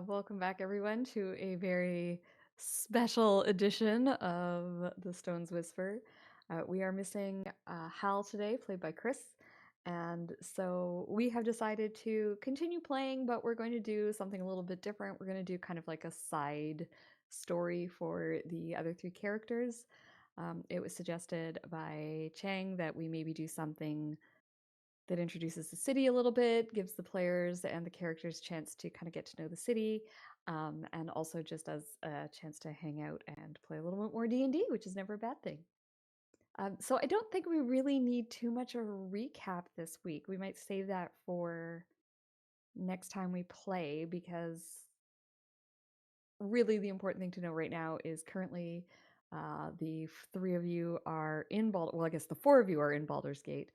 Welcome back, everyone, to a very special edition of The Stone's Whisper. We are missing Hal today, played by Chris. And so we have decided to continue playing, but we're going to do something a little bit different. We're going to do kind of like a side story for the other three characters. It was suggested by Chang that we maybe do something that introduces the city a little bit, gives the players and the characters a chance to kind of get to know the city, and also just as a chance to hang out and play a little bit more D&D, which is never a bad thing. So I don't think we really need too much of a recap this week. We might save that for next time we play, because really the important thing to know right now is currently the three of you are in Baldur's. Well, I guess the four of you are in Baldur's Gate,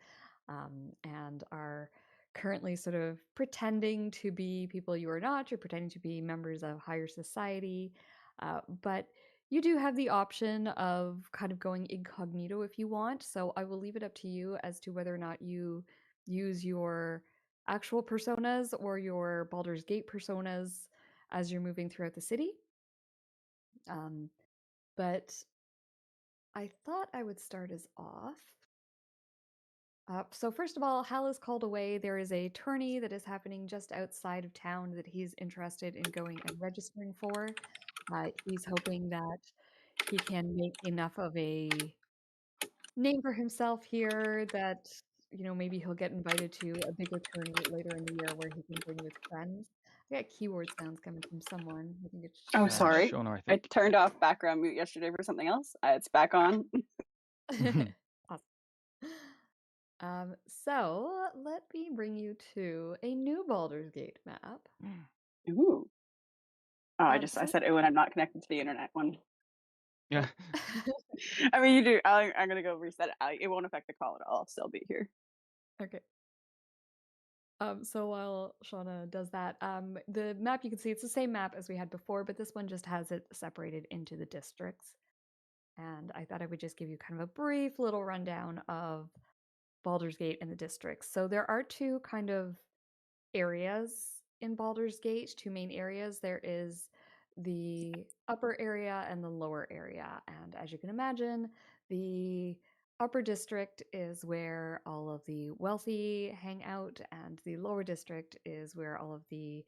and are currently sort of pretending to be people you are not. You're pretending to be members of higher society, but you do have the option of kind of going incognito if you want. So I will leave it up to you as to whether or not you use your actual personas or your Baldur's Gate personas as you're moving throughout the city. But I thought I would start us off. So first of all, Hal is called away. There is a tourney that is happening just outside of town that he's interested in going and registering for. He's hoping that he can make enough of a name for himself here that, maybe he'll get invited to a bigger tourney later in the year where he can bring his friends. I got keyboard sounds coming from someone. I think it's Oh, Shauna. sorry. Shauna, I I think. turned off background mute yesterday for something else. It's back on. Awesome. So let me bring you to a new Baldur's Gate map. Ooh. Oh, I So said, ooh, and I'm not connected to the internet one. Yeah. I mean, you do. I'm going to go reset it. It won't affect the call at all. I'll still be here. Okay. So while Shauna does that, the map you can see, it's the same map as we had before, but this one just has it separated into the districts. And I thought I would just give you kind of a brief little rundown of Baldur's Gate and the districts. So there are two kind of areas in Baldur's Gate, two main areas. There is the upper area and the lower area. And as you can imagine, the upper district is where all of the wealthy hang out, and the lower district is where all of the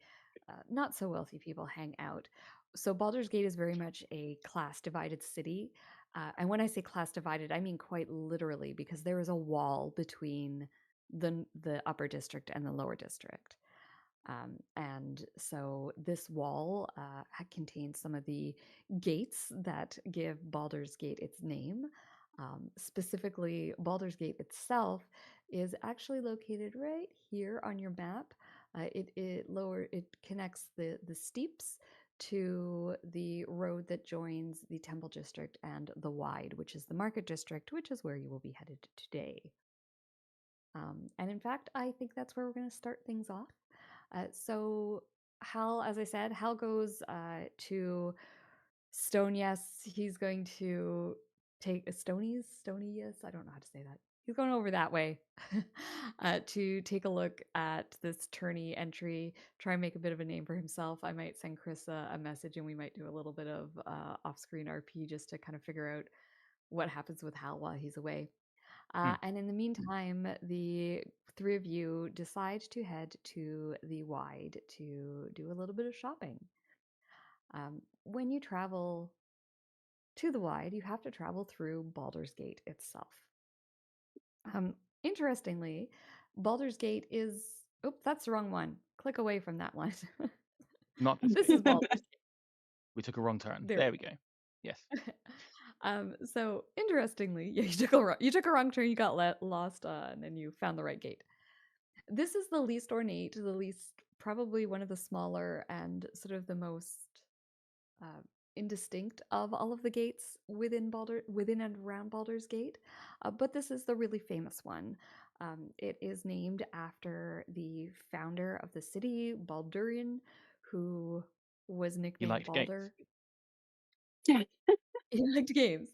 not so wealthy people hang out. So Baldur's Gate is very much a class divided city. And when I say class divided, I mean quite literally, because there is a wall between the upper district and the lower district. And so this wall contains some of the gates that give Baldur's Gate its name. Specifically, Baldur's Gate itself is actually located right here on your map. It connects the steeps to the road that joins the Temple District and the Wide, which is the Market District, which is where you will be headed today. And in fact, I think that's where we're going to start things off. So Hal, as I said, Hal goes to Stone. Yes, he's going to take Stony. Yes, I don't know how to say that. He's going over that way to take a look at this tourney entry, try and make a bit of a name for himself. I might send Chris a message, and we might do a little bit of off-screen RP just to kind of figure out what happens with Hal while he's away. And in the meantime, the three of you decide to head to the Wide to do a little bit of shopping. When you travel to the Wide, you have to travel through Baldur's Gate itself. Interestingly, Baldur's Gate is... Oops, that's the wrong one. Click away from that one. Not this This gate. is Baldur's Gate. We took a wrong turn. There There we go. Yes. So interestingly, yeah, you took a wrong turn, you got lost, and then you found the right gate. This is the least ornate, probably one of the smaller and sort of the most indistinct of all of the gates within and around Baldur's Gate. But this is the really famous one. It is named after the founder of the city, Baldurian, who was nicknamed Baldur. He liked games.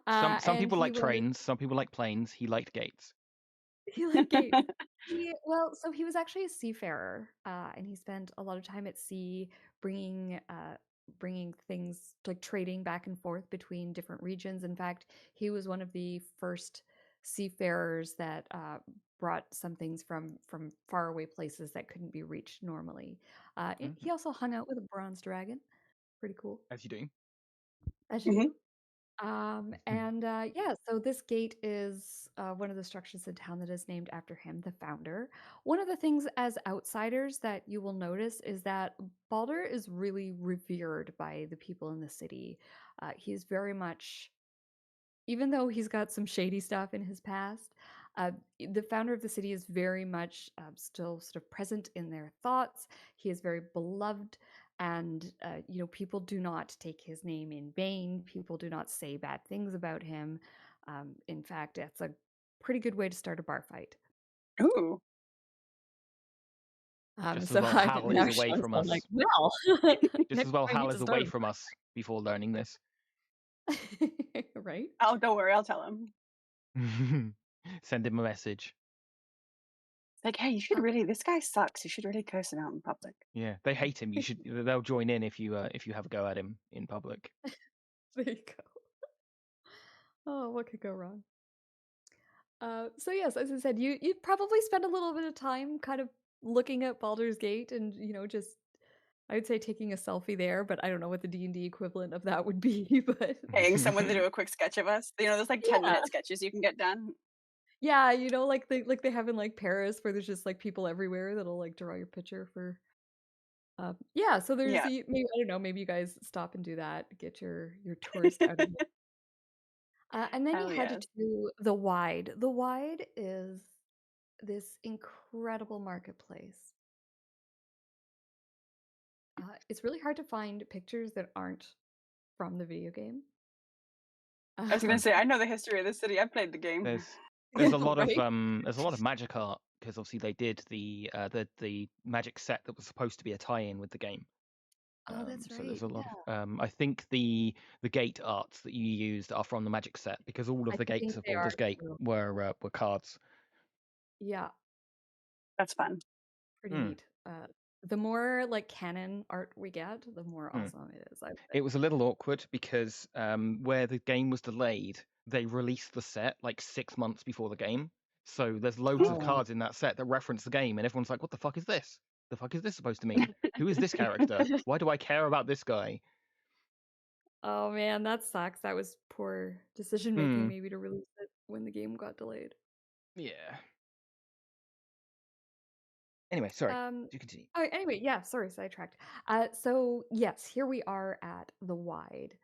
Some And people he like was... trains, some people like planes. He liked gates. He liked gates. So he was actually a seafarer, and he spent a lot of time at sea bringing things like trading back and forth between different regions. In fact, he was one of the first seafarers that brought some things from faraway places that couldn't be reached normally. He also hung out with a bronze dragon. Pretty cool, As you do. as you Mhm. do. So this gate is one of the structures in town that is named after him, the founder. One of the things as outsiders that you will notice is that Baldur is really revered by the people in the city. He's very much, even though he's got some shady stuff in his past, uh, the founder of the city is very much still sort of present in their thoughts. He is very beloved, and people do not take his name in vain. People do not say bad things about him. In fact, that's a pretty good way to start a bar fight. Ooh. Just as So well I Hal now is away Shauna's from all like, us. well, Just next as well time I need Hal to is start away from us before learning this. right? Oh, don't worry, I'll tell him. Send him a message. It's like, hey, you should really. This guy sucks. You should really curse him out in public. Yeah, they hate him. They'll join in if you have a go at him in public. There you go. Oh, what could go wrong? So yes, as I said, you probably spend a little bit of time kind of looking at Baldur's Gate and just I would say taking a selfie there, but I don't know what the D&D equivalent of that would be, but Paying someone to do a quick sketch of us. Those like 10-minute yeah. sketches you can get done. Yeah, like they have in like Paris where there's just like people everywhere that'll like draw your picture for yeah, so Yeah. maybe I don't know, maybe you guys stop and do that, get your tourist out of it. And then you Hell head yes. to the Wide. The Wide is this incredible marketplace. It's really hard to find pictures that aren't from the video game. I was gonna Um, say, I know the history of the city. I played the game. There's a lot of right? magic art because obviously they did the magic set that was supposed to be a tie-in with the game. Oh, that's So there's right. a lot of I think the gate arts that you used are from the magic set because all of I the gates think of they are Baldur's Gate too. were cards. Yeah, That's fun. pretty neat. The more like canon art we get, the more awesome it is, I would It say. was a little awkward because where the game was delayed, they released the set like 6 months before the game. So there's loads of Oh, cards in that set that reference the game, and everyone's like, "What the fuck is this? The fuck is this supposed to mean? Who is this character? Why do I care about this guy?" oh man, that sucks. That was poor decision making, maybe to release it when the game got delayed. Yeah. Anyway, sorry. Um, You continue. anyway, yeah, sorry, sidetracked. So yes, here we are at the Wide.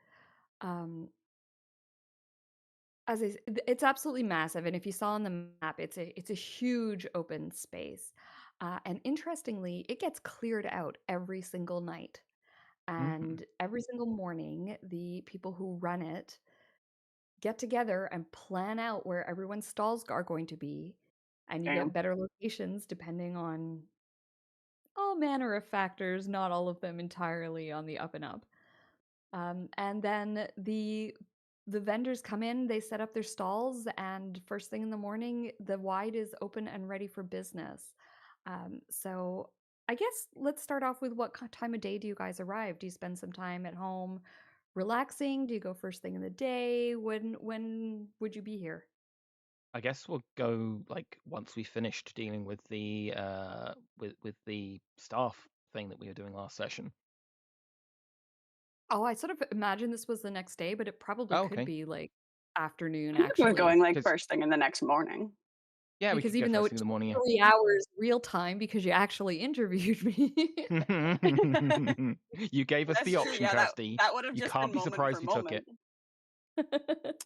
Um, it's absolutely massive, and if you saw on the map, it's a huge open space. And interestingly, it gets cleared out every single night, Mm-hmm. and every single morning, the people who run it get together and plan out where everyone's stalls are going to be, and you get Damn. better locations depending on all manner of factors, not all of them entirely on the up and up. And then the vendors come in, they set up their stalls, and first thing in the morning, the Wide is open and ready for business. So I guess let's start off with what time of day do you guys arrive? Do you spend some time at home relaxing? Do you go first thing in the day? When would you be here? I guess we'll go like once we finished dealing with the with the staff thing that we were doing last session. Oh, I sort of imagine this was the next day, but it probably Oh, could okay. be like afternoon I'm good with actually. going like Because first thing in the next morning. yeah, we Because could go even though first it thing in the took morning. 3 hours real time because you actually interviewed me. Yeah. You gave us That's the true. option, Yeah, Kirsty. that would have You just can't been be moment for surprised we took moment. it.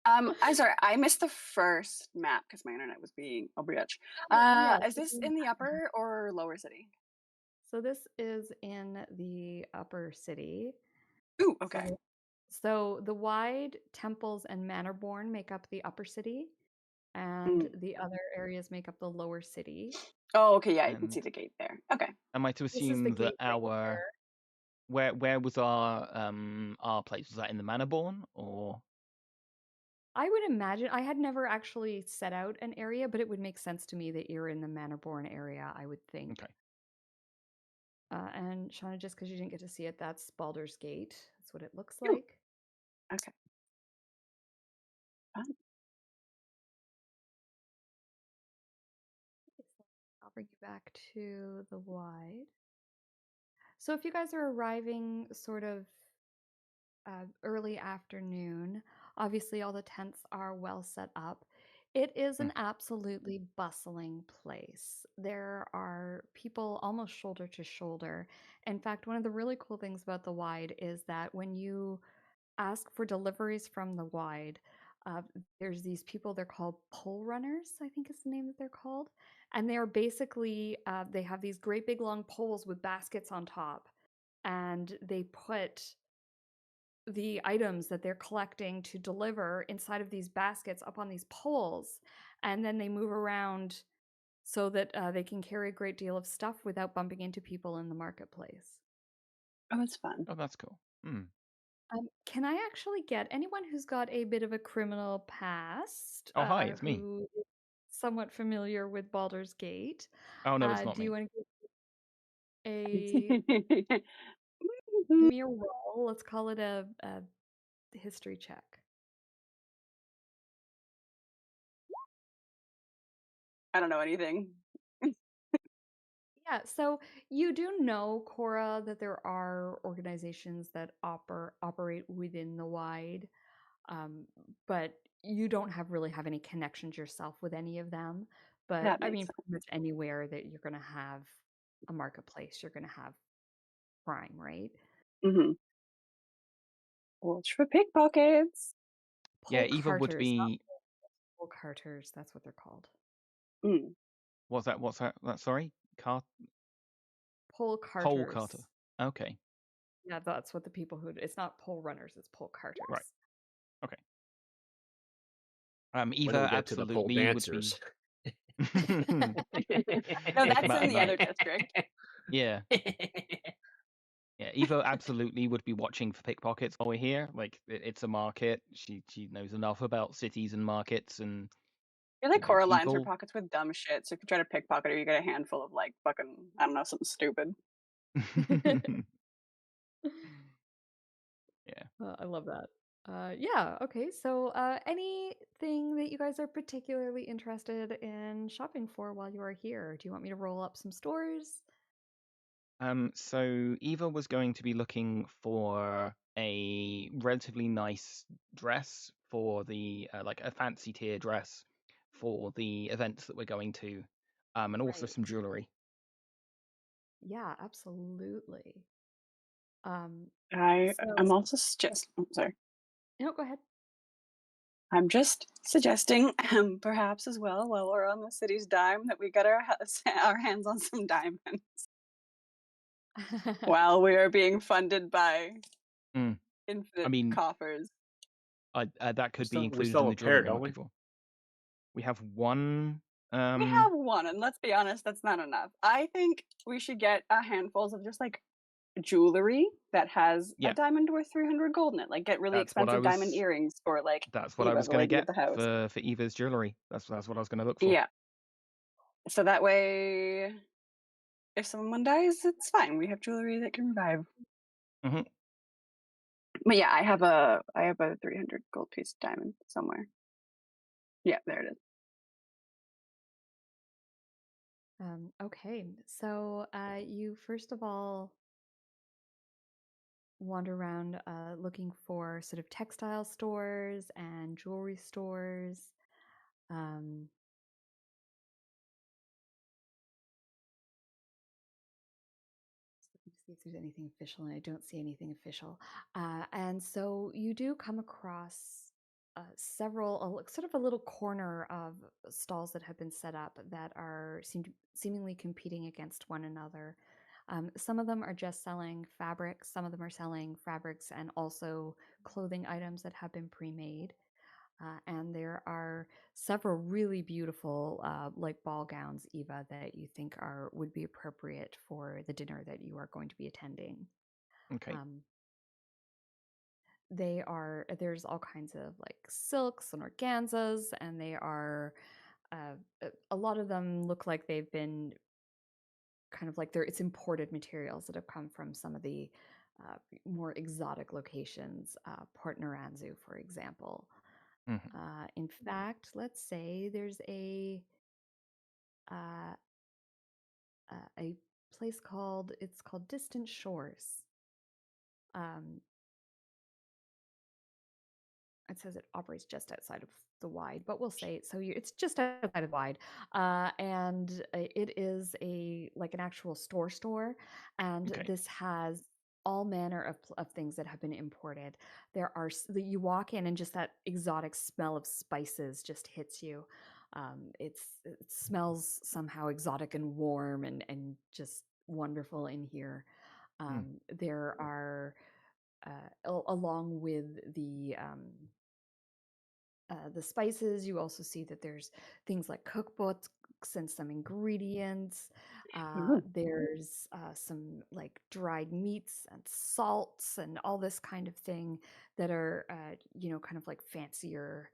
I'm sorry, I missed the first map because my internet was being a bitch. Yeah, Is this in the upper or lower city? so this is in the upper city. Ooh, okay. So the Wide, Temples, and Manorborn make up the upper city, and Mm. the other areas make up the lower city. Oh, okay, yeah, you can And see the gate there. Okay. am I to This is the assume that gate right here. where was our place? Was that in the Manorborn or I would imagine I had never actually set out an area, but it would make sense to me that you're in the Manorborn area, I would think. Okay. And Shauna, just because you didn't get to see it, that's Baldur's Gate. That's what it looks Ooh. like. Okay. Fun. I'll bring you back to the wide. So if you guys are arriving sort of early afternoon, obviously all the tents are well set up. It is an absolutely bustling place. There are people almost shoulder to shoulder. In fact, one of the really cool things about the wide is that when you ask for deliveries from the wide, uh, there's these people, they're called pole runners, I think is the name that they're called. And they're basically, they have these great big long poles with baskets on top. And they put the items that they're collecting to deliver inside of these baskets up on these poles. And then they move around so that they can carry a great deal of stuff without bumping into people in the marketplace. Oh, it's fun. Oh, that's cool. Can I actually get anyone who's got a bit of a criminal past, Oh, hi, it's me. who is somewhat familiar with Baldur's Gate? Oh, no, it's not Do you me. want to give me a roll? Let's call it a history check. I don't know anything. Yeah, so you do know, Cora, that there are organizations that operate within the wide, but you don't really have any connections yourself with any of them. But That I makes mean, sense. pretty much anywhere that you're going to have a marketplace, you're going to have crime, right? Mm-hmm. Watch for pickpockets. Yeah, Pole Eva would carters, not be. pole carters, that's what they're called. Mm. What's that? What's that? Sorry, Pole pole carters. carter. Okay, Yeah, that's what the people who, it's not pole runners, it's pole carters. right. Okay. When do Eva we get to the pole absolutely would be. dancers? No, that's in the other district. Yeah. Yeah, Evo absolutely would be watching for pickpockets while we're here. Like, it's a market. She knows enough about cities and markets and I feel like Cora lines her people. pockets with dumb shit. So if you try to pickpocket her, you get a handful of like fucking, I don't know, something stupid. Yeah. I love that. Yeah, okay. So, anything that you guys are particularly interested in shopping for while you are here? Do you want me to roll up some stores? So Eva was going to be looking for a relatively nice dress for the like a fancy tier dress for the events that we're going to, and also Right. some jewelry. Yeah, absolutely. Um, I'm so, also suggest. Oh, sorry. no, go ahead. I'm just suggesting, perhaps as well, while we're on the city's dime, that we get our hands on some diamonds while we are being funded by Mm. infinite I mean, coffers. that could be we included still in the have a pair, jewelry I'm don't we? looking for. We have one. We have one, and let's be honest, that's not enough. I think we should get a handfuls of just like jewelry that has Yeah, a diamond worth 300 gold in it. Like get really that's what I expensive diamond was. earrings for like That's what I Eva, was the going to lady of get the house. for Eva's jewelry. That's what I was going to look for. Yeah. So that way, if someone dies, it's fine. We have jewelry that can revive. Mm-hmm. But yeah, I have a 300 gold piece of diamond somewhere. Yeah, there it is. Okay, so you first of all wander around looking for sort of textile stores and jewelry stores. Um, Let me see if there's anything official, and I don't see anything official. And so you do come across several, sort of a little corner of stalls that have been set up that are seemingly competing against one another. Some of them are just selling fabrics, some of them are selling fabrics and also clothing items that have been pre-made. And there are several really beautiful, like ball gowns, Eva, that you think would be appropriate for the dinner that you are going to be attending. Okay. Um, there's all kinds of like silks and organzas, and they are a lot of them look like they've been kind of like it's imported materials that have come from some of the more exotic locations, Port Naranzu, for example. Mhm. In fact, let's say there's uh, a place called Distant Shores. Um, it says it operates just outside of the wide, but we'll say so. It's just outside of wide, and it is an actual store, and Okay. this has all manner of things that have been imported. You walk in and just that exotic smell of spices just hits you. It smells somehow exotic and warm and just wonderful in here. Mm. There are along with the spices, you also see that there's things like cookbooks and some ingredients. Ooh. There's some like dried meats and salts and all this kind of thing that are, kind of like fancier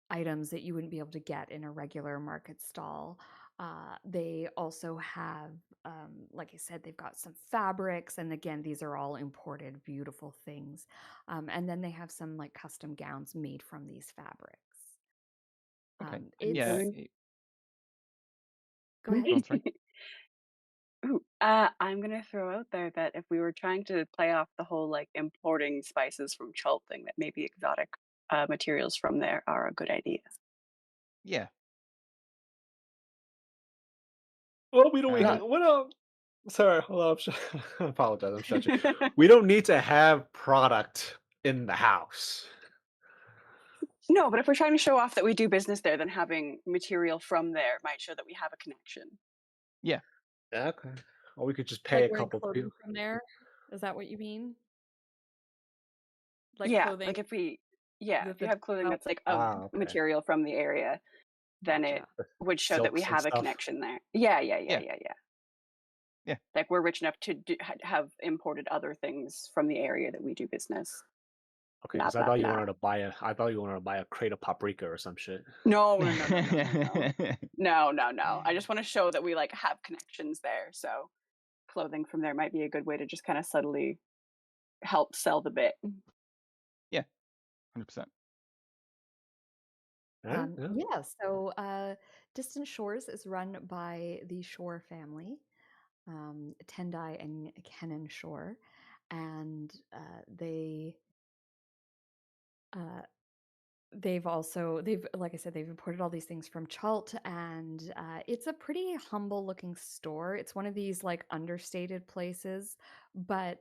items that you wouldn't be able to get in a regular market stall. They also have, like I said, they've got some fabrics, and again, these are all imported, beautiful things. And then they have some like custom gowns made from these fabrics. Okay. It's Yeah. Okay. Go ahead. Go on, sorry. Ooh, I'm gonna throw out there that if we were trying to play off the whole like importing spices from Chult thing, that maybe exotic materials from there are a good idea. Yeah. Well, we don't. Um. What Sorry, hold on. I apologize. I'm stretching. We don't need to have product in the house. No, but if we're trying to show off that we do business there, then having material from there might show that we have a connection. Yeah. Yeah, okay. Or we could just pay Like a wearing couple clothing people. from there? Is that what you mean? Like Yeah, clothing like if you that's have clothing oh, that's like of Ah, okay. material from the area, then it gotcha. would show that we Silks and have a stuff. connection there. Yeah, yeah, yeah, Yeah. yeah, yeah. Yeah. Like we're rich enough to have imported other things from the area that we do business. Okay, Blah because I blah thought you blah. wanted to buy a. I thought you wanted to buy a crate of paprika or some shit. No, no, no, no, no, no, no, no, no, no. I just want to show that we like have connections there. So clothing from there might be a good way to just kind of subtly help sell the bit. Yeah. 100%. Yeah, yeah. Yeah, so Distant Shores is run by the Shore family, Tendai and Kenan Shore, and uh, they've like I said, they've imported all these things from Chult, and it's a pretty humble looking store. It's one of these like understated places, but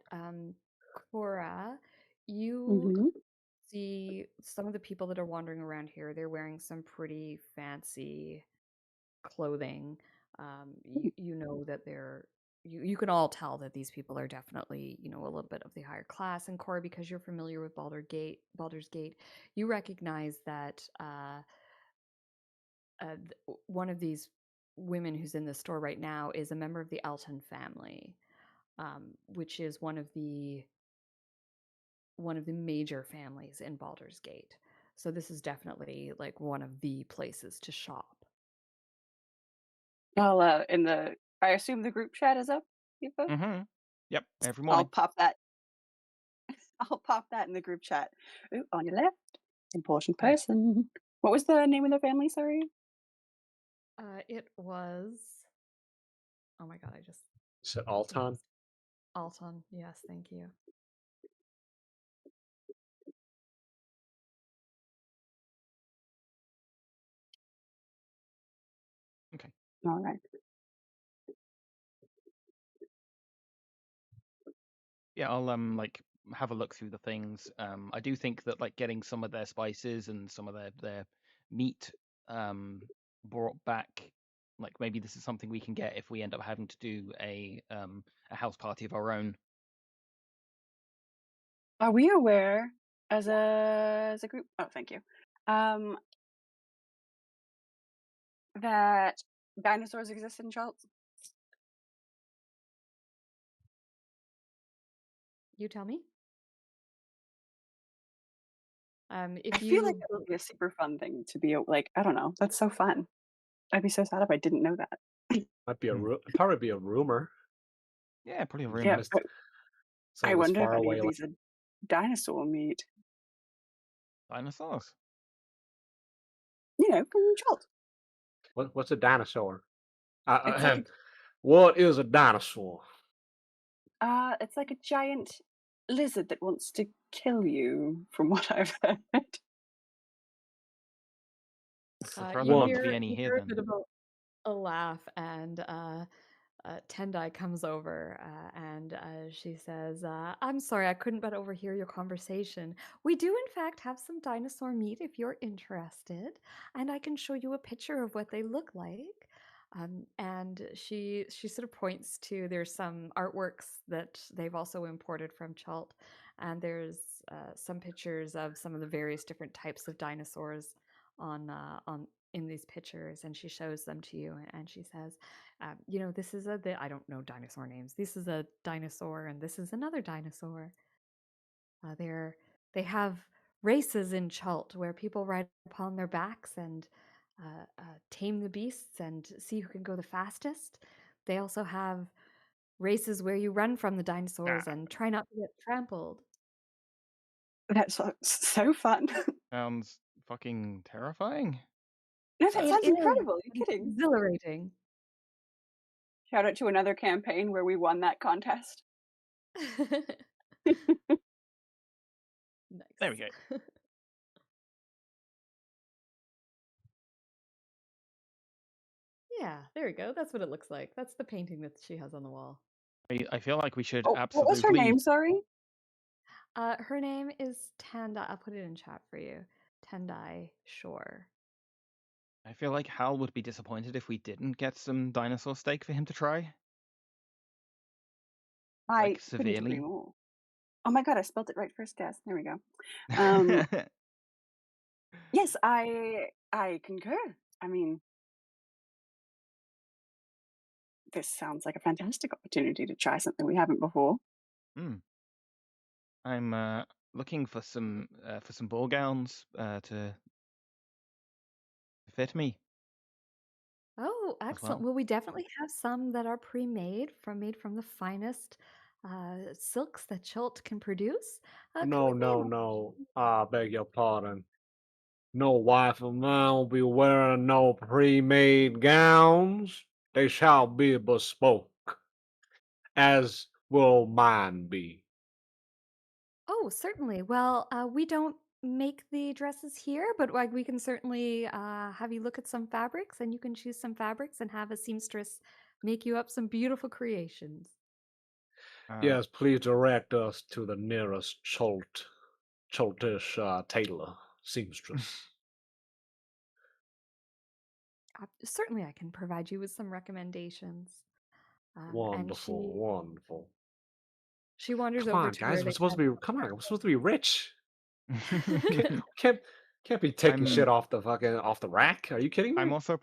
Cora, you Mm-hmm. see some of the people that are wandering around here. They're wearing some pretty fancy clothing. You know that you can all tell that these people are definitely, a little bit of the higher class. And Cora, because you're familiar with Baldur's Gate, you recognize that one of these women who's in the store right now is a member of the Elton family, which is one of the major families in Baldur's Gate. So this is definitely like one of the places to shop. I'll I assume the group chat is up, Eva? Mm-hmm. Yep. Every I'll morning. pop that. I'll pop that in the group chat. Ooh, on your left, important Yeah. person. What was the name of the family? Sorry. It was, oh my god, I just Said completely Alton. missed Alton. Yes, thank you. Okay. All right. Yeah. I'll like have a look through the things. I do think that like getting some of their spices and some of their meat brought back. Like maybe this is something we can get if we end up having to do a house party of our own. Are we aware as a group? Oh, thank you. That dinosaurs exist in Chult? You tell me. If I feel like you that would be a super fun thing to be like, I don't know, that's so fun. I'd be so sad if I didn't know that. Might be a Hmm. probably be a rumor. Yeah, probably a Yeah, rumor. Missed but some I of this wonder if far any away of land. these are dinosaur meat, Dinosaurs. from Chult. What's a dinosaur? It's like What is a dinosaur? it's like a giant lizard that wants to kill you, from what I've heard. Prefer there you not to be hear any you here hear a then. bit of a laugh, and Tendai comes over and she says, "I'm sorry, I couldn't but overhear your conversation. We do, in fact, have some dinosaur meat if you're interested, and I can show you a picture of what they look like." And she sort of points to there's some artworks that they've also imported from Chult, and there's some pictures of some of the various different types of dinosaurs on in these pictures, and she shows them to you, and she says, this is I don't know dinosaur names. This is a dinosaur, and this is another dinosaur. They have races in Chult where people ride upon their backs and tame the beasts and see who can go the fastest. They also have races where you run from the dinosaurs Ah, and try not to get trampled. That's so fun. sounds fucking terrifying. No, that It sounds is. incredible. You're It's kidding. exhilarating. Shout out to another campaign where we won that contest. There we Nice. go. Yeah, there we go. That's what it looks like. That's the painting that she has on the wall. I feel like we should Oh, what was her absolutely. name? Sorry. Her name is Tanda. I'll put it in chat for you. Tendai Shore. I feel like Hal would be disappointed if we didn't get some dinosaur steak for him to try. I Like couldn't agree severely. more. Oh my god, I spelled it right first guess. There we go. Um, yes, I concur. I mean, this sounds like a fantastic opportunity to try something we haven't before. Hmm. I'm looking for some ball gowns to fit me Oh, as excellent. well. Well, we definitely have some that are made from the finest silks that Chult can produce. Come No, with me. no, no. I beg your pardon. No wife of mine will be wearing no pre-made gowns. They shall be bespoke, as will mine be. Oh, certainly. Well, we don't make the dresses here, but like we can certainly have you look at some fabrics, and you can choose some fabrics and have a seamstress make you up some beautiful creations. Uh, Yes, please direct us to the nearest Choltish tailor, seamstress. Certainly, I can provide you with some recommendations. And Wonderful, wonderful. she wanders Come over on, to where guys, we're they supposed have to be. Come on, we're supposed to be rich. Can't the can't, can't be taking I'm shit off the rack. Are you kidding I'm me? also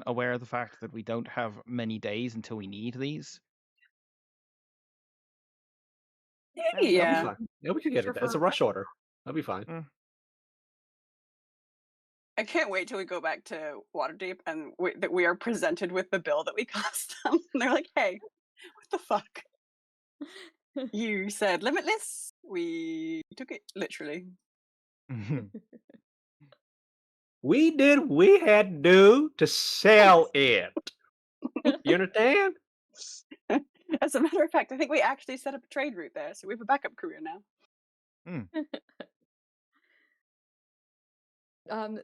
aware of the fact that we don't have many days until we need these. well, That'll be Yeah, fine. Yeah, we could get future it. It's for a rush order. That'll be fine. Mm. I can't wait till we go back to Waterdeep and that we are presented with the bill that we cost them. And they're like, "Hey, what the fuck? You said limitless. We took it literally." We did what we had to do to sell it. You understand? As a matter of fact, I think we actually set up a trade route there, so we have a backup career now. Mm.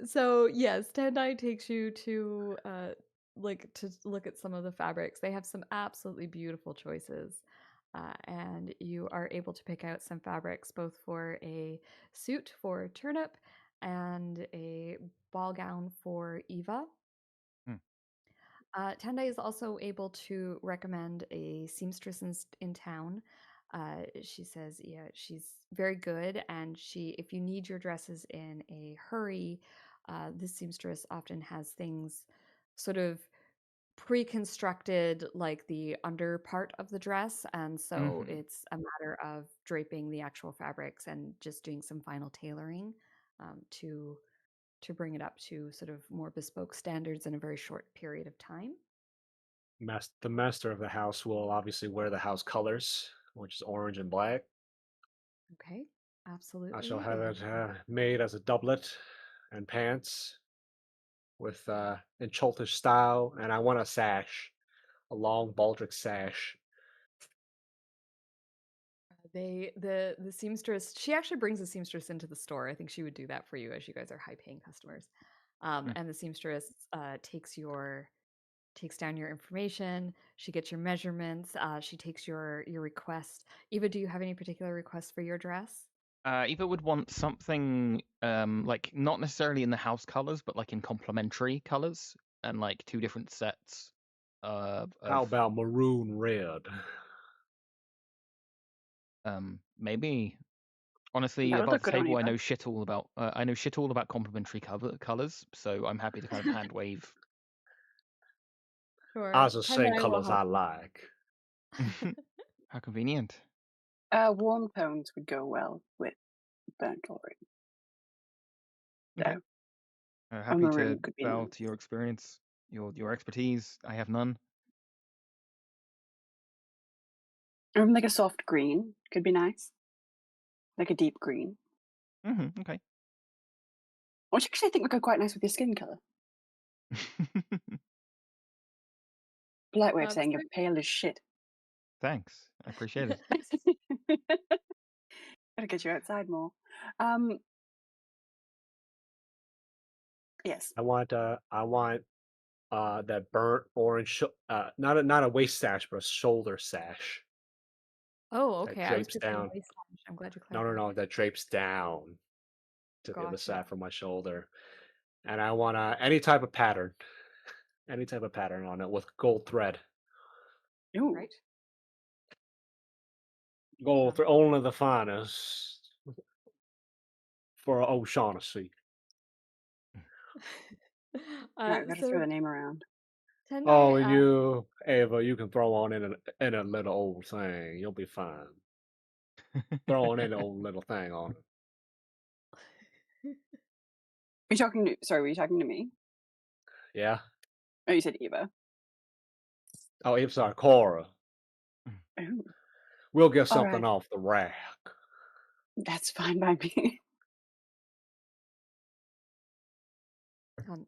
So yes, Tendai takes you to to look at some of the fabrics. They have some absolutely beautiful choices. And you are able to pick out some fabrics both for a suit for Turnip and a ball gown for Eva. Mm. Tendai is also able to recommend a seamstress in town. She says, yeah, she's very good, and if you need your dresses in a hurry, this seamstress often has things sort of pre-constructed, like the under part of the dress, and so Mhm. it's a matter of draping the actual fabrics and just doing some final tailoring. to bring it up to sort of more bespoke standards in a very short period of time. The master of the house will obviously wear the house colors, which is orange and black. Okay, I shall absolutely. have it made as a doublet and pants with in Choltish style, and I want a sash, a long baldric sash. The seamstress, she actually brings the seamstress into the store. I think she would do that for you, as you guys are high paying customers. Mm. And the seamstress takes down your information. She gets your measurements. She takes your request. Eva, do you have any particular requests for your dress? Eva would want something like not necessarily in the house colors, but like in complementary colors, and like 2 different sets How of about maroon red? maybe. Honestly, That would above look the good on table, Eva. I know shit all about complementary colors, so I'm happy to kind of hand wave. Sure. Ours the Ken and same I will colors help. I like. How convenient. Warm tones would go well with burnt coloring. Okay. So, Happy maroon to could be bow nice. to your experience, your expertise. I have none. Or like a soft green could be nice. Like a deep green. Okay. Which actually I think would go quite nice with your skin colour. Polite way of saying you're So pale as shit. Thanks. I appreciate it. Gotta get you outside more. Yes. I want that burnt orange not a waist sash, but a shoulder sash Oh, that okay. I was drapes picturing down. waistline. I'm glad you No, no, clarified. no, that drapes down to the other Gotcha. side from my shoulder. And I want any type of pattern, any type of pattern on it with gold thread. Ooh. Right. Gold thread, only the finest for O'Shaughnessy. Right, gotta throw So the name around. Ten Oh, I and you, Ava, you can throw on in a little old thing. You'll be fine. Throw on any old little thing on it. Were you talking to me? Yeah. Oh, you said Eva. Oh, I'm sorry, Cora. Ooh. We'll get All something right. off the rack. That's fine by me.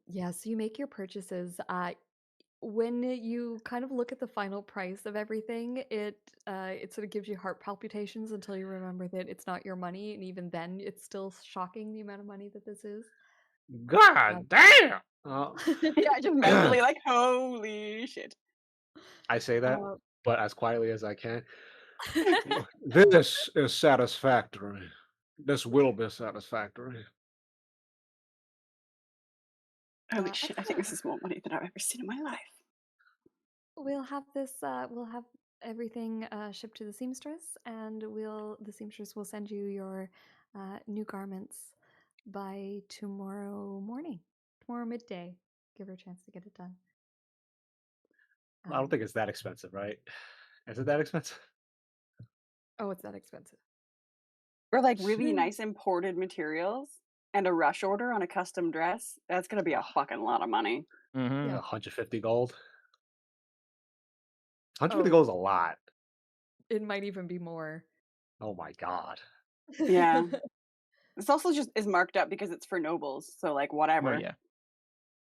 Yeah, so you make your purchases. When you kind of look at the final price of everything, it sort of gives you heart palpitations until you remember that it's not your money, and even then, it's still shocking the amount of money that this is. God damn! Yeah, I just mentally like, holy shit. I say that, Uh, but as quietly as I can. This is satisfactory. This will be satisfactory. Holy shit, I think this Excellent. is more money than I've ever seen in my life. We'll have this. We'll have everything shipped to the seamstress, and the seamstress will send you your new garments by tomorrow morning, tomorrow midday. Give her a chance to get it done. I don't think it's that expensive, right? Is it that expensive? Oh, it's that expensive. Or like really nice imported materials and a rush order on a custom dress. That's gonna be a fucking lot of money. Mm-hmm. 150 gold. 150 Oh, gold is a lot. it might even be more. Oh my god. Yeah. This also just is marked up because it's for nobles, so like Well, whatever. yeah.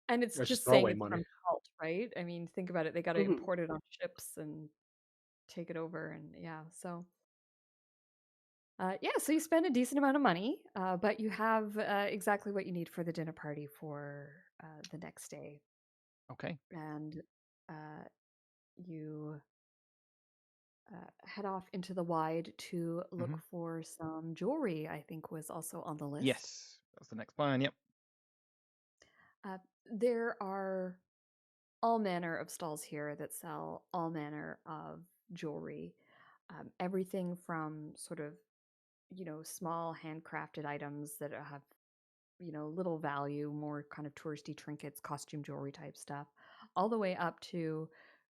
And it's That's just just saying throwaway it's money. from Salt, right? I mean, think about it. They got to Mhm. import it on ships and take it over, and yeah, so. Yeah, so you spend a decent amount of money, but you have exactly what you need for the dinner party for the next day. Okay. And you head off into the wide to look for some jewelry, I think was also on the list. Yes, that's the next plan. Yep. There are all manner of stalls here that sell all manner of jewelry. Everything from sort of, small handcrafted items that have little value, more kind of touristy trinkets, costume jewelry type stuff, all the way up to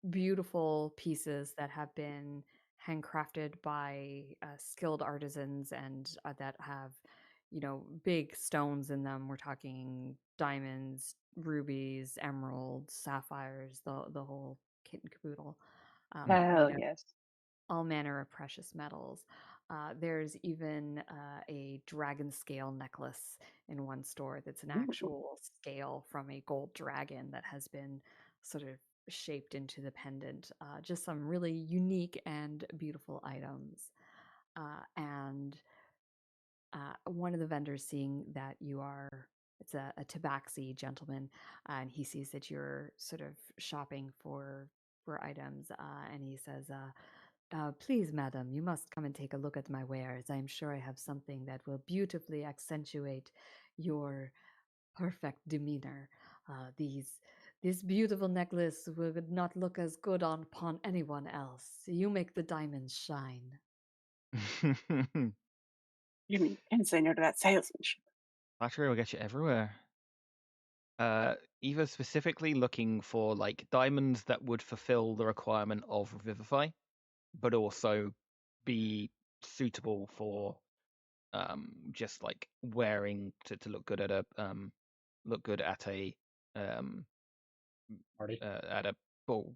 beautiful pieces that have been handcrafted by skilled artisans and that have, big stones in them. We're talking diamonds, rubies, emeralds, sapphires, the whole kit and caboodle. Hell Made out yes. all manner of precious metals. There's even a dragon scale necklace in one store that's an Ooh. actual scale from a gold dragon that has been sort of shaped into the pendant. Just some really unique and beautiful items. And one of the vendors, seeing that it's a tabaxi gentleman, and he sees that you're sort of shopping for items, and he says, please, madam, you must come and take a look at my wares. I'm sure I have something that will beautifully accentuate your perfect demeanor. This beautiful necklace would not look as good upon anyone else. You make the diamonds shine. You mean can't say no to that salesmanship? Flattery will get you everywhere. Either specifically looking for like diamonds that would fulfill the requirement of Revivify, but also be suitable for just like wearing to look good at a Party. at a ball.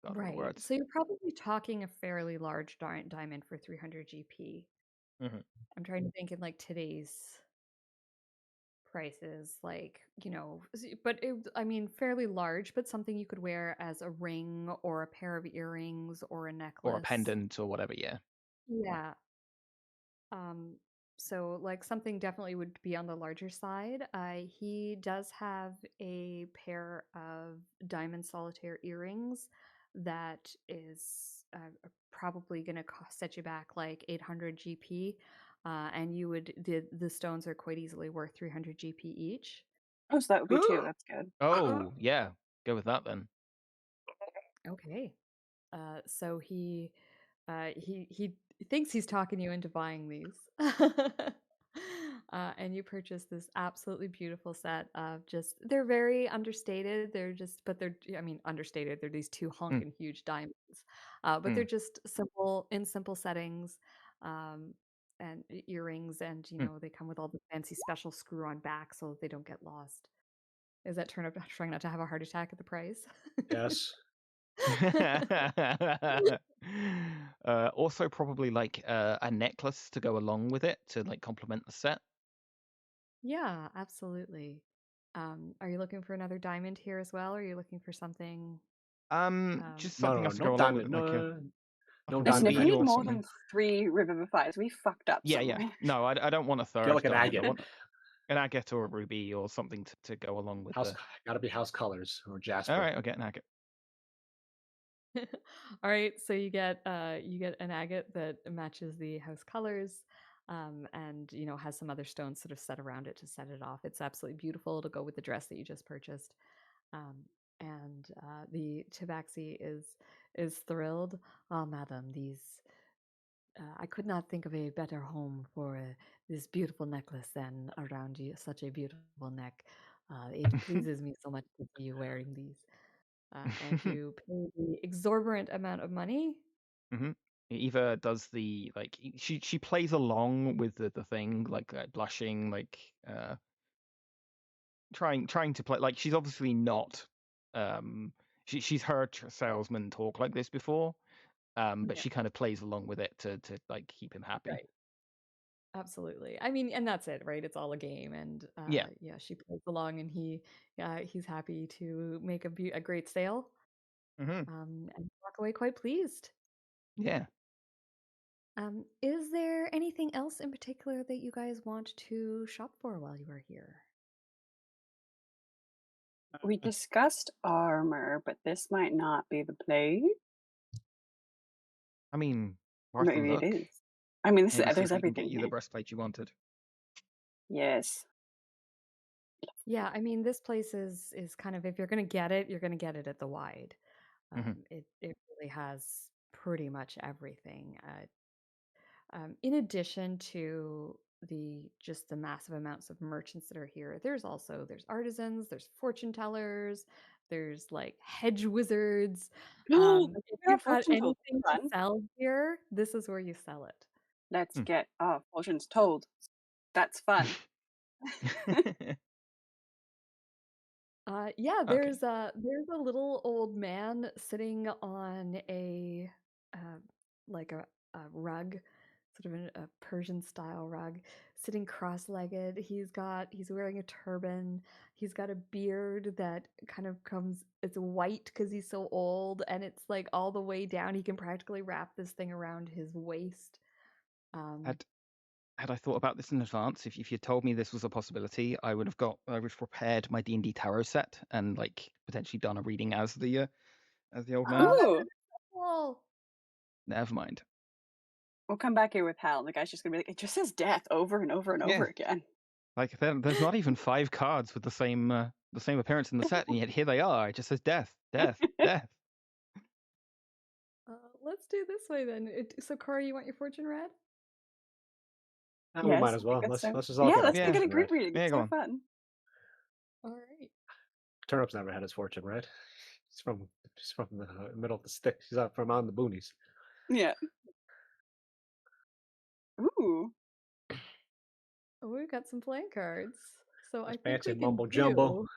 God, what Right. words? So you're probably talking a fairly large diamond for 300 GP. Mhm. I'm trying to think in like today's prices, but I mean, fairly large, but something you could wear as a ring or a pair of earrings or a Or a necklace. pendant or whatever, yeah. Yeah. Um, so like something definitely would be on the larger side. He does have a pair of diamond solitaire earrings that is probably going to set you back like 800 GP. And the stones are quite easily worth 300 GP each. Oh, so that would be two. That's good. Oh, yeah. Go with that then. Okay. So he thinks he's talking you into buying these. And you purchase this absolutely beautiful set of they're very understated. I mean, understated. They're these two Mm, honking huge diamonds. But they're mm, just simple settings, um, and earrings. And, mm. they come with all the fancy special screw on back so that they don't get lost. Is that Turnip trying not to have a heart attack at the price? Yes. Also probably like a necklace to go along with it to like complement the set. Yeah, absolutely. Are you looking for another diamond here as well, or are you looking for something? Just No, something no, else to no go along with diamond. it, like No, like no a Listen, diamond if we ruby need or pendant. more something. than 3 Revivifies, we fucked up Yeah, yeah. somewhere. No, I don't want a Get third like an diamond. I agate. want an agate or a ruby or something to go along with House the. gotta be house colors or All jasper. right, I'll get an agate. All right, so you get an agate that matches the house colors, and has some other stones sort of set around it to set it off. It's absolutely beautiful to go with the dress that you just purchased. Um, and the tabaxi is thrilled. Oh, madam, I could not think of a better home for this beautiful necklace than around you, such a beautiful neck. It pleases me so much to see you wearing these. And you pay the exorbitant amount of money. hmm Eva does the like she plays along with the thing like blushing like trying to play like she's obviously not she's heard salesmen talk like this before, but Yeah, she kind of plays along with it to like keep him happy. right. Absolutely. I mean, and that's it, right? It's all a game, and Yeah. yeah, she plays along, and he's happy to make a great sale, hmm and walk away quite pleased. Yeah. Is there anything else in particular that you guys want to shop for while you are here? We discussed armor, but this might not be the place. I mean, Or worth a maybe it look. is. I mean, Maybe see there's if we can get everything you the here. breastplate you wanted. Yes. Yeah, I mean, this place is kind of, if you're gonna get it, you're gonna get it at the wide. hmm It really has pretty much everything. In addition to the massive amounts of merchants that are here, there's artisans, there's fortune tellers, there's like hedge wizards. If Our you've got fortune told. anything to Fun. sell here, this is where you sell it. Let's Hmm. get our fortunes told. That's fun. Yeah, Okay. there's a little old man sitting on a like a rug, sort of a Persian style rug, sitting cross-legged. He's wearing a turban. He's got a beard that kind of it's white because he's so old, and it's like all the way down. He can practically wrap this thing around his waist. Had I thought about this in advance, if you told me this was a possibility, I would have prepared my D&D tarot set and like potentially done a reading as the old man. Oh, that Ooh. would be cool. Never mind. We'll come back here with Hal, and the guy's just gonna be like, it just says death over and over and Yeah. over again. Like there's not even 5 cards with the same appearance in the set, and yet here they are. It just says death, death, death. Let's do this way then. So, Cora, you want your fortune read? We Yes, might as I well. think that's Let's so. just all Yeah, get our let's make it a fortune group read. reading. Yeah, It's go so on. fun. All right. Turnip's never had his fortune read. She's from the middle of the stick. She's out from on the boonies. Yeah. Ooh. Oh, we've got some playing cards. So I That's think we fancy can mumbo jumbo. do.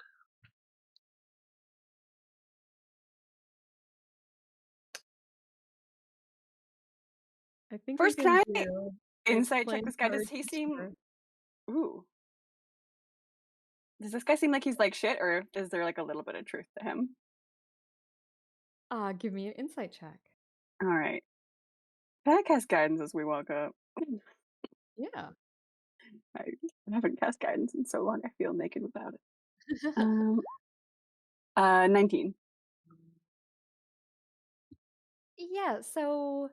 I think First, we can can I do insight check playing this guy? Does cards he seem? for- Ooh. Does this guy seem like he's like shit, or is there like a little bit of truth to him? Give me an insight check. All right. Can I cast guidance as we walk up? Yeah. I haven't cast guidance in so long. I feel naked without it. 19. Yeah, so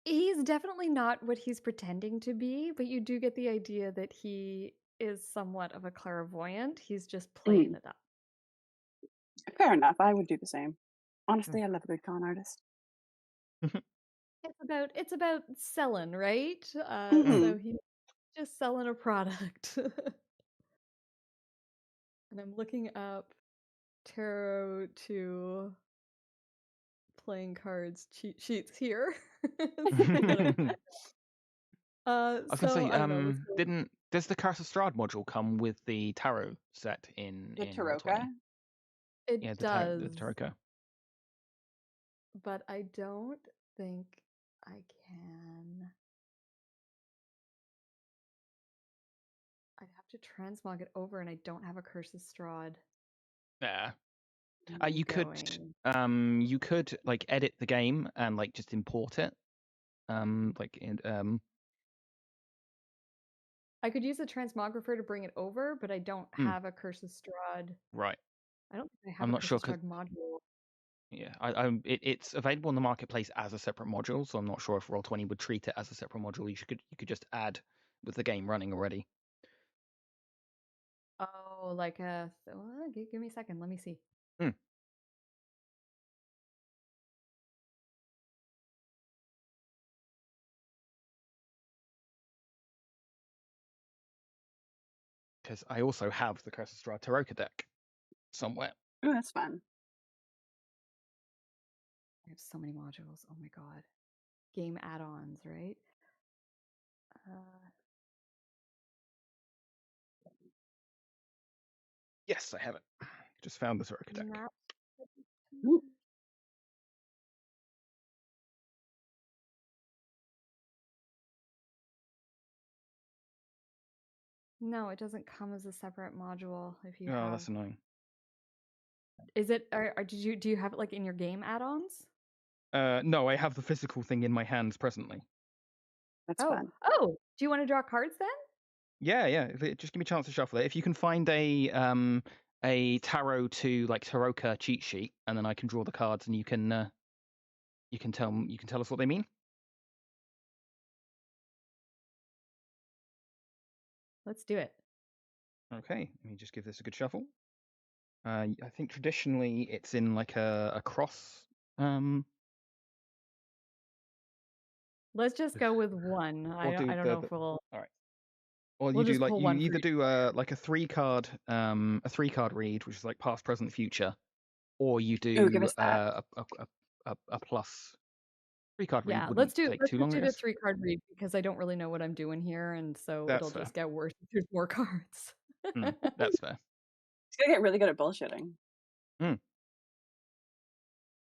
he's definitely not what he's pretending to be, but you do get the idea that he is somewhat of a clairvoyant. He's just playing it up. Fair enough. I would do the same. Honestly, I love a good con artist. It's about selling, right? Mhm. So he's just selling a product. And I'm looking up tarot to playing cards cheat sheets here. I was gonna So say, I don't know. Let's go. does the Curse of Strahd module come with the tarot set in The Roll20? Taroka? It Yeah, does, the Taroka. but I don't think I can. I'd have to transmog it over, and I don't have a Curse of Strahd. Yeah. You going. could like edit the game and like just import it. I could use a transmographer to bring it over, but I don't have a Curse of Strahd. Right. I don't think I have I'm a not Curse sure of Strahd module. Yeah, it's available in the marketplace as a separate module, so I'm not sure if Roll20 would treat it as a separate module. You could just add with the game running already. Oh, like give me a second. Let me see. Because I also have the Curse of Strahd Taroka deck somewhere. Oh, that's fun. I have so many modules. Oh my god. Game add-ons, right? Yes, I have it. Just found the Taroka deck. Ooh. No, it doesn't come as a separate module if you Oh, have. that's annoying. Is it? Do you have it like in your game add-ons? No, I have the physical thing in my hands presently. That's fun. Oh, do you want to draw cards then? Yeah. Just give me a chance to shuffle it. If you can find a tarot to like Taroka cheat sheet, and then I can draw the cards, and you can tell us what they mean. Let's do it. Okay, let me just give this a good shuffle. I think traditionally it's in like a cross. Let's just go with one. I don't know if we'll. All right. Or We'll you do just like pull you one for either each. do like a 3-card read, which is like past, present, future, or you Ooh, give do us that. a plus 3-card read Yeah, wouldn't take let's too just long, I do the guess. 3-card read because I don't really know what I'm doing here, and so That's it'll fair. just get worse if there's more cards. That's fair. She's gonna get really good at bullshitting. Mm.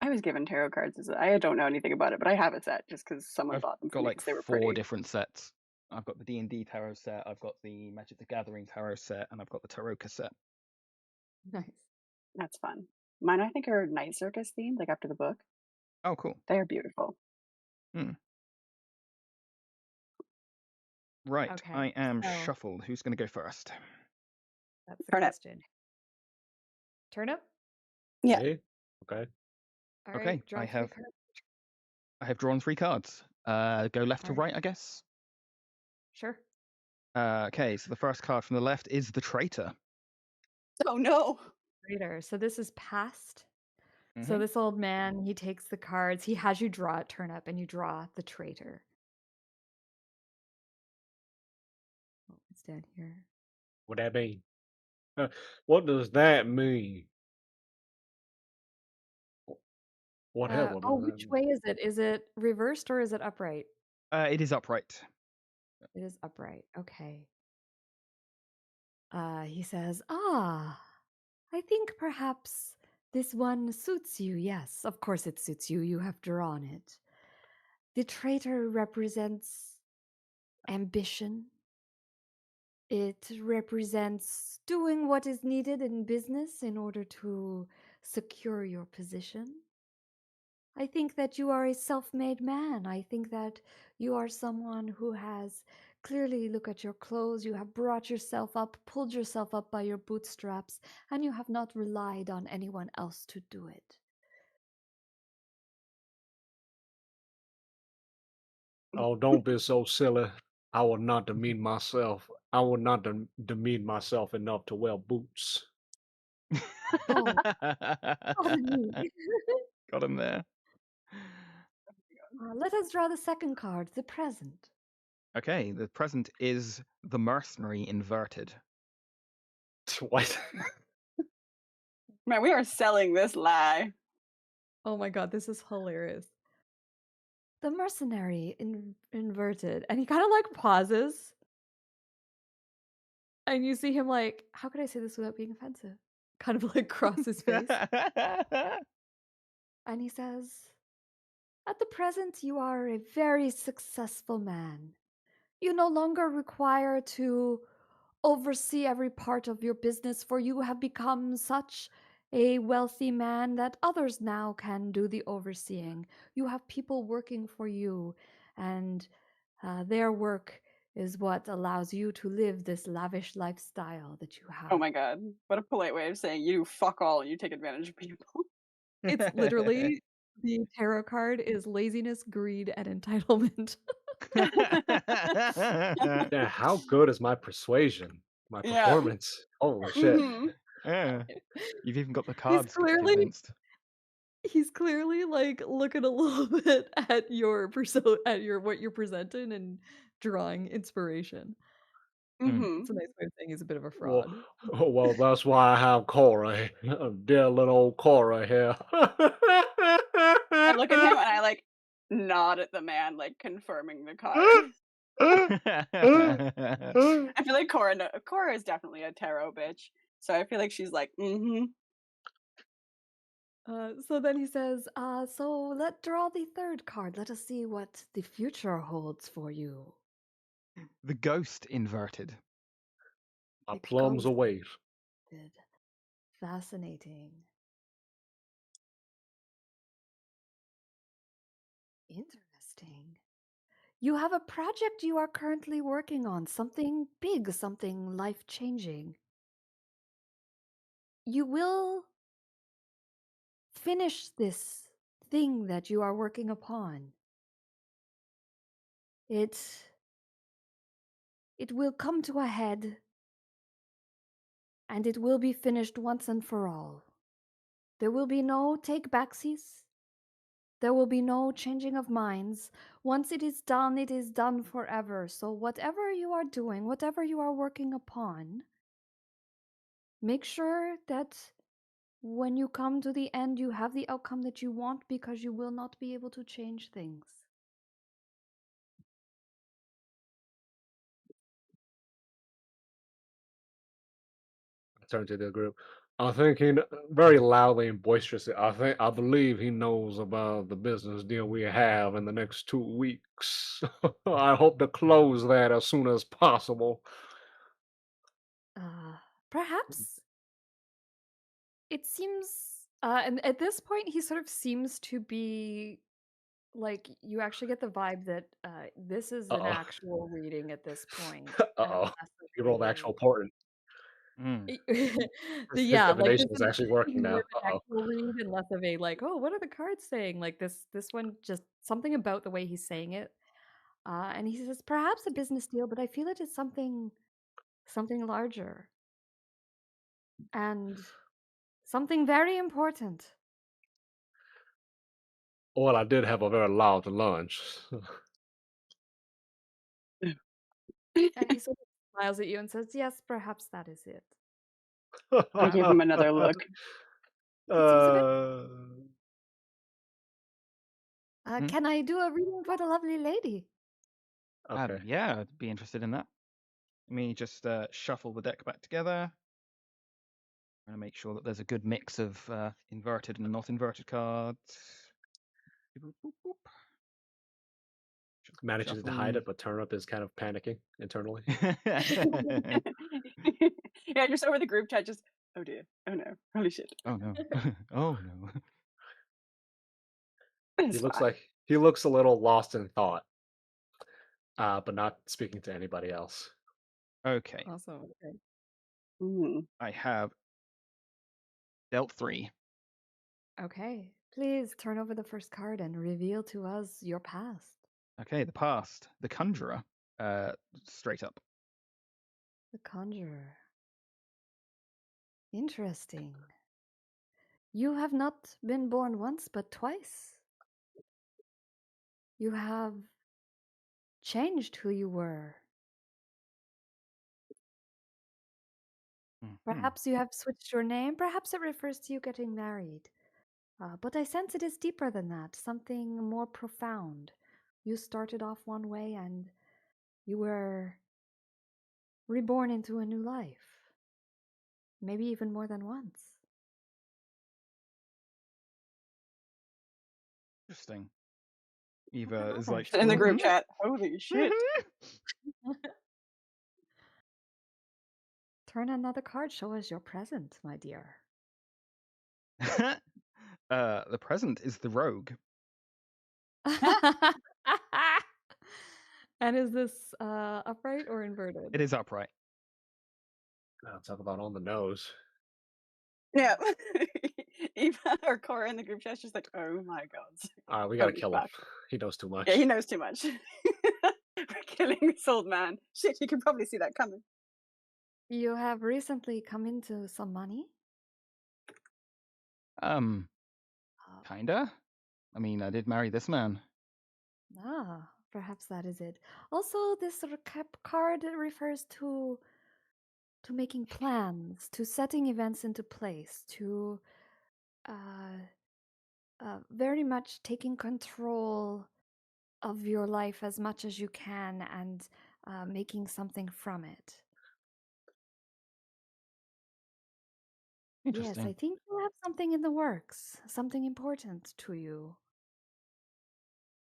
I was given tarot cards I don't know anything about it, but I have a set just because someone I've bought them for got me like because they were 4 pretty. different sets. I've got the D&D tarot set, I've got the Magic the Gathering tarot set, and I've got the Taroka set. Nice. That's fun. Mine, I think, are Night Circus themed, like after the book. Oh, cool. They are beautiful. Right, Okay, I am so shuffled. Who's going to go first? that's the Turnip. question. Turnip? Yeah. Hey? Okay. All Okay, right, draw 3 cards. I have drawn 3 cards. Go left to All right. right, I guess. Sure. Okay, so the first card from the left is the Traitor. Oh no. Traitor. So this is past. So Mhm. this old man, he takes the cards. He has you draw it, Turnip, and you draw the traitor. Oh, it's down here. What that mean? What does that mean? Whatever does that Which mean? way is it? Is it reversed or is it upright? It is upright. It is upright. Okay. He says, "Ah, I think perhaps this one suits you. Yes, of course it suits you. You have drawn it. The traitor represents ambition. It represents doing what is needed in business in order to secure your position. I think that you are a self-made man. I think that you are someone who has clearly look at your clothes. You have brought yourself up, pulled yourself up by your bootstraps, and you have not relied on anyone else to do it." Oh, don't be so silly. I will not demean myself. I will not demean myself enough to wear boots. Oh, pardon me. Got him there. Let us draw the second card, the present. Okay, the present is the Mercenary inverted. What? Man, we are selling this lie. Oh my god, this is hilarious. The mercenary inverted, and he kind of like pauses, and you see him like, how could I say this without being offensive? Kind of like cross his face, and he says, "At the present, you are a very successful man. You no longer require to oversee every part of your business, for you have become such a wealthy man that others now can do the overseeing. You have people working for you, and their work is what allows you to live this lavish lifestyle that you have." Oh my god. What a polite way of saying you do fuck all and you take advantage of people. It's literally the tarot card is laziness, greed, and entitlement. Yeah, how good is my persuasion? My Yeah. performance? Holy shit. Yeah. You've even got the He's cards to be clearly convinced. he's clearly like looking a little bit at your at your what you're presenting and drawing inspiration. Mm-hmm. It's a nice way of saying he's a bit of a Well, fraud. well, that's why I have Cora, dear little old Cora here. I look at him and I like nod at the man, like confirming the card. I feel like Cora is definitely a tarot bitch. So I feel like she's like, mm-hmm. So then he says, so let's draw the third card. Let us see what the future holds for you. The Ghost inverted. My The plums ghost. await. Fascinating. Interesting. You have a project you are currently working on, something big, something life-changing. You will finish this thing that you are working upon. It will come to a head, and it will be finished once and for all. There will be no take backsies. There will be no changing of minds. Once it is done forever. So whatever you are doing, whatever you are working upon, make sure that when you come to the end, you have the outcome that you want, because you will not be able to change things. turn to the group. I think very loudly and boisterously. I believe he knows about the business deal we have in the next 2 weeks. I hope to close that as soon as possible. Perhaps it seems, and at this point, he sort of seems to be like you actually get the vibe that this is Uh an oh. actual reading at this point, Uh and oh. less of You rolled a actual important. Mm. His yeah, like this divination is is actually working more now. of an Uh actual read and less of a like, oh, what are the cards saying? Like this one just something about the way he's saying it. And he says, perhaps a business deal, but I feel it is something larger and something very important. oh. Well, I did have a very loud lunch. And he sort of smiles at you and says, yes, perhaps that is it. I give him another look. It seems a bit. uh, Hmm? Can I do a reading for the lovely lady? okay. Yeah, I'd be interested in that. Let me just shuffle the deck back together. I'm gonna make sure that there's a good mix of inverted and not inverted cards. Boop, boop, boop. Manages to hide it, but Turnip is kind of panicking internally. Yeah, just over the group chat, just oh dear, oh no, holy shit. Oh no! Oh no! It's fine. He looks a little lost in thought, but not speaking to anybody else. Okay, Awesome. Okay. Mm. I have dealt 3. Okay. Please turn over the first card and reveal to us your past. Okay, the past, the conjurer, straight up. The Conjurer. Interesting. You have not been born once, but twice. You have changed who you were. Mhm. Perhaps you have switched your name. Perhaps it refers to you getting married. But I sense it is deeper than that, something more profound. You started off one way and you were reborn into a new life. Maybe even more than once. Interesting. Eva is like In the group "Mhm, chat, holy shit. Turn another card. Show us your present, my dear. mhm." The present is the rogue. And is this upright or inverted? It is upright. I'll talk about on the nose. Yeah. Eva or Cora in the group chat's just like, oh my god. We gotta Holy kill him. fuck. He knows too much. Yeah, he knows too much. We're killing this old man. Shit, you can probably see that coming. You have recently come into some money. Um, Uh, kinda. I mean, I did marry this man. Perhaps that is it. Also, this recap card refers to making plans, to setting events into place, to very much taking control of your life as much as you can and making something from it. Yes, I Interesting. think you have something in the works, something important to you,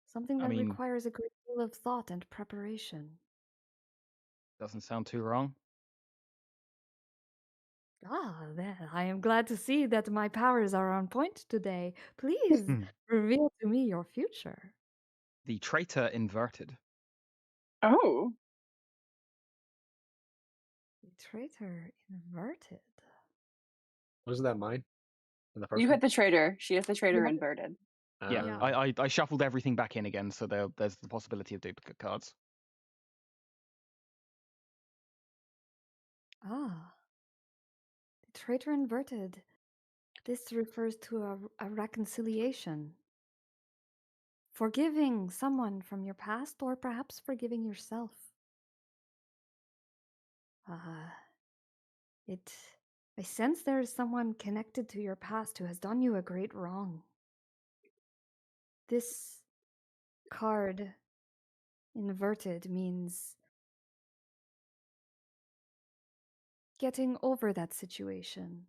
something I that mean, requires a great deal of thought and preparation. doesn't sound too wrong. I am glad to see that my powers are on point today. Please reveal to me your future. The traitor inverted. Oh. The traitor inverted. Wasn't that mine? In the first You one? had the traitor. She has the traitor Yeah. inverted. Yeah, Yeah. I shuffled everything back in again, so there's the possibility of duplicate cards. Ah, the traitor inverted. This refers to a reconciliation. Forgiving someone from your past, or perhaps forgiving yourself. It. I sense there is someone connected to your past who has done you a great wrong. This card inverted means getting over that situation.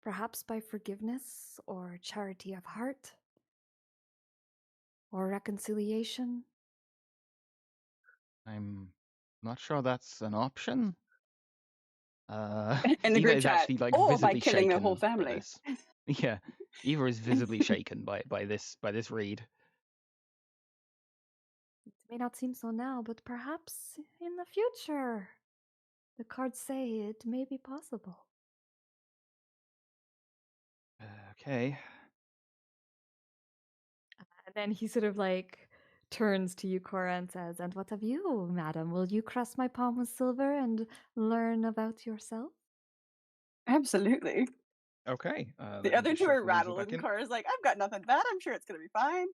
Perhaps by forgiveness or charity of heart or reconciliation. I'm not sure that's an option. In the Eva group is chat. actually like Or by visibly killing the whole shaken by family. this. Yeah, Eva is visibly shaken by this read. It may not seem so now, but perhaps in the future. The cards say it may be possible. Okay. And then he sort of like turns to you, Cora, and says, "And what of you, madam? Will you cross my palm with silver and learn about yourself?" Absolutely. Okay. The Let me other just two are shuffle these rattled, back and in. Cora's like, I've got nothing bad. I'm sure it's going to be fine.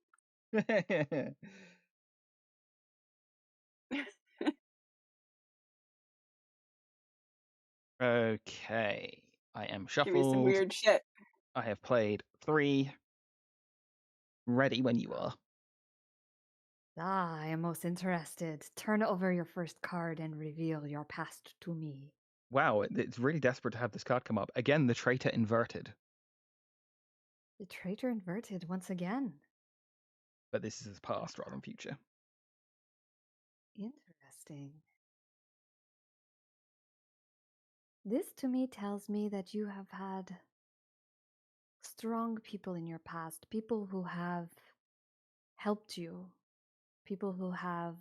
Okay. I am Give me some shuffled. weird shit. I have played 3. Ready when you are. I am most interested. Turn over your first card and reveal your past to me. Wow, it's really desperate to have this card come up. Again, the traitor inverted. The traitor inverted once again. But this is his past rather than future. Interesting. This to me tells me that you have had strong people in your past, people who have helped you, people who have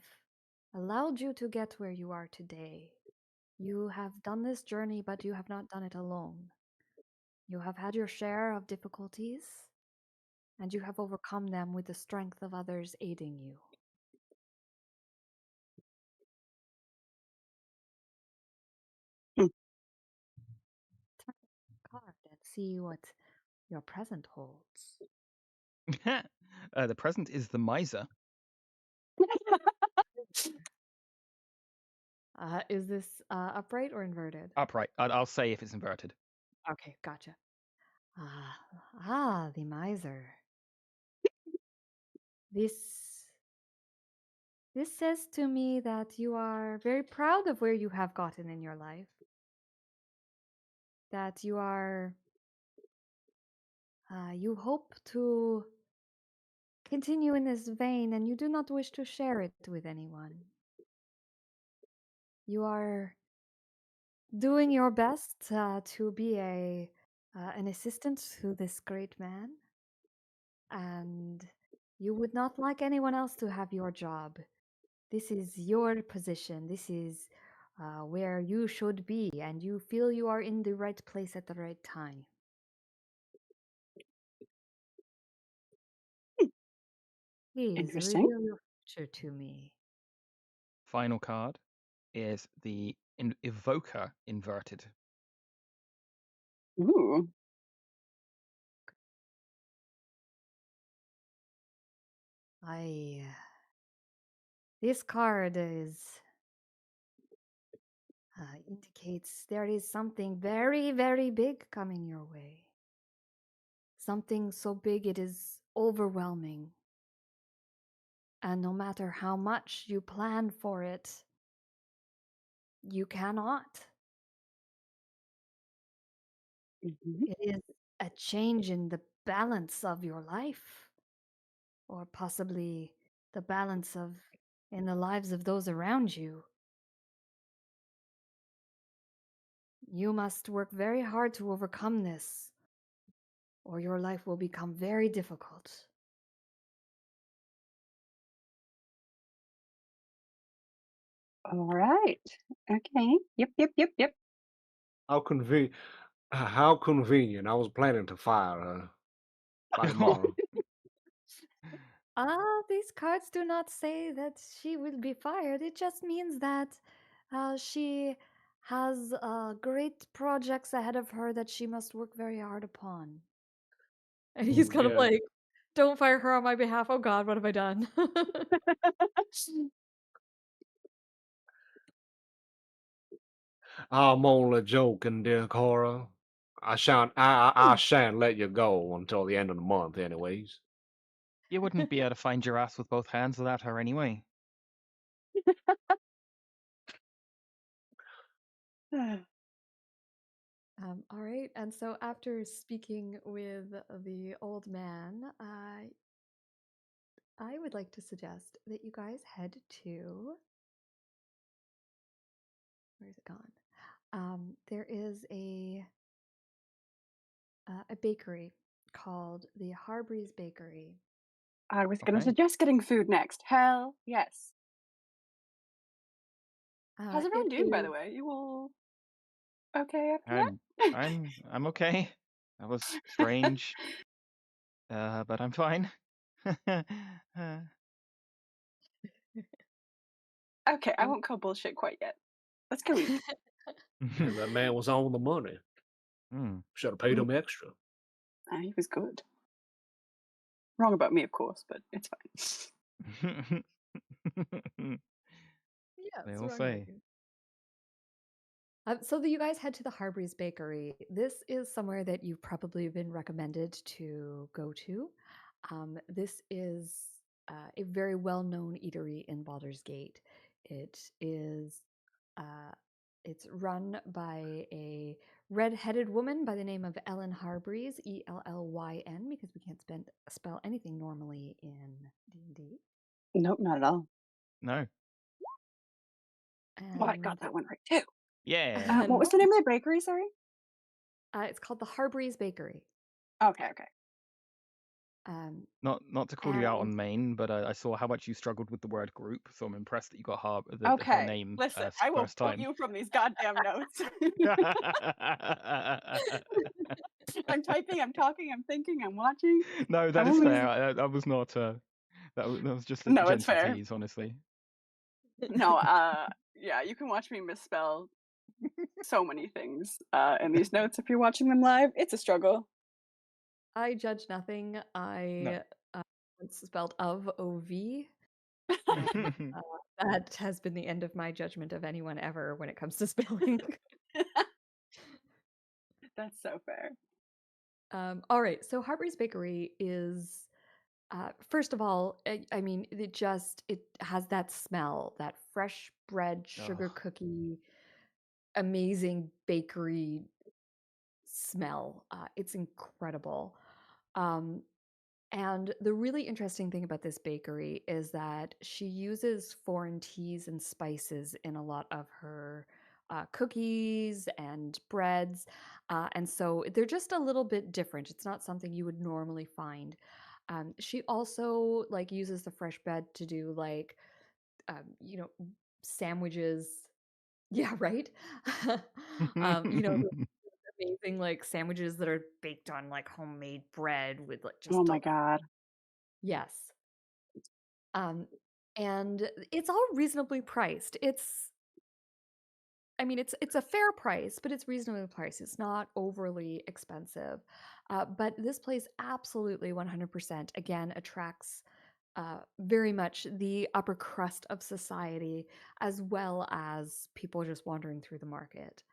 allowed you to get where you are today. You have done this journey, but you have not done it alone. You have had your share of difficulties, and you have overcome them with the strength of others aiding you. Hmm. Turn the card and see what your present holds. The present is the miser. Is this upright or inverted? Upright. I'll say if it's inverted. Okay, gotcha. The miser. This says to me that you are very proud of where you have gotten in your life. That you are you hope to continue in this vein and you do not wish to share it with anyone. You are doing your best to be an assistant to this great man, and you would not like anyone else to have your job. This is your position. This is where you should be, and you feel you are in the right place at the right time. Please Interesting. reveal your future to me. Final card is the evoker inverted. Ooh. This card indicates there is something very, very big coming your way. Something so big it is overwhelming. And no matter how much you plan for it, you cannot. Mm-hmm. It is a change in the balance of your life, or possibly the balance of in the lives of those around you. You must work very hard to overcome this, or your life will become very difficult. All right. Okay. Yep. How convenient. I was planning to fire her by tomorrow. These cards do not say that she will be fired. It just means that she has great projects ahead of her that she must work very hard upon. And he's kind of Yeah. like, don't fire her on my behalf. Oh God, what have I done? I'm only joking, dear Cora. I shan't let you go until the end of the month, anyways. You wouldn't be able to find your ass with both hands without her anyway. All right, and so after speaking with the old man, I would like to suggest that you guys head to, where's it gone? There is a bakery called the Harbreeze Bakery. I was going to Okay. suggest getting food next. Hell yes. How's everyone It doing, by is the way? You all okay after that? I'm okay. That was strange, but I'm fine. Okay, I um, won't call bullshit quite yet. Let's go eat. Yeah, that man was on the money. Mm. Should have paid him extra. He was good. Wrong about me, of course, but it's fine. yes, They all wrong about say. you. So you guys head to the Harbreeze Bakery. This is somewhere that you've probably been recommended to go to. This is a very well-known eatery in Baldur's Gate. It is uh, it's run by a red-headed woman by the name of Ellen Harbreeze, Ellyn, because we can't spell anything normally in D&D. Nope, not at all. No. Well, I got And that one right too. Yeah. What was the name of the bakery? Sorry. it's called the Harbreeze Bakery. Okay. Not to call you out And on Maine, but I saw how much you struggled with the word group, so I'm impressed that you got her Okay. name Listen, I will first quote time. you from these goddamn notes. I'm typing, I'm talking, I'm thinking, I'm watching. No, that I'm is only... fair. That was not that was just a No, it's gentle fair. tease, honestly. No, yeah, you can watch me misspell so many things in these notes if you're watching them live. It's a struggle. I judge nothing. No. I once spelled of OV, and that has been the end of my judgment of anyone ever when it comes to spelling. That's so fair. All right, so Harbreeze Bakery is, first of all, I mean, it has that smell, that fresh bread, sugar Ugh. cookie, amazing bakery smell. It's incredible. Um, And the really interesting thing about this bakery is that she uses foreign teas and spices in a lot of her cookies and breads. And so they're just a little bit different. It's not something you would normally find. She also like uses the fresh bread to do like, you know, sandwiches. Yeah, right. The amazing like sandwiches that are baked on like homemade bread with like Oh just my god. yes. And it's all reasonably priced. It's a fair price, but it's reasonably priced. It's not overly expensive. But this place absolutely 100% again attracts very much the upper crust of society as well as people just wandering through the market.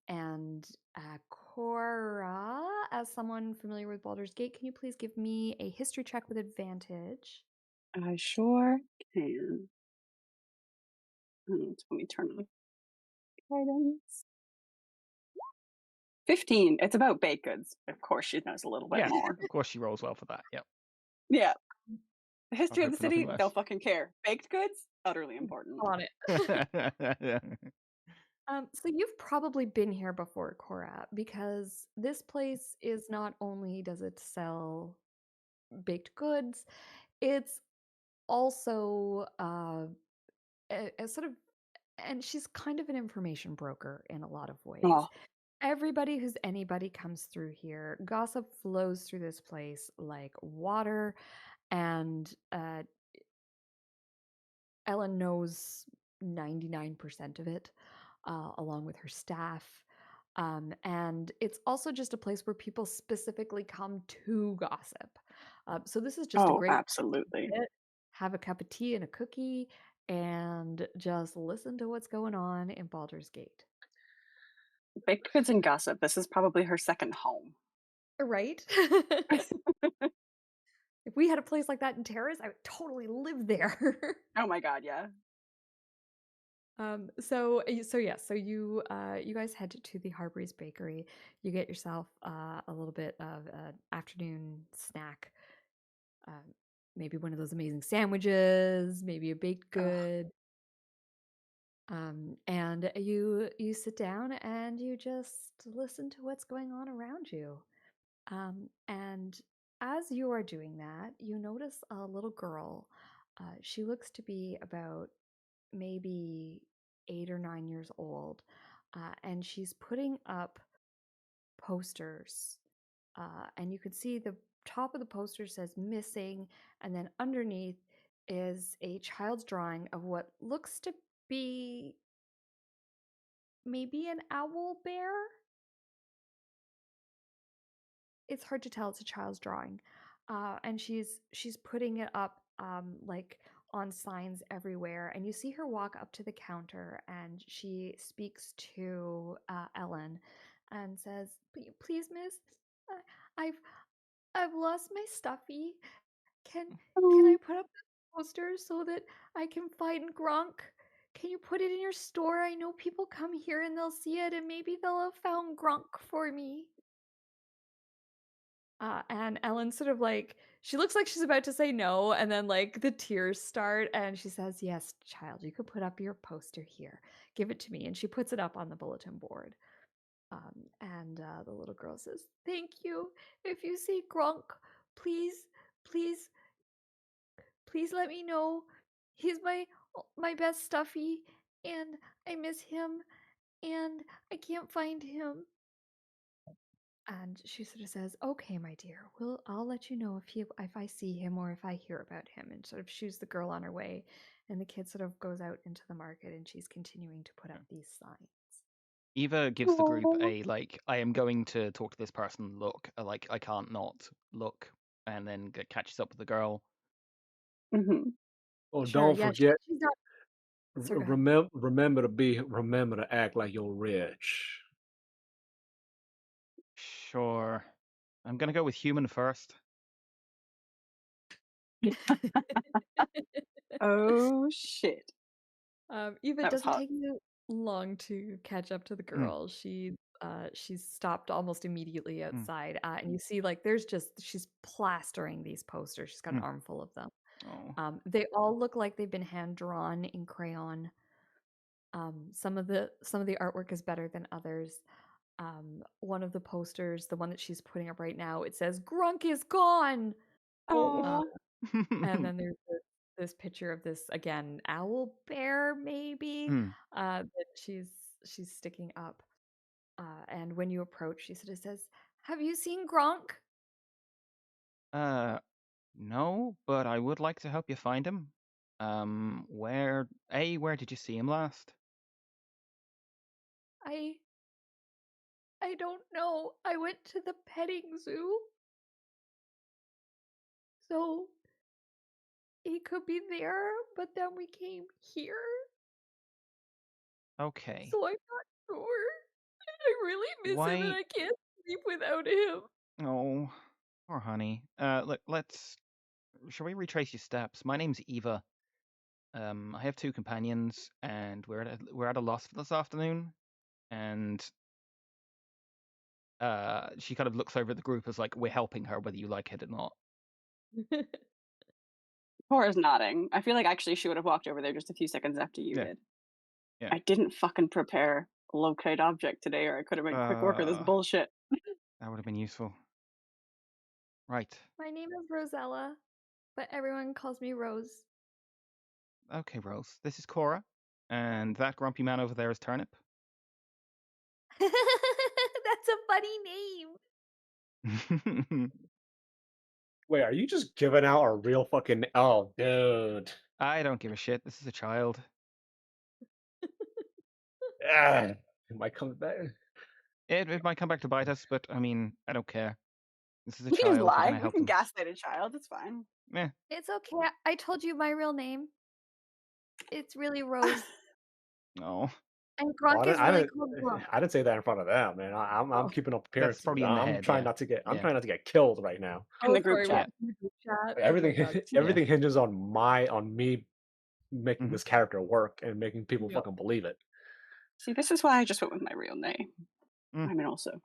And Cora, as someone familiar with Baldur's Gate, can you please give me a history check with advantage? I sure can. Let me turn on guidance. 15. It's about baked goods. Of course, she knows a little bit Yeah, more. of course she rolls well for that. Yep. Yeah. The I'd history of hope the for nothing city, less. they'll fucking care. Baked goods, utterly important. On it. So you've probably been here before, Cora, because this place is not only does it sell baked goods, it's also a sort of, and she's kind of an information broker in a lot of ways. Oh, Everybody who's anybody comes through here. Gossip flows through this place like water, and Ellen knows 99% of it, along with her staff. And it's also just a place where people specifically come to gossip. So this is just a great absolutely. sit, have a cup of tea and a cookie, and just listen to what's going on in Baldur's Gate. Baked goods and gossip. This is probably her second home. Right? If we had a place like that in Terrace, I would totally live there. Oh my god, yeah. So you you guys head to the Harbury's Bakery. You get yourself a little bit of an afternoon snack. Um, maybe one of those amazing sandwiches, maybe a baked good. And you sit down and you just listen to what's going on around you. And as you are doing that, you notice a little girl. She looks to be about maybe 8 or 9 years old, and she's putting up posters. And you can see the top of the poster says missing, and then underneath is a child's drawing of what looks to be maybe an owl bear. It's hard to tell. It's a child's drawing, and she's putting it up like on signs everywhere. And you see her walk up to the counter, and she speaks to Ellen, and says, "Please, Miss, I've lost my stuffy. Can I put up this poster so that I can find Grunk? Can you put it in your store? I know people come here and they'll see it, and maybe they'll have found Grunk for me." And Ellen sort of like, she looks like she's about to say no, and then like the tears start, and she says, "Yes, child, you could put up your poster here. Give it to me." And she puts it up on the bulletin board. And the little girl says, "Thank you. If you see Grunk, please, please, please let me know. He's my best stuffy, and I miss him, and I can't find him." And she sort of says, "Okay, my dear, I'll let you know if I see him or if I hear about him," and sort of shoos the girl on her way. And the kid sort of goes out into the market, and she's continuing to put up these signs. Eva gives the group a like, I am going to talk to this person look, like I can't not look, and then catches up with the girl. Mm-hmm. Oh, Sure, don't yeah, forget. she's not. Sorry, go ahead. Remember to act like you're rich. Sure. I'm gonna go with human first. Oh shit. Eva, it That was doesn't hot. take you long to catch up to the girl. She's stopped almost immediately outside, and you see like she's plastering these posters. She's got an armful of them. Oh. They all look like they've been hand drawn in crayon. Some of the artwork is better than others. One of the posters, the one that she's putting up right now, it says "Grunk is gone." Oh. And then there's this picture of this again owl bear maybe that she's sticking up. And when you approach, she sort of says, "Have you seen Grunk?" No, but I would like to help you find him. Where did you see him last? I don't know. I went to the petting zoo. So he could be there, but then we came here. Okay. So I'm not sure. I really miss him, and Why? I can't sleep without him. Oh, poor honey. Shall we retrace your steps? My name's Eva. I have 2 companions, and we're at a loss for this afternoon. And she kind of looks over at the group as like, we're helping her whether you like it or not. Cora's nodding. I feel like actually she would have walked over there just a few seconds after you did. Yeah. I didn't fucking prepare a locate object today, or I could have made quick work of this bullshit. That would have been useful. Right. My name is Rosella, but everyone calls me Rose. Okay, Rose. This is Cora, and that grumpy man over there is Turnip. That's a funny name. Wait, are you just giving out a real fucking... Oh, dude. I don't give a shit. This is a child. It might come back. It might come back to bite us, but I mean, I don't care. This is a We can just child. We're lie. gonna We help can them. gaslight a child. It's fine. Yeah. It's okay. I told you my real name. It's really Rose. No. And Grunk is really called Grunk. I didn't say that in front of them, man. I'm keeping up appearances. That's probably in the I'm head, trying yeah. not to get. I'm Yeah. trying not to get killed right now. In the group sorry, chat. in the group chat. Everything Okay, everything hinges on me making Mhm. this character work and making people Yep. fucking believe it. See, this is why I just went with my real name. Mm. I mean, also.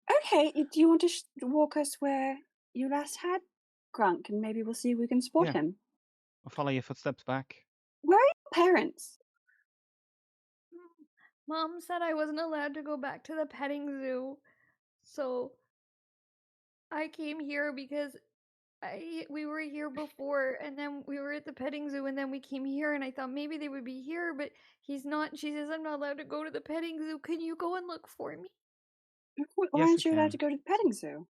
Okay, do you want to walk us where you last had Grunk, and maybe we'll see if we can spot Yeah. him? I'll follow your footsteps back. Where are your parents? Mom said I wasn't allowed to go back to the petting zoo, so I came here because we were here before, and then we were at the petting zoo, and then we came here, and I thought maybe they would be here, but he's not. She says I'm not allowed to go to the petting zoo. Can you go and look for me? Why Yes, we aren't you allowed to can. go to the petting zoo?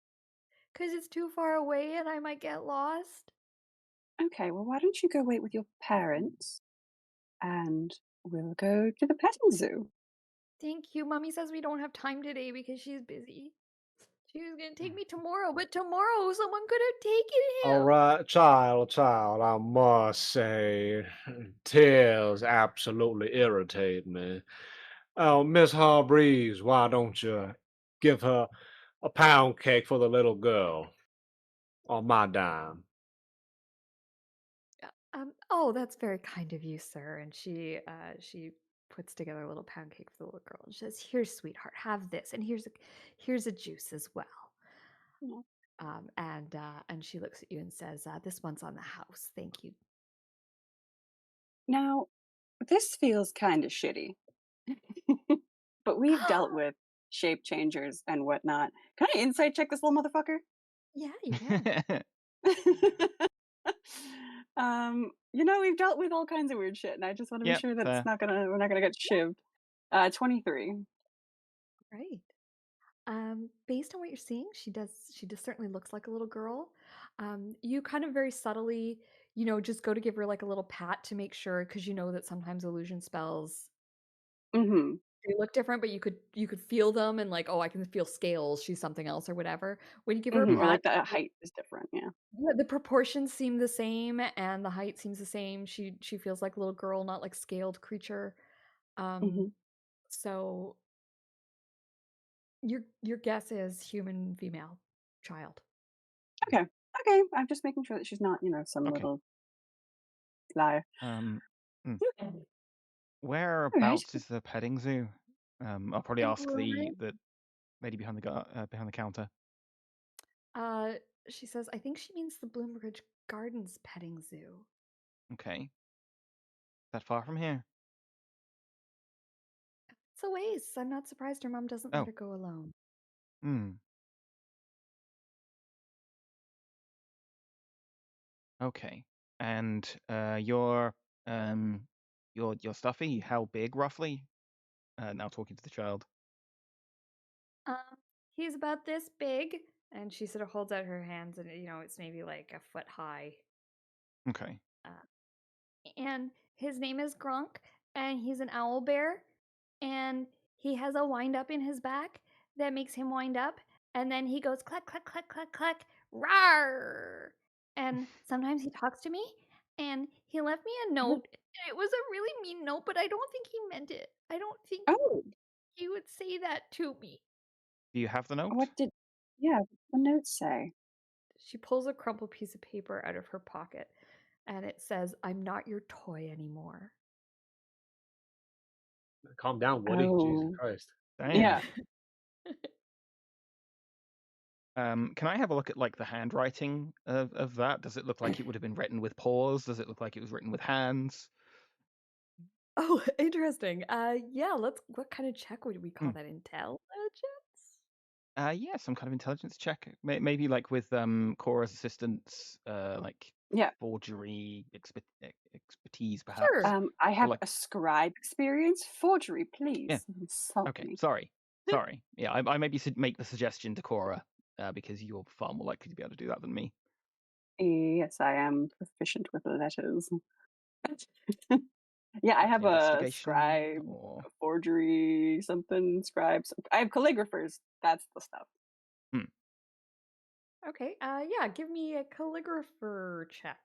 'Cause it's too far away and I might get lost. Okay, well, why don't you go wait with your parents, and we'll go to the petting zoo. Thank you. Mommy says we don't have time today because she's busy. She was gonna take me tomorrow, but tomorrow someone could have taken All him. right, child, I must say, tears absolutely irritate me. Oh, Miss Harbreeze, why don't you give her a pound cake for the little girl on my dime? Oh, that's very kind of you, sir. And she puts together a little pound cake for the little girl and she says, "Here, sweetheart, have this, and here's a juice as well." Mm. And she looks at you and says, "This one's on the house. Thank you." Now, this feels kind of shitty, but we've dealt with shape changers and whatnot. Can I insight check this little motherfucker? Yeah, you can. We've dealt with all kinds of weird shit, and I just want to be Yep, sure that fair. we're not gonna get shivved. 23. Right. Based on what you're seeing, she does certainly looks like a little girl. You kind of very subtly, just go to give her like a little pat to make sure, because you know that sometimes illusion spells Mm-hmm. they look different, but you could feel them and like, oh, I can feel scales. She's something else or whatever. When you give her a Mm-hmm. Or pat, like the height is different, yeah. yeah, the proportions seem the same and the height seems the same. She feels like a little girl, not like scaled creature. Mm-hmm. Um, so your guess is human female child. Okay. Okay. I'm just making sure that she's not, some Okay. little liar. Mm. All right. Whereabouts is the petting zoo? I'll probably And ask the lady behind behind the counter. Uh, she says, "I think she means the Bloombridge Gardens petting zoo." Okay. That far from here? It's a ways. I'm not surprised her mom doesn't let Oh. her go alone. Hmm. Okay. And your stuffy, how big roughly? Now talking to the child. Um, he's about this big, and she sort of holds out her hands, and it's maybe like a foot high. Okay. And his name is Grunk, and he's an owl bear, and he has a wind up in his back that makes him wind up, and then he goes cluck cluck cluck cluck cluck rawr. And sometimes he talks to me, and he left me a note. And it was a really mean note, but I don't think he meant it. I don't think Oh, he would say that to me. Do you have the note? what did the notes say? She pulls a crumpled piece of paper out of her pocket, and it says, "I'm not your toy anymore." Calm down, Woody. Jesus Oh, Christ. Damn. yeah. Can I have a look at like the handwriting of that? Does it look like it would have been written with paws? Does it look like it was written with hands? Oh, interesting. Yeah, what kind of check would we call Hmm. that? Intelligence? Yeah, some kind of intelligence check. Maybe like with Cora's assistant's like Yeah. forgery expertise, Sure. perhaps. I Or have like, a scribe experience. Forgery, yeah. please. Insult Okay, me. sorry. Yeah, I maybe make the suggestion to Cora because you're far more likely to be able to do that than me. Yes, I am proficient with letters. Yeah, I have a Investigation scribe, or a forgery, something, scribes. I have calligraphers. That's the stuff. Okay. Yeah, give me a calligrapher check.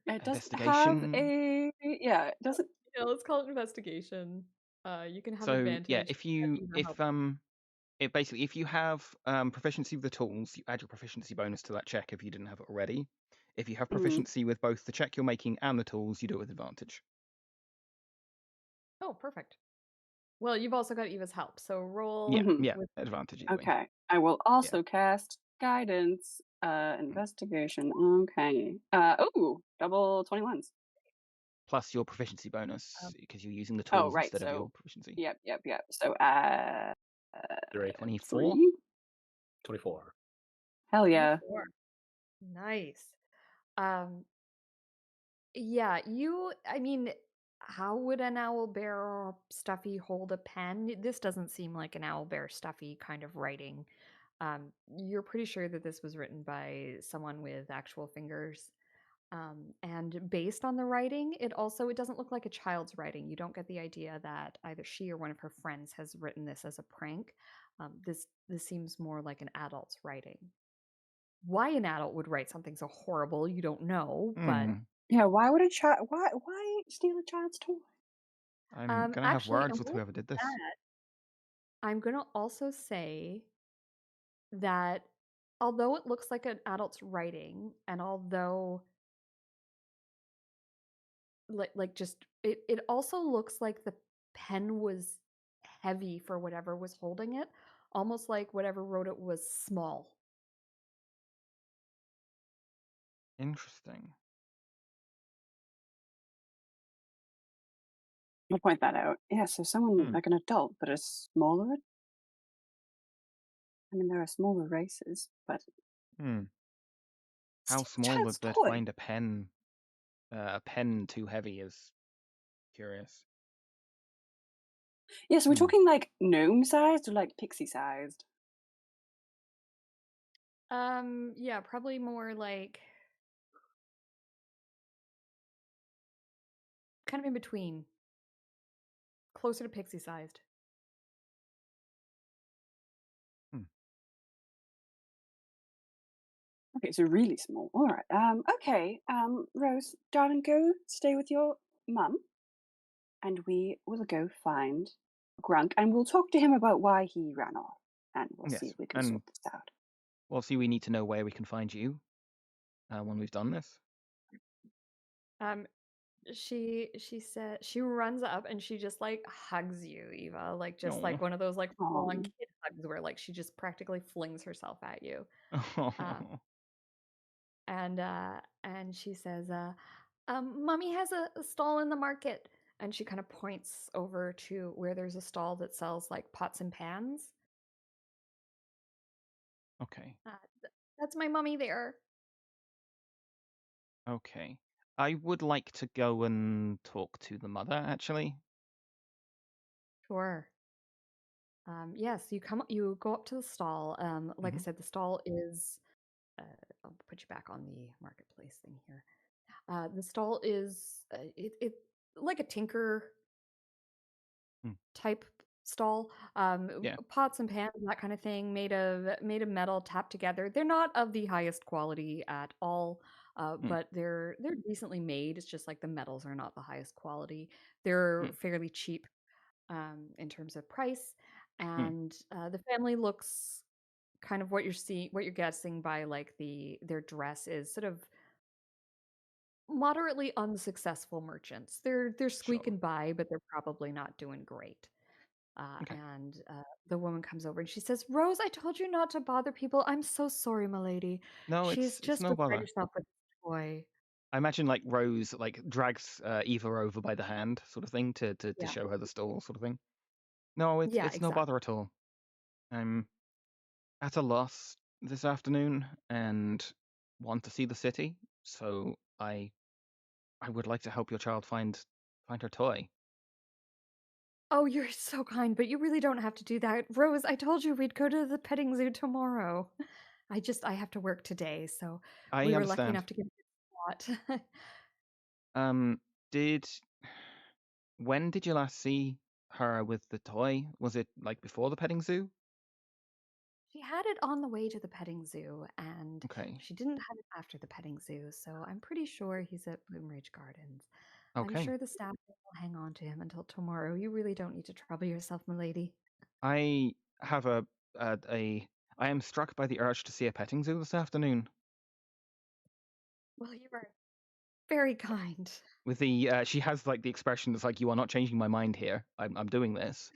It doesn't have investigation. it doesn't. Yeah, let's call it investigation. You can have So yeah, advantage if you know how. it basically if you have proficiency with the tools, you add your proficiency bonus to that check if you didn't have it already. If you have Mhm. proficiency with both the check you're making and the tools, you do it with advantage. Oh, perfect. Well, you've also got Eva's help, so roll Yeah, Mhm. yeah, with advantage either way. Okay. I will also cast guidance, Mm. investigation. Okay. Double 21s. Plus your proficiency bonus because you're using the Oh, tools right. instead of your So, proficiency. yep. So, 3. 24. 3. 24. Hell yeah. 24. Nice. Yeah, I mean, how would an owlbear or stuffy hold a pen? This doesn't seem like an owlbear stuffy kind of writing. You're pretty sure that this was written by someone with actual fingers. And based on the writing, it doesn't look like a child's writing. You don't get the idea that either she or one of her friends has written this as a prank. This seems more like an adult's writing. Why an adult would write something so horrible, you don't know, but Yeah, why would a child? Why steal a child's toy? I'm gonna have actually, words with whoever did this. I'm gonna also say that although it looks like an adult's writing, and although it also looks like the pen was heavy for whatever was holding it, almost like whatever wrote it was small. Interesting. I'll point that out. Yeah, so someone like an adult, but a smaller. I mean, there are smaller races, but How steal a small would child's they toy? find a pen? A pen too heavy is curious. Yeah, so we're talking like gnome sized or like pixie sized. Yeah, probably more like kind of in between, closer to pixie sized. Okay, so really small. All right. Okay. Rose, darling, go stay with your mum, and we will go find Grunk, and we'll talk to him about why he ran off, and we'll see Yes, if we can and sort this out. well, see, we need to know where we can find you when we've done this. She said she runs up and she just like hugs you, Eva, like just Aw. like one of those like long Aw. kid hugs where like she just practically flings herself at you. And she says, Mommy has a stall in the market. And she kind of points over to where there's a stall that sells like pots and pans. Okay. That's my mummy there. Okay. I would like to go and talk to the mother, actually. Sure. Yes, you go up to the stall. Like I said, the stall is. I'll put you back on the marketplace thing here. The stall is it like a tinker type stall. Yeah. Pots and pans, that kind of thing, made of metal, tapped together. They're not of the highest quality at all, but they're decently made. It's just like the metals are not the highest quality. They're fairly cheap in terms of price, and the family looks kind of what you're guessing by like their dress is sort of moderately unsuccessful merchants. They're Sure. squeaking by, but they're probably not doing great. Okay. And the woman comes over and she says, "Rose, I told you not to bother people. I'm so sorry, milady. No, She's it's just no beside bother. herself with this toy." I imagine like Rose like drags Eva over by the hand, sort of thing, to Yeah. show her the stall, sort of thing. No, Yeah, it's no exactly. bother at all. I'm at a loss this afternoon and want to see the city, so I would like to help your child find her toy. Oh, you're so kind, but you really don't have to do that. Rose, I told you we'd go to the petting zoo tomorrow. I have to work today, so I we were lucky understand. enough to get a spot. Did when did you last see her with the toy? Was it like before the petting zoo? She had it on the way to the petting zoo, and Okay. she didn't have it after the petting zoo, so I'm pretty sure he's at Bloomridge Gardens. I'm Okay. sure the staff will hang on to him until tomorrow. You really don't need to trouble yourself, milady. I have a I am struck by the urge to see a petting zoo this afternoon. Well, you are very kind. With the she has like the expression that's like, you are not changing my mind here. I'm doing this.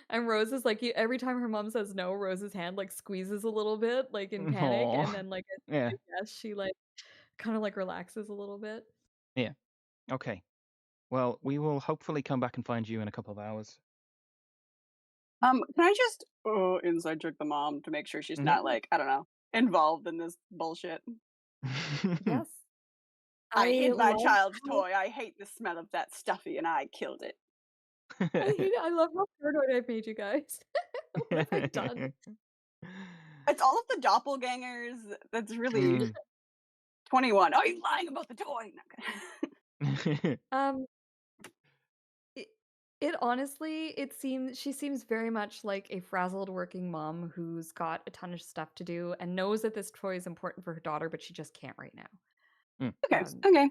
And Rose is like, every time her mom says no, Rose's hand like squeezes a little bit, like in panic, Aw. and then like as she Yeah. says yes, she like kind of like relaxes a little bit. Yeah. Okay. Well, we will hopefully come back and find you in a couple of hours. Can I just inside check the mom to make sure she's not like, I don't know, involved in this bullshit? Yes. I hid my love child's how- toy. I hate the smell of that stuffy, and I killed it. I hate it. I love how paranoid I've made you guys. What have I done? It's all of the doppelgangers. That's really 21. Oh, you lying about the toy? No, It honestly, she seems very much like a frazzled working mom who's got a ton of stuff to do and knows that this toy is important for her daughter, but she just can't right now. okay, okay.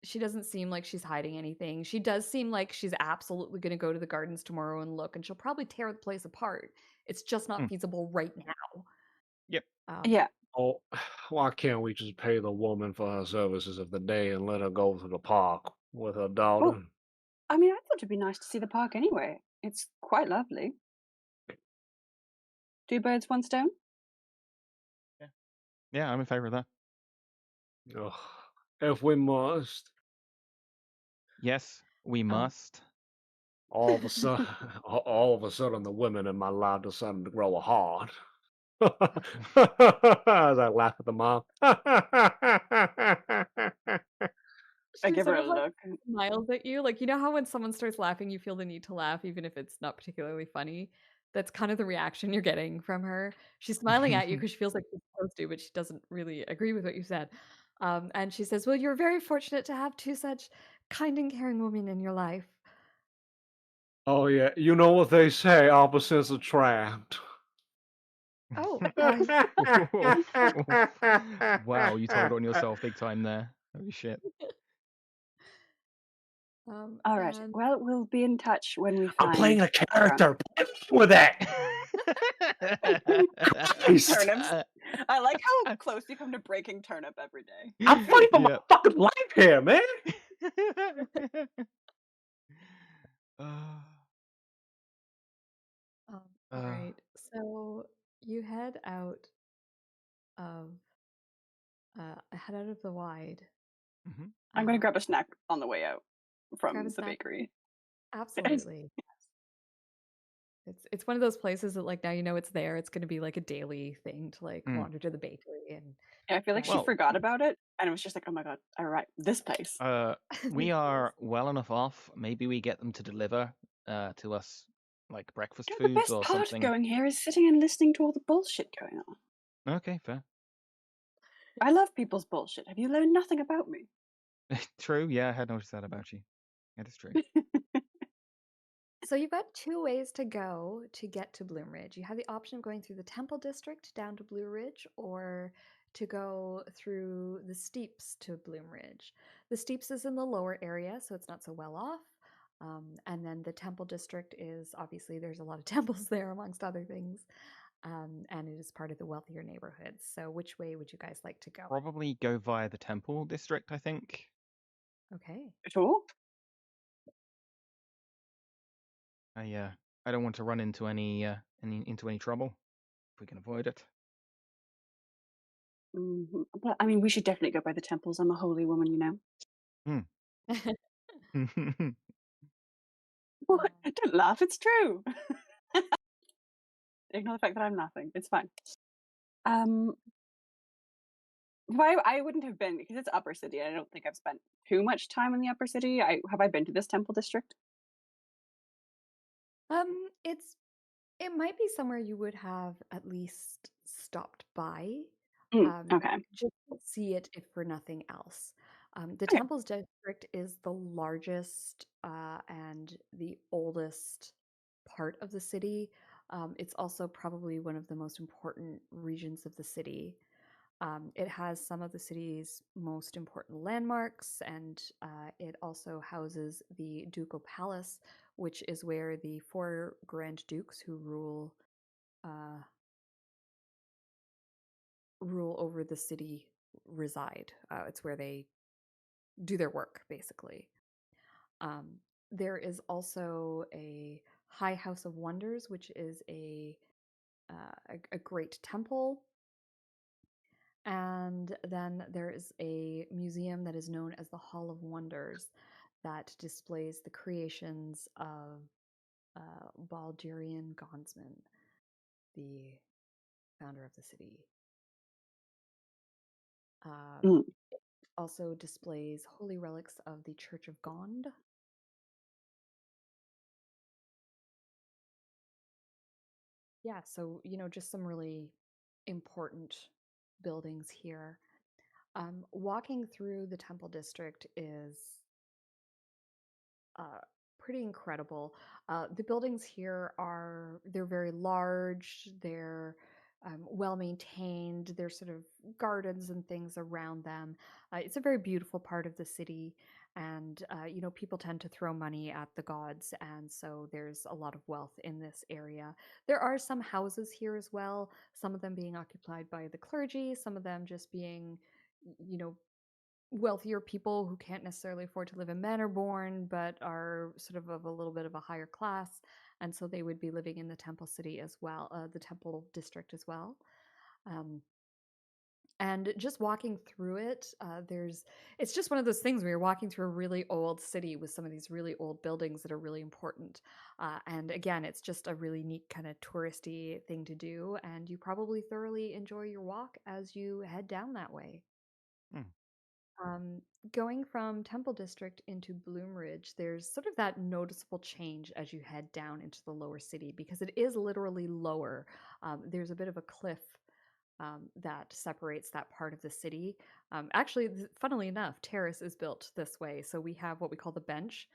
She doesn't seem like she's hiding anything. She does seem like she's absolutely going to go to the gardens tomorrow and look, and she'll probably tear the place apart. It's just not feasible right now. Yep. Yeah. Oh, why can't we just pay the woman for her services of the day and let her go to the park with her daughter? Well, I mean, I thought it'd be nice to see the park anyway. It's quite lovely. Two birds, one stone. Yeah, I'm in favor of that. Ugh, if we must, Yes, we must. all of a sudden, the women in my life decided to grow a heart. As I laugh at the mom. I She give her sort a of like look. smiles at you. Like, you know how when someone starts laughing, you feel the need to laugh, even if it's not particularly funny? That's kind of the reaction you're getting from her. She's smiling at you because she feels like she's supposed to, but she doesn't really agree with what you said. And she says, well, you're very fortunate to have two such kind and caring women in your life. Oh yeah, you know what they say, opposites attract. Oh, Wow, you told on yourself big time there. Holy shit. All right. and Well, we'll be in touch when we I'm find. playing a character. With it. Turnips. I like how close you come to breaking Turnip every day. I'm fighting for my fucking life here, man. all right. So you head out of the wide. I'm gonna grab a snack on the way out Grab from a the snack. bakery. Absolutely. It's one of those places that like now you know it's there. It's going to be like a daily thing to like wander to the bakery and. Yeah, I feel like she forgot about it, and it was just like, oh my god, all right, this place. We are well enough off. Maybe we get them to deliver to us like breakfast The foods best or part something. of going here is sitting and listening to all the bullshit going on. Okay, fair. I love people's bullshit. Have you learned nothing about me? True. Yeah, I had noticed that about you. That is true. So you've got two ways to go to get to Bloom Ridge. You have the option of going through the Temple District down to Blue Ridge, or to go through the Steeps to Bloom Ridge. The Steeps is in the lower area, so it's not so well off. And then the Temple District is obviously there's a lot of temples there, amongst other things. And it is part of the wealthier neighborhoods. So which way would you guys like to go? Probably go via the Temple District, I think. Okay. Sure. I don't want to run into any trouble if we can avoid it. But I mean, we should definitely go by the temples. I'm a holy woman, you know. What? Don't laugh. It's true. Ignore the fact that I'm laughing. It's fine. Why I wouldn't have been, because it's upper city. I don't think I've spent too much time in the upper city. Have I been to this temple district? It might be somewhere you would have at least stopped by. Okay. Just to see it if for nothing else. The Temples District is the largest and the oldest part of the city. It's also probably one of the most important regions of the city. It has some of the city's most important landmarks, and it also houses the Ducal Palace, which is where the four Grand Dukes who rule over the city reside. It's where they do their work, basically. There is also a High House of Wonders, which is a great temple. And then there is a museum that is known as the Hall of Wonders that displays the creations of Baldurian Gonsman, the founder of the city. Mm. It also displays holy relics of the Church of Gond. Yeah, so, just some really important buildings here. Walking through the Temple District is uh, pretty incredible. The buildings here they're very large, they're well maintained, there's sort of gardens and things around them. It's a very beautiful part of the city, and people tend to throw money at the gods, and so there's a lot of wealth in this area. There are some houses here as well, some of them being occupied by the clergy, some of them just being, you know, wealthier people who can't necessarily afford to live in Manorborn, but are sort of a little bit of a higher class, and so they would be living in the Temple City as well, the Temple District as well. Um, and just walking through it, it's just one of those things where you're walking through a really old city with some of these really old buildings that are really important. And again, it's just a really neat kind of touristy thing to do, and you probably thoroughly enjoy your walk as you head down that way. Hmm. Going from Temple District into Bloomridge, there's sort of that noticeable change as you head down into the lower city because it is literally lower. There's a bit of a cliff that separates that part of the city. Actually, funnily enough, Terrace is built this way. So we have what we call the bench,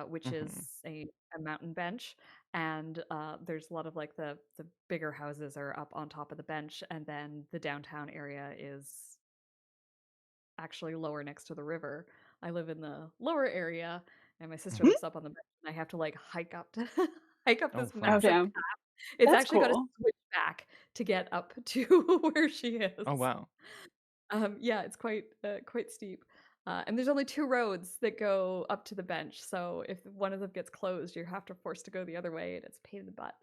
which Mhm. is a mountain bench. And there's a lot of like the bigger houses are up on top of the bench. And then the downtown area is actually lower next to the river. I live in the lower area, and my sister Mhm. lives up on the bench, and I have to like hike up to hike up Oh, this fun. Oh, massive damn. path. It's That's actually got to cool. switch back to get up to where she Oh, is. wow. Yeah, it's quite steep. And there's only two roads that go up to the bench, so if one of them gets closed, you have to force to go the other way, and it's a pain in the butt.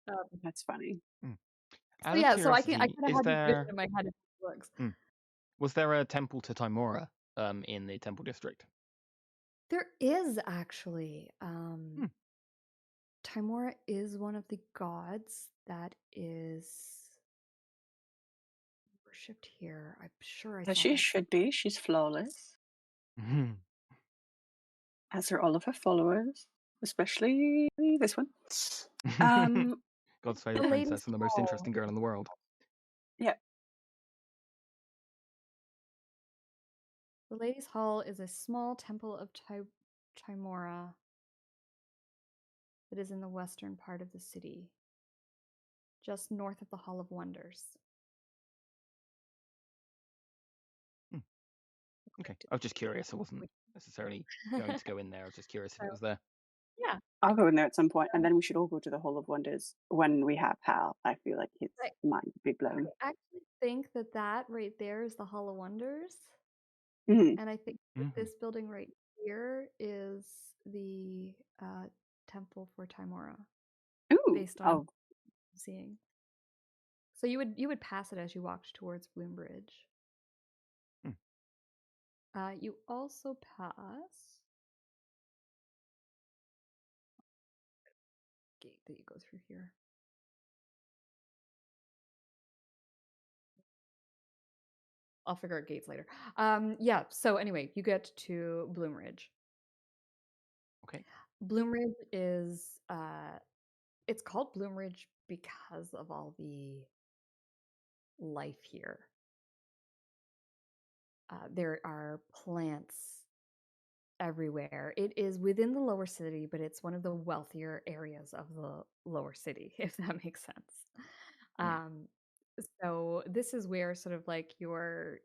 um, That's funny. Mm. so Out of yeah, so I curiosity, kind of is had this vision there in my head of how it looks. was there a temple to Timora in the Temple District? There is actually. Hmm. Timora is one of the gods that is worshipped here. I'm sure I As saw she that. should be. She's flawless, Mhm. as are all of her followers, especially this one. Um, God's The favorite Ladies' princess and the most Hall. interesting girl in the world. yeah. The Ladies' Hall is a small temple of Timora that is in the western part of the city, just north of the Hall of Wonders. Hmm. Okay, I was just curious. I wasn't necessarily going to go in there. I was just curious if So, it was there. yeah, I'll go in there at some point, and then we should all go to the Hall of Wonders when we have Hal. I feel like his I, mind would be blown. I actually think that right there is the Hall of Wonders. Mm. And I think that Mhm. this building right here is the temple for Timora, Ooh. based on Oh, seeing. So you would pass it as you walked towards Bloombridge. Hmm. You also pass gate that you go through here. I'll figure out gates later. Yeah. So anyway, you get to Bloomridge. Okay. Bloomridge is it's called Bloomridge because of all the life here. There are plants everywhere. It is within the lower city, but it's one of the wealthier areas of the lower city, if that makes sense. Yeah. Um, so this is where sort of like your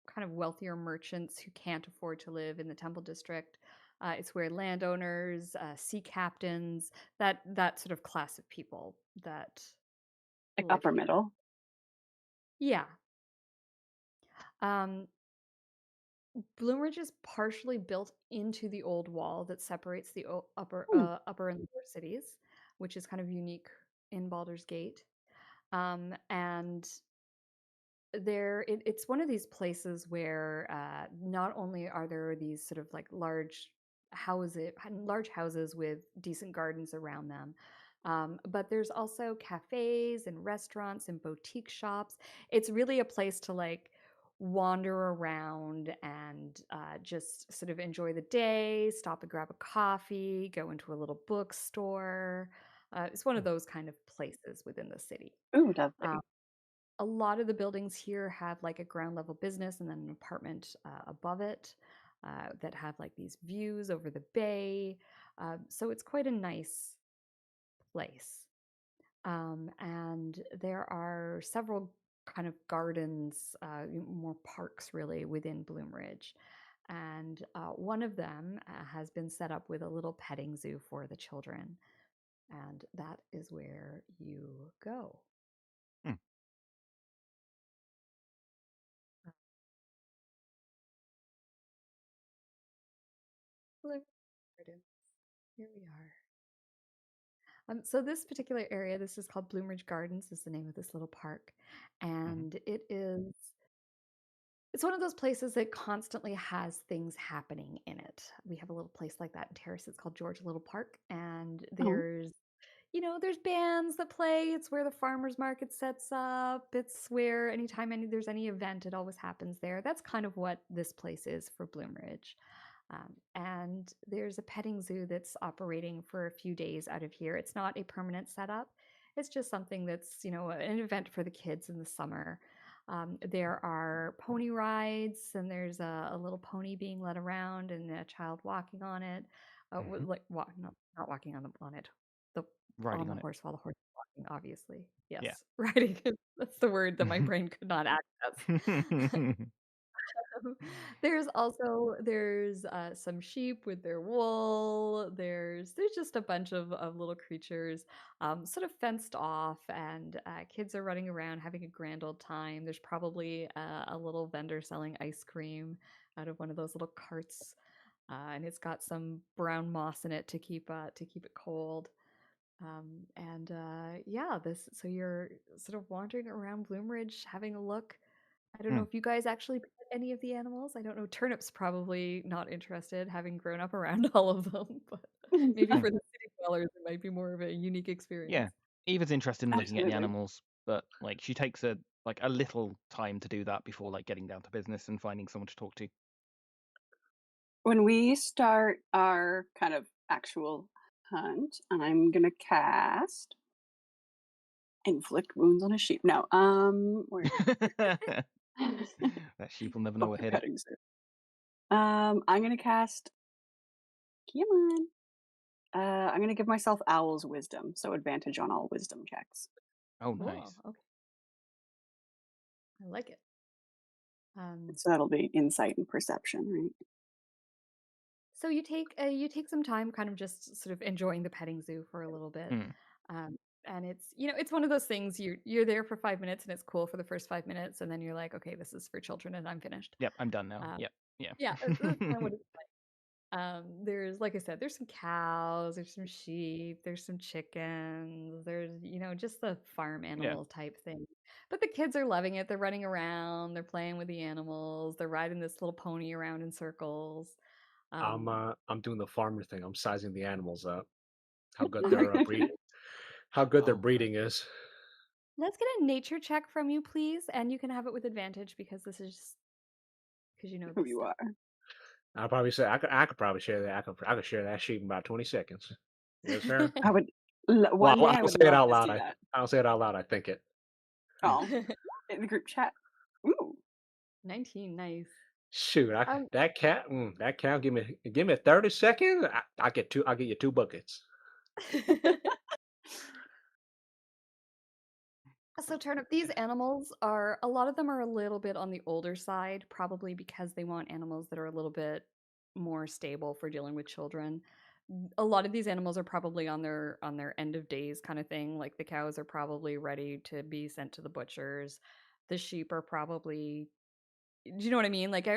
kind of wealthier merchants who can't afford to live in the Temple District. It's where landowners, sea captains, that sort of class of people that like live upper here. middle. Yeah. Um, Bloomridge is partially built into the old wall that separates the Hmm. upper and lower cities, which is kind of unique in Baldur's Gate. And it's one of these places where not only are there these sort of like large houses with decent gardens around them, but there's also cafes and restaurants and boutique shops. It's really a place to like wander around and just sort of enjoy the day, stop and grab a coffee, go into a little bookstore. It's one of those kind of places within the city. Ooh, lovely. Um, a lot of the buildings here have like a ground level business and then an apartment above it that have like these views over the bay. So it's quite a nice place. And there are several kind of gardens, more parks really within Bloomridge. And one of them has been set up with a little petting zoo for the children. And that is where you go. Hmm. Bloomridge Gardens. Here we are. So this particular area, this is called Bloomridge Gardens, is the name of this little park, Mhm. and it's one of those places that constantly has things happening in it. We have a little place like that in Terrace. It's called George Little Park, and Oh, there's bands that play. It's where the farmers market sets up. It's where anytime there's any event, it always happens there. That's kind of what this place is for Bloomridge. And there's a petting zoo that's operating for a few days out of here. It's not a permanent setup. It's just something that's, an event for the kids in the summer. There are pony rides, and there's a little pony being led around and a child walking on it. Mhm. Not walking on it, the Riding on the on it. horse while the horse is walking, obviously. Yeah. Yes, riding. That's the word that my brain could not access. There's some sheep with their wool. There's just a bunch of little creatures, sort of fenced off, and kids are running around having a grand old time. There's probably a little vendor selling ice cream out of one of those little carts, and it's got some brown moss in it to keep it cold. And yeah, this so you're sort of wandering around Bloomridge, having a look. I don't know Hmm. if you guys actually pet any of the animals. I don't know. Turnip's probably not interested, having grown up around all of them, but maybe Hmm. for the city dwellers, it might be more of a unique experience. Yeah. Eva's interested in looking at the absolutely. animals, but like she takes a little time to do that before like getting down to business and finding someone to talk to. When we start our kind of actual hunt, I'm gonna cast inflict wounds on a sheep. No, where That sheep will never know fuck we're the here. petting zoo. I'm gonna cast. Come on. I'm gonna give myself Owl's wisdom, so advantage on all wisdom checks. Oh, Cool. nice. Okay, I like it. So that'll be insight and perception, right? So you take some time, kind of just sort of enjoying the petting zoo for a little bit, Hmm. um, and it's one of those things you're there for 5 minutes and it's cool for the first 5 minutes, and then you're like, okay, this is for children and I'm finished. Yep, I'm done now. Um, Yep. Yeah. yeah, that's kind of what it's there's, like I said, there's some cows, there's some sheep, there's some chickens, there's, just the farm Yeah. animal type thing. But the kids are loving it. They're running around, they're playing with the animals, they're riding this little pony around in circles. Um, I'm doing the farmer thing. I'm sizing the animals up. How good their breeding, how good their Oh, breeding is. let's get a nature check from you, please, and you can have it with advantage because this is because you know Who this you stuff. are. I'll probably say I could probably share that. I could share that sheep in about 20 seconds. Yes, sir. I would Well, one day I I don't would say it love out to loud. see that. I don't say it out loud. I think it. Hmm. Oh, in the group chat. Ooh. 19, nice. Shoot, Um, that cat. Give me 30 seconds. I get two. I'll get you two buckets. So Turnip, these animals a lot of them are a little bit on the older side, probably because they want animals that are a little bit more stable for dealing with children. A lot of these animals are probably on their end of days kind of thing. Like the cows are probably ready to be sent to the butchers. the sheep are probably, do you know what I mean? Like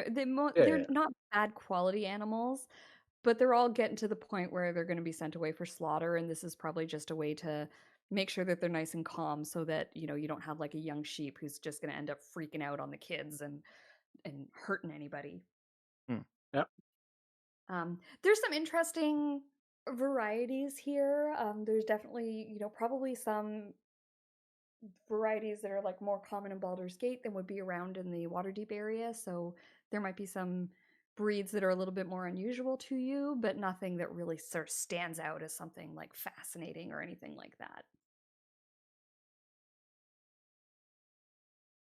Yeah. they're not bad quality animals, but they're all getting to the point where they're going to be sent away for slaughter, and this is probably just a way to make sure that they're nice and calm, so that you don't have like a young sheep who's just going to end up freaking out on the kids and hurting anybody. Hmm. Yep. There's some interesting varieties here. There's definitely, probably some varieties that are like more common in Baldur's Gate than would be around in the Waterdeep area. So there might be some breeds that are a little bit more unusual to you, but nothing that really sort of stands out as something like fascinating or anything like that.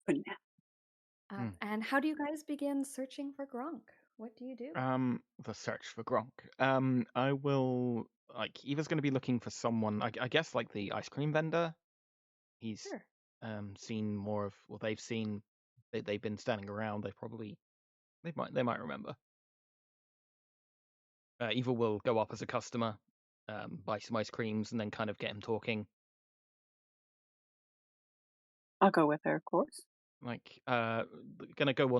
But yeah. And how do you guys begin searching for Grunk? What do you do? The search for Gronk. I will Eva's going to be looking for someone. I guess like the ice cream vendor. He's Sure. seen more of. Well, they've seen. They've been standing around. They might remember. Eva will go up as a customer, buy some ice creams, and then kind of get him talking. I'll go with her, of course. Gonna go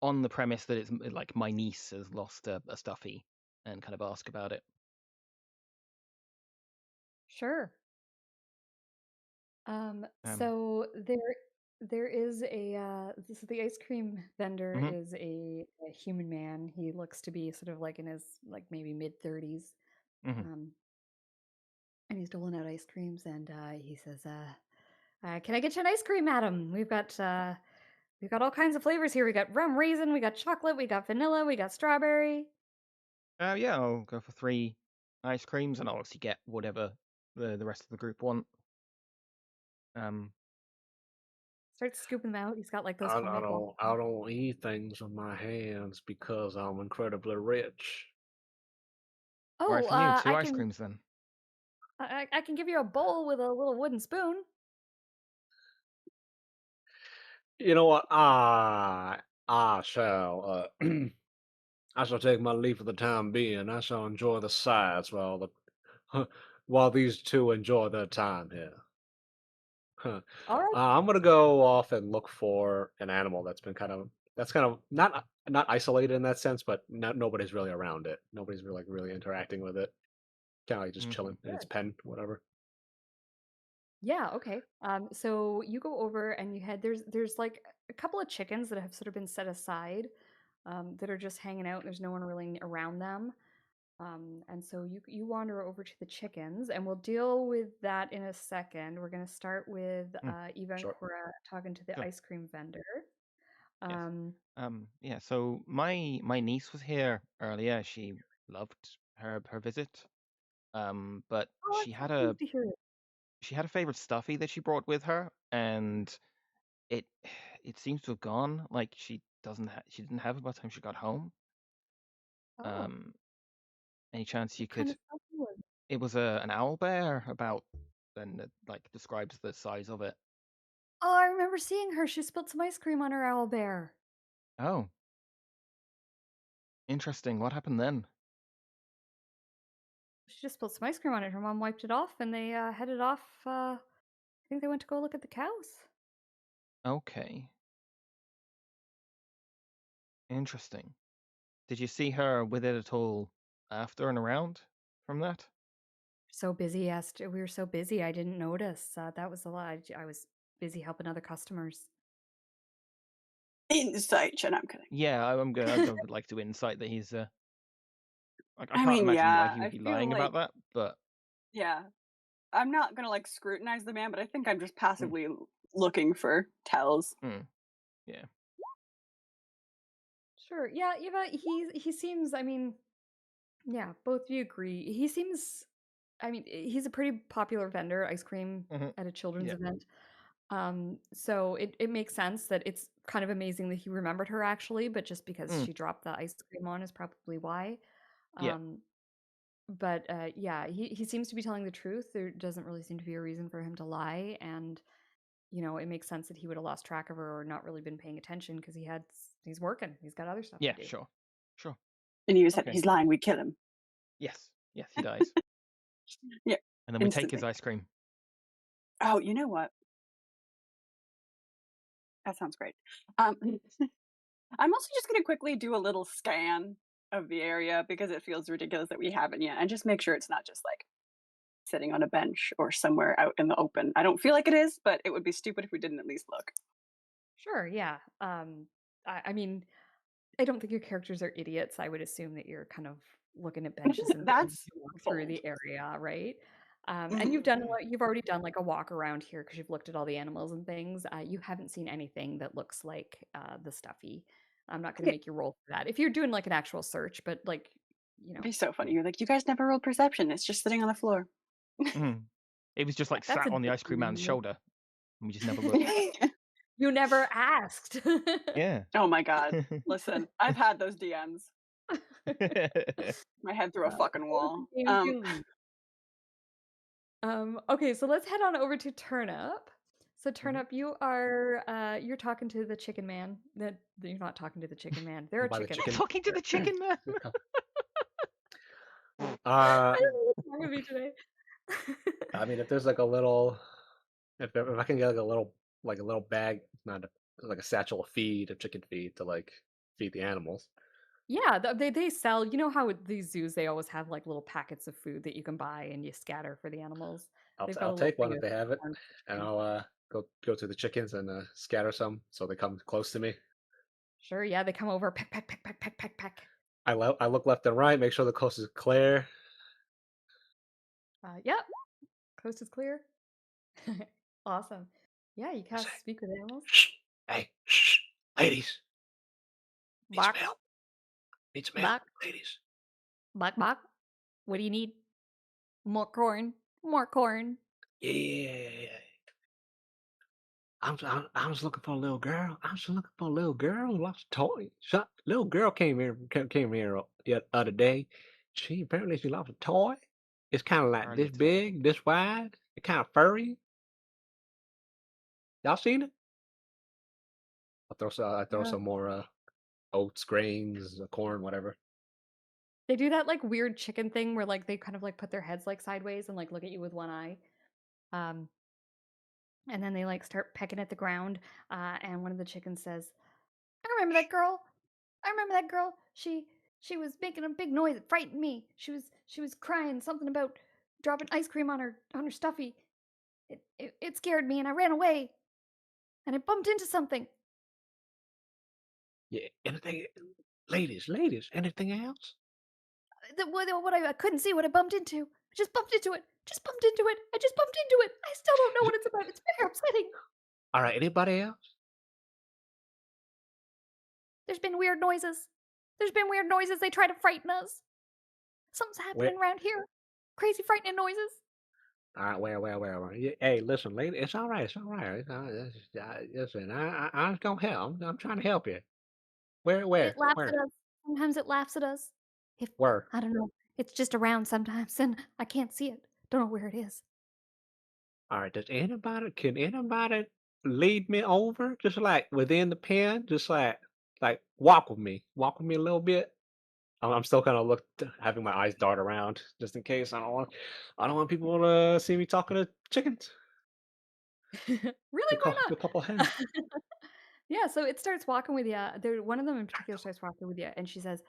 on the premise that it's like my niece has lost a stuffy, and kind of ask about it. Sure. So there is so the ice cream vendor Mhm. is a human man. He looks to be sort of like in his like maybe mid-30s. Mhm. And he's doling out ice creams, and he says, "Can I get you an ice cream, madam? We've got all kinds of flavors here. We got rum raisin, we got chocolate, we got vanilla, we got strawberry." Yeah, I'll go for 3 ice creams, and I'll obviously get whatever the rest of the group want. Starts scooping them out. He's got like those I homemade balls. don't eat things with my hands because I'm incredibly rich. Right Oh, from you, 2 ice creams then. I can give you a bowl with a little wooden spoon. You know what? I shall I shall take my leave for the time being. I shall enjoy the sights while these two enjoy their time here. Huh. All right. I'm gonna go off and look for an animal that's kind of not isolated in that sense, but nobody's really around it. Nobody's really interacting with it. Kind of like just chilling in its Sure. pen, whatever. Yeah, okay. So you go over and you head there's like a couple of chickens that have sort of been set aside, that are just hanging out. There's no one really around them. And so you wander over to the chickens, and we'll deal with that in a second. We're gonna start with Eva and Sure. Cora talking to the Sure. ice cream vendor. Yes. Um, Yeah. So my niece was here earlier. She loved her visit. But oh, I'm so pleased to hear it. she had a favorite stuffy that she brought with her, and it it seems to have gone. Like she didn't have it by the time she got home. Oh, Um, any chance you what kind could? of stuff was it? It was an owl bear about, and it like describes the size of it. Oh, I remember seeing her. She spilled some ice cream on her owl bear. Oh, interesting. What happened then? She just spilled some ice cream on it. Her mom wiped it off, and they headed off. I think they went to go look at the cows. Okay, interesting. Did you see her with it at all after and around from that? So busy yesterday. We were so busy, I didn't notice. That was a lot. I was busy helping other customers. Insight, and I'm kidding. Yeah, I'd like to insight that he's like I I can't mean, imagine why yeah, he would I be feel lying like, about that, but yeah, I'm not gonna like scrutinize the man, but I think I'm just mm, passively looking for tells. yeah. Sure. Yeah, Eva, he seems, I mean, yeah, both of you agree. He seems, I mean, he's a pretty popular vendor, ice cream Mhm. at a children's Yeah. event. So it makes sense that it's kind of amazing that he remembered her actually, but just because Mm, she dropped the ice cream on is probably why. yeah. Um, but yeah, he seems to be telling the truth. There doesn't really seem to be a reason for him to lie, and it makes sense that he would have lost track of her or not really been paying attention because he's working. He's got other stuff to Yeah, do. sure. Sure. And you said Okay. he's lying, we kill him. Yes. Yes, he dies. Yeah, And then we take his instantly. ice cream. Oh, you know what? That sounds great. I'm also just gonna quickly do a little scan of the area because it feels ridiculous that we haven't yet, and just make sure it's not just like sitting on a bench or somewhere out in the open. I don't feel like it is, but it would be stupid if we didn't at least look. Sure, yeah. I mean, I don't think your characters are idiots. I would assume that you're kind of looking at benches and as That's you walk through bold. the area, right? And Mhm. you've already done like a walk around here because you've looked at all the animals and things. You haven't seen anything that looks like the stuffy. I'm not going to Yeah, make you roll for that. If you're doing like an actual search, but like, it'd be so funny. You're like, you guys never rolled perception. It's just sitting on the floor. Mm. It was just like that's sat a on the bit ice cream man's mean. shoulder, and we just never looked. You never asked. Yeah. Oh my god. Listen, I've had those DMs. My head through a fucking So is wall. the game doomed. Okay, so let's head on over to Turnip. So Turnip, you're talking to the chicken man. That you're not talking to the chicken man. They're a By the chicken. You're chicken. talking to the chicken man. Uh, I don't know what's wrong with me today. I mean, if there's like a little, if I can get like a little bag, not a, like a satchel of feed, of chicken feed to like feed the animals. Yeah, they sell. You know how at these zoos they always have like little packets of food that you can buy and you scatter for the animals. They've got a I'll little take one thing if of they have it, corn for the and chicken. I'll go to the chickens and scatter some so they come close to me. Sure, yeah, they come over, peck, peck, peck, peck, peck, peck, peck. I look left and right, make sure the coast is clear. Yep, coast is clear. Awesome. Yeah, you I say, cast speak with animals. shh, hey, shh, ladies, need some Bark, help. Need some help, bark, ladies. bark, bark. What do you need? More corn. More corn. Yeah. I was looking for a little girl. I was looking for a little girl who lost a toy. Little girl came here the other day. She lost a toy. It's kind of like Our this little. big, this wide. It's kind of furry. Y'all seen it? I throw Uh, some more oats, grains, corn, whatever. they do that like weird chicken thing where like they kind of like put their heads like sideways and like look at you with one eye. Um, and then they like start pecking at the ground. And one of the chickens says, "I remember that girl. I remember that girl. She was making a big noise. It frightened me. She was crying something about dropping ice cream on her stuffy. It scared me and I ran away and I bumped into something. Yeah. Anything, ladies. Anything else? What I couldn't see what I bumped into. I just bumped into it. Just bumped into it. I just bumped into it. I still don't know what it's about. It's very upsetting. All right. Anybody else? There's been weird noises. There's been weird noises. They try to frighten us. Something's Where? happening around here. Crazy frightening noises. All right, where? Hey, listen, lady, it's all right. It's all right. Listen, I'm just gonna help. I'm trying to help you. It laughs at Where? us. Sometimes it laughs at us. If Where? I don't know, it's just around sometimes, and I can't see it. Don't know where it is. All right. Can anybody lead me over? Just like within the pen, just like walk with me a little bit. I'm still kind of having my eyes dart around just in case. I don't want people to see me talking to chickens. Really? Why To a couple of hens. not? Yeah. So it starts walking with you. There, one of them in particular starts walking with you, and she says,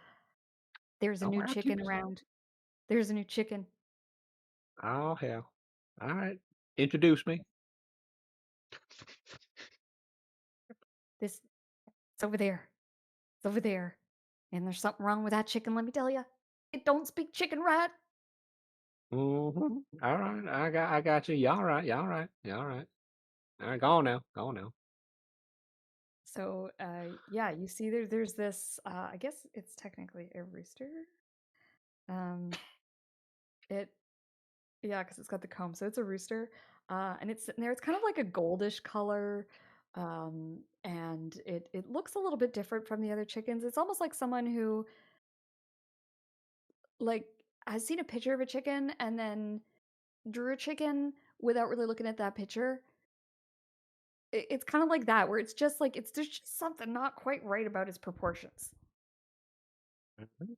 "There's a Oh, new wow, cute. chicken around. There's a new chicken. Oh hell. All right. Introduce me. This it's over there. It's over there. And there's something wrong with that chicken. Let me tell you. It don't speak chicken right." Mhm. All right, I got you. Y'all right, y'all right, y'all right. All right, go on now, go on now. So, yeah, you see there's this, I guess it's technically a rooster. Um, it, yeah, because it's got the comb, so it's a rooster. And it's sitting there. It's kind of like a goldish color. And it looks a little bit different from the other chickens. It's almost like someone who like has seen a picture of a chicken and then drew a chicken without really looking at that picture. It's kind of like that, where it's just like there's just something not quite right about its proportions. Mhm.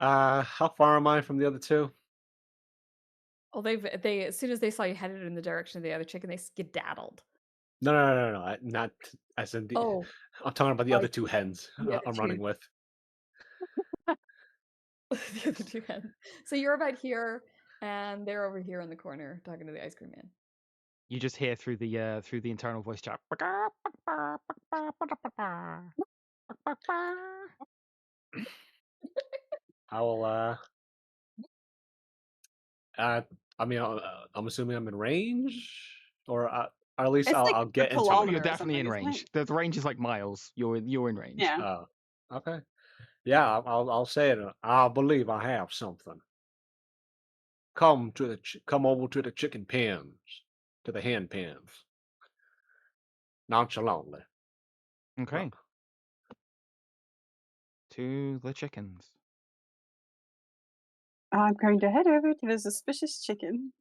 How far am I from the other two? Oh, they as soon as they saw you headed in the direction of the other chicken, they skedaddled. No. Not as in the. Oh, I'm talking about the I other two see. hens The other I'm two, running with. the other two hens. So you're about here, and they're over here in the corner talking to the ice cream man. You just hear through the internal voice chat. I will. I mean, I'm assuming I'm in range, or at least It's like I'll a get into Oh, it. you're kilometer or definitely something, in isn't range. it? The range is like miles. You're in range. Yeah. Oh, okay. Yeah, I'll say it. I believe I have something. Come over to the chicken pens, to the hen pens, nonchalantly. Okay. To the chickens. I'm going to head over to the suspicious chicken.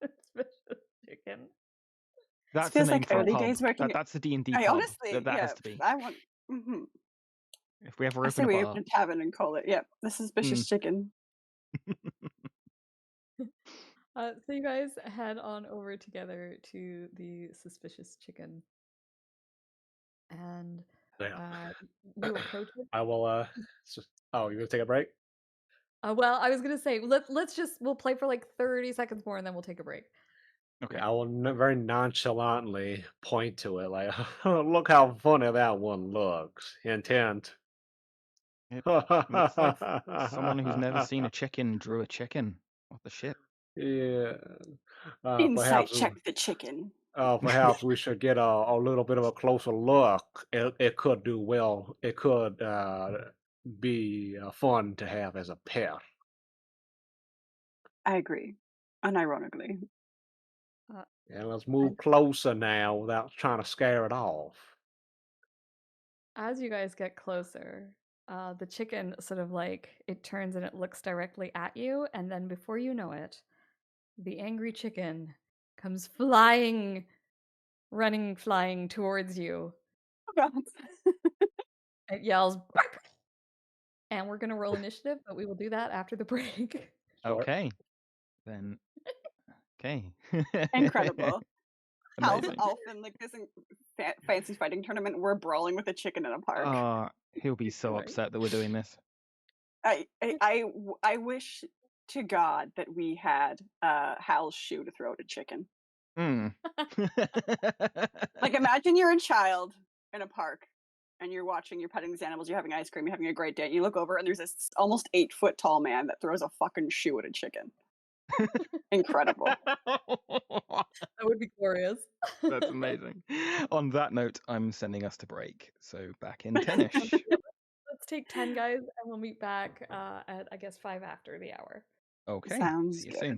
Suspicious chicken. That's the feels name like for a early pub. days working. That's the D&D I pub. honestly, That yeah, has to be. I want. hmm If we ever I open say a we bar. open a tavern and call it, yep, the suspicious chicken. So you guys head on over together to the suspicious chicken, and Yeah. you approach it. I will. Oh, you gonna take a break? Well, I was gonna say we'll play for like 30 seconds more, and then we'll take a break. Okay. I will very nonchalantly point to it, like, look how funny that one looks. Intent. It looks like someone who's never seen a chicken drew a chicken. What the shit? Yeah. Insight check the chicken. Perhaps we should get a little bit of a closer look. It could do well. It could be fun to have as a pet. I agree, unironically. And let's move closer now without trying to scare it off. As you guys get closer, the chicken sort of like it turns and it looks directly at you, and then before you know it, the angry chicken comes flying, flying towards you. Oh God. It yells, "Bark!" And we're gonna roll initiative, but we will do that after the break. Sure. Okay. Then. Okay. Incredible. How Amazing. often, like this fancy fighting tournament, we're brawling with a chicken in a park. He'll be so Right. upset that we're doing this. I wish to God that we had Hal's shoe to throw at a chicken. Like, imagine you're a child in a park and you're petting these animals, you're having ice cream, you're having a great day. You look over and there's this almost 8-foot tall man that throws a fucking shoe at a chicken. Incredible. That would be glorious. That's amazing. On that note, I'm sending us to break. So back in 10ish. Let's take 10, guys, and we'll meet back at, I guess, 5 after the hour. Okay. Sounds See you good. soon.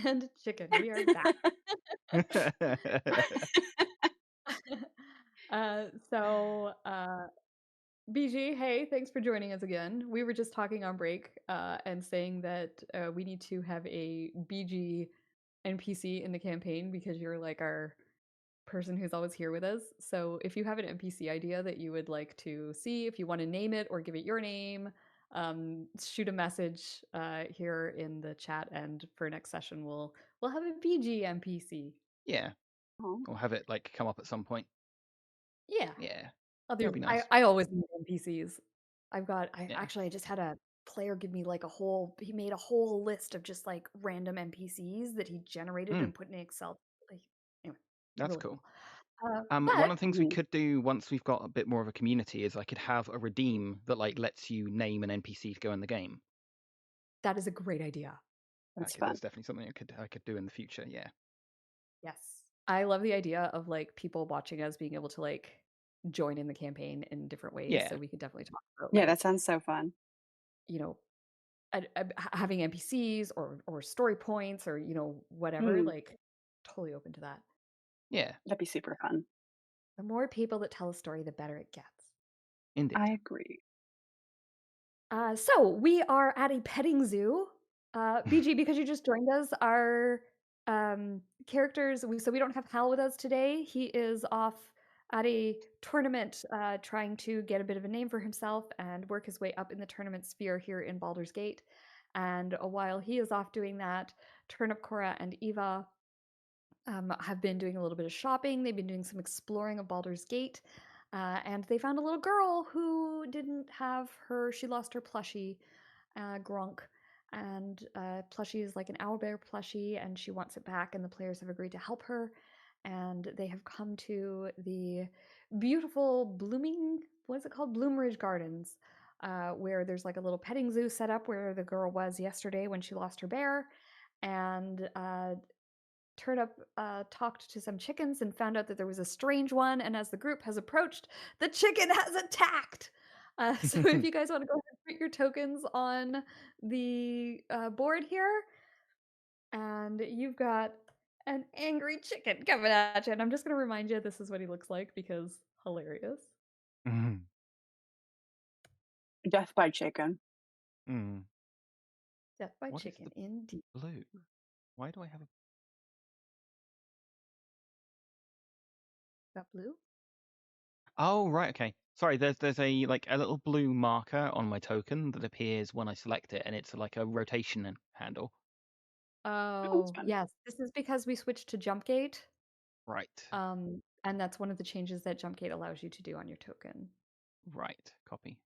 and chicken. We are back. BG, hey, thanks for joining us again. We were just talking on break and saying that we need to have a BG NPC in the campaign because you're like our person who's always here with us. So if you have an NPC idea that you would like to see, if you want to name it or give it your name, shoot a message here in the chat, and for next session we'll have a BG NPC. Yeah. Oh. Or have it like come up at some point. Yeah. Yeah. I'll do. That'd be nice. I always need NPCs. I Yeah. actually I just had a player give me like he made a whole list of just like random NPCs that he generated and put in Excel. Like, anyway, That's really cool. One but of the things we could do once we've got a bit more of a community is I could have a redeem that like lets you name an NPC to go in the game. that is a great idea. That's fun. That's definitely something I could do in the future. Yeah. Yes. I love the idea of like people watching us being able to like join in the campaign in different ways. Yeah. So we could definitely talk about Yeah, like, that sounds so fun. you know, having NPCs or story points or whatever. Like, totally open to that. Yeah. That'd be super fun. The more people that tell a story, the better it gets. Indeed. I agree. So we are at a petting zoo. BG, because you just joined us, our characters, so we don't have Hal with us today. He is off at a tournament trying to get a bit of a name for himself and work his way up in the tournament sphere here in Baldur's Gate. And while he is off doing that, Turnip, Cora, and Eva have been doing a little bit of shopping. They've been doing some exploring of Baldur's Gate. And they found a little girl who didn't have she lost her plushie, Grunk. And plushie is like an owlbear plushie, and she wants it back, and the players have agreed to help her. And they have come to the beautiful what is it called? Bloomridge Gardens, where there's like a little petting zoo set up where the girl was yesterday when she lost her bear. And Turnip talked to some chickens and found out that there was a strange one, and as the group has approached, the chicken has attacked. So if you guys want to go ahead and put your tokens on the board here, and you've got an angry chicken coming at you, and I'm just going to remind you this is what he looks like because hilarious. Death by chicken. Death by What is chicken, the indeed. blue? Why do I have a Got blue? Oh, right, okay. Sorry, there's a like a little blue marker on my token that appears when I select it, and it's like a rotation handle. Oh, fun. yes. This is because we switched to Jumpgate. Right. And that's one of the changes that Jumpgate allows you to do on your token. Right. Copy.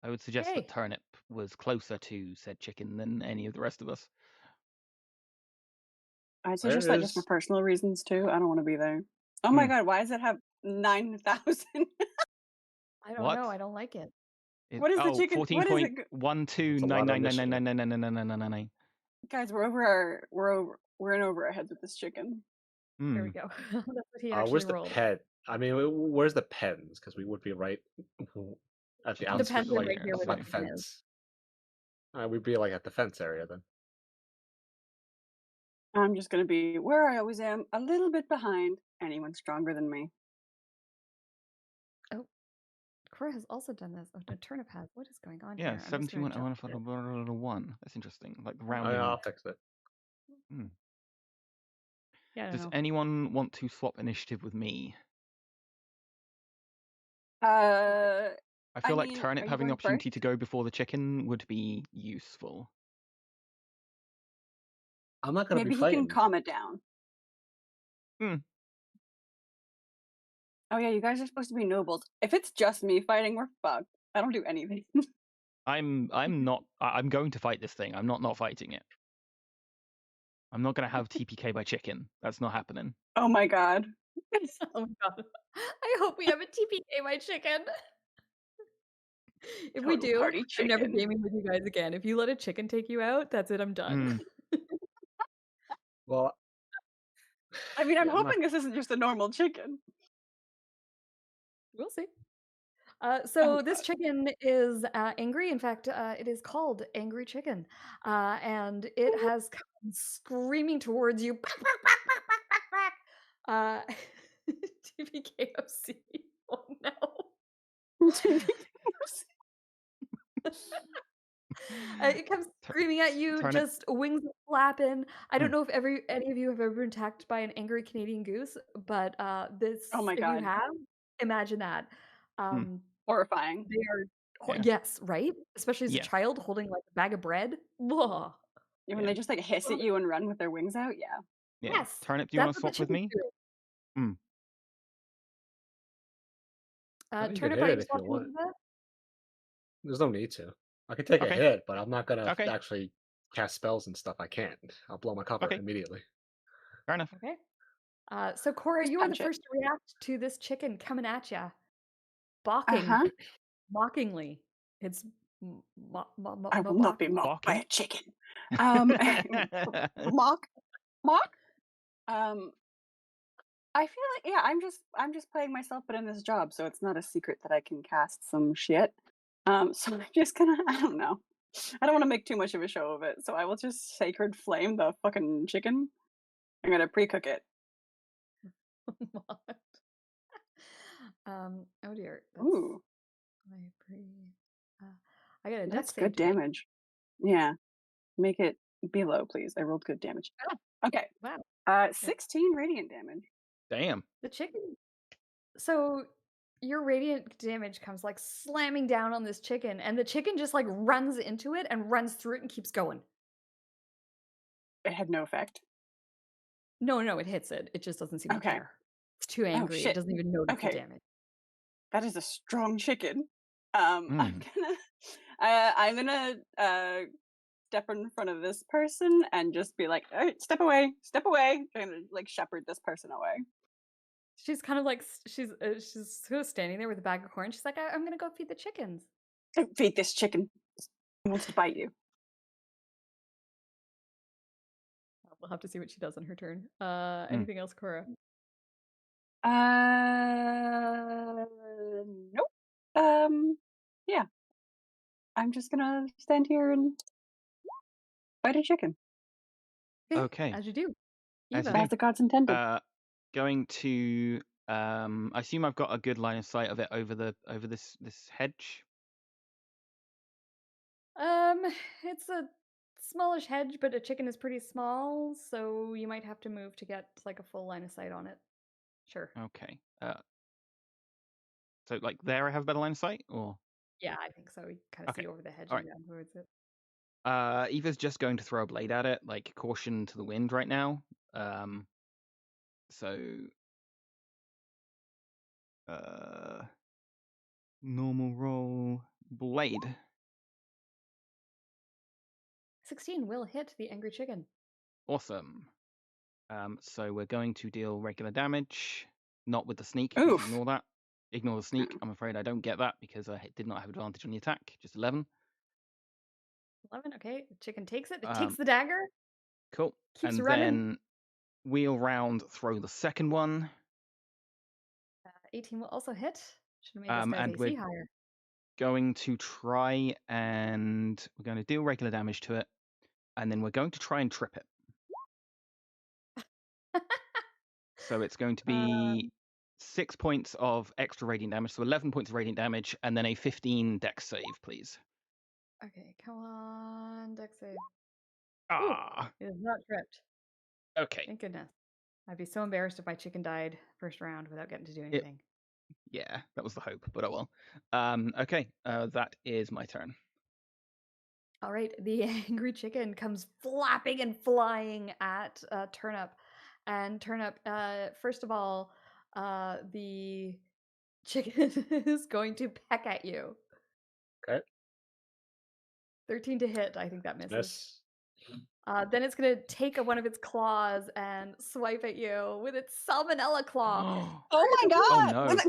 I would suggest that Turnip was closer to said chicken than any of the rest of us. I'd suggest that just for personal reasons too. I don't want to be there. Oh my god, why does it have 9,000? I don't know. I don't like it. What is the chicken? What is it? 14.1299999999. Guys, we're in over our heads with this chicken. There we go. That's what he actually where's the rolled. pet? I mean, where's the pens? Because we would be right at the outskirts, pens are like, right here where like the pen fence. We'd be like at the fence area then. I'm just gonna be where I always am, a little bit behind anyone stronger than me. Oh, Cora has also done this. Oh, no, Turnip has. What is going on Yeah, here? 17.1. That's interesting. Like rounding I'll off. fix it. Yeah. Does anyone want to swap initiative with me? I feel like Turnip having the opportunity to go before the chicken would be useful. I'm not gonna Maybe be fighting. Maybe he can calm it down. Oh yeah, you guys are supposed to be nobles. If it's just me fighting, we're fucked. I don't do anything. I'm not. I'm going to fight this thing. I'm not fighting it. I'm not going to have TPK by chicken. That's not happening. Oh my god. Oh my god. I hope we have a TPK by chicken. If we do, I'm never gaming with you guys again. If you let a chicken take you out, that's it. I'm done. Well, I mean, I'm hoping this isn't just a normal chicken. We'll see. So this chicken is angry. In fact, it is called Angry Chicken, and it has come screaming towards you. TVKOC. Oh no! It comes screaming at you, Turnip. just wings flapping. I don't Hmm. know if any of you have ever been attacked by an angry Canadian goose, but this, Oh my if you God. have, imagine that. Horrifying. They are, Yeah. yes, right? Especially as a Yeah. child holding like a bag of bread. Ugh. Yeah, when Yeah. they just like hiss at you and run with their wings out. Yeah. Yeah. Yes, Turnip, do you that's want to what the swap with chicken's me? doing. I think you can Turnip, hit are it you if you swapping want. with that? There's no need to. I can take a Okay. hit, but I'm not gonna Okay. actually cast spells and stuff. I can't. I'll blow my cover Okay. immediately. Fair enough. Okay. So Cora, Just you are the punch it. first to react to this chicken coming at you, balking Uh-huh. mockingly. It's I will not be balking. mocked by Barking? a chicken. Mock. I feel like, yeah, I'm just playing myself, but in this job, so it's not a secret that I can cast some shit. So I'm just gonna, I don't know. I don't want to make too much of a show of it, so I will just sacred flame the fucking chicken. I'm gonna pre-cook it. Mocked. Oh dear. That's Ooh, my I got a deck that's save good to make. damage. Yeah, make it below, please. I rolled good damage. Oh, Okay, wow. 16 radiant damage. Damn. The chicken. So your radiant damage comes like slamming down on this chicken, and the chicken just like runs into it and runs through it and keeps going. It had no effect. No, it hits it. It just doesn't seem to Okay. care. It's too Oh angry. It shit. doesn't even notice the Okay. damage. That is a strong chicken. I'm Mm. gonna step in front of this person and just be like, all right, step away, and like shepherd this person away. She's kind of like she's sort of standing there with a bag of corn. She's like, I'm gonna go feed the chickens. Don't feed this chicken. It wants to bite you. We'll have to see what she does on her turn. Anything else, Cora? Nope. Yeah. I'm just gonna stand here and bite a chicken. Okay. As you do. As you Eva. As the gods intended. Going to I assume I've got a good line of sight of it over this hedge. It's a smallish hedge, but a chicken is pretty small, so you might have to move to get like a full line of sight on it. Sure. Okay. So like there I have a better line of sight, or Yeah, I think so. You kind of Okay. see over the hedge All and down towards it. Eva's just going to throw a blade at it, like caution to the wind right now. So normal roll blade. 16 will hit the angry chicken. Awesome. So we're going to deal regular damage, not with the sneak. Oof. Please ignore that. Ignore the sneak. I'm afraid I don't get that because I did not have advantage on the attack. Just 11. 11, okay. The chicken takes it. It takes the dagger. Cool. Keeps And running. then wheel round, throw the second one. 18 will also hit. Should have made this guy's And AC we're higher. going to try and we're going to deal regular damage to it. And then we're going to try and trip it. So it's going to be 6 points of extra radiant damage. So 11 points of radiant damage and then a 15 dex save, please. Okay, come on, dex save. Ah. Ooh, it is not tripped. Okay. Thank goodness. I'd be so embarrassed if my chicken died first round without getting to do anything. Yeah, that was the hope, but oh well. Okay, that is my turn. All right, the angry chicken comes flapping and flying at Turnip. And Turnip, first of all, the chicken is going to peck at you. Okay. 13 to hit, I think that misses. Miss. Then it's going to take one of its claws and swipe at you with its salmonella claw. Oh my god! Oh no.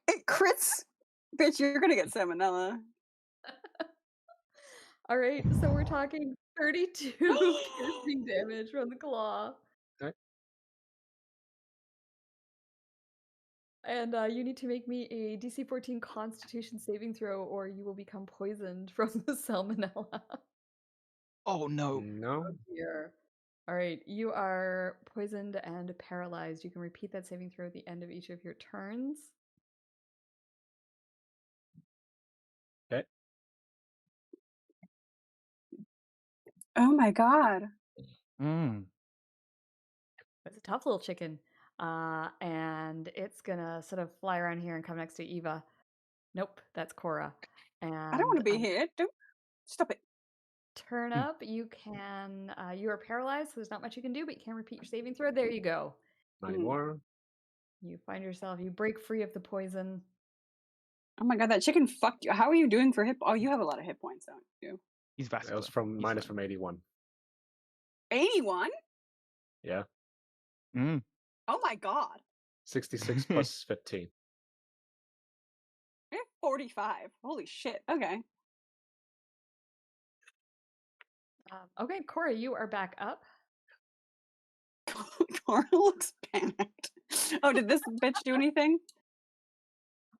It crits! Bitch, you're gonna get salmonella. All right, so we're talking 32 piercing damage from the claw. Okay. And you need to make me a DC 14 Constitution saving throw, or you will become poisoned from the salmonella. Oh no. No. Dear. All right, you are poisoned and paralyzed. You can repeat that saving throw at the end of each of your turns. Okay. Oh my god. Mm. It's a tough little chicken. And it's gonna sort of fly around here and come next to Eva. Nope, that's Cora. And I don't want to be here. Don't stop it. Turnip, you can you are paralyzed, so there's not much you can do, but you can repeat your saving throw. There you go. 91. You find yourself, you break free of the poison. Oh my god, that chicken fucked you. How are you doing for hit? Oh, you have a lot of hit points, don't you? He's vascular. That was from He's minus fine. from 81. 81? Yeah. Mm. Oh my god. 66 plus 15. You're 45. Holy shit. Okay. Okay, Cora, you are back up. Cora looks panicked. Oh, did this bitch do anything?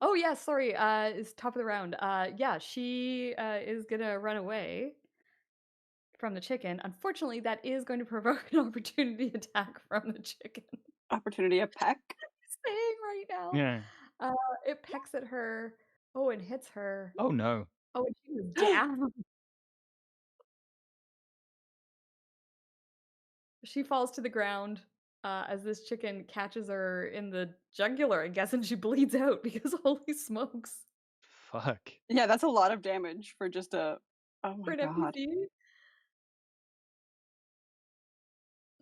Oh yeah, sorry. It's top of the round. Yeah, she is gonna run away from the chicken. Unfortunately, that is going to provoke an opportunity attack from the chicken. Opportunity of peck. Saying right now. Yeah. It pecks at her. Oh, and hits her. Oh no. Oh, and she was down. She falls to the ground as this chicken catches her in the jugular, I guess, and she bleeds out because holy smokes. Fuck. Yeah, that's a lot of damage for just a. Oh For my an god. NPC.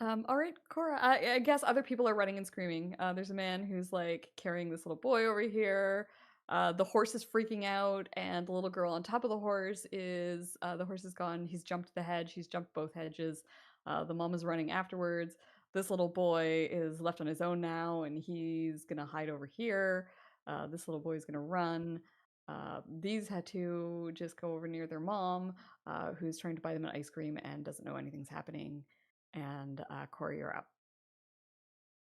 All right, Cora. I guess other people are running and screaming. There's a man who's like carrying this little boy over here. The horse is freaking out, and the little girl on top of the horse is the horse is gone. He's jumped the hedge. He's jumped both hedges. The mom is running afterwards. This little boy is left on his own now, and he's gonna hide over here. This little boy is gonna run. These had to just go over near their mom, who's trying to buy them an ice cream and doesn't know anything's happening. And Cora, you're up.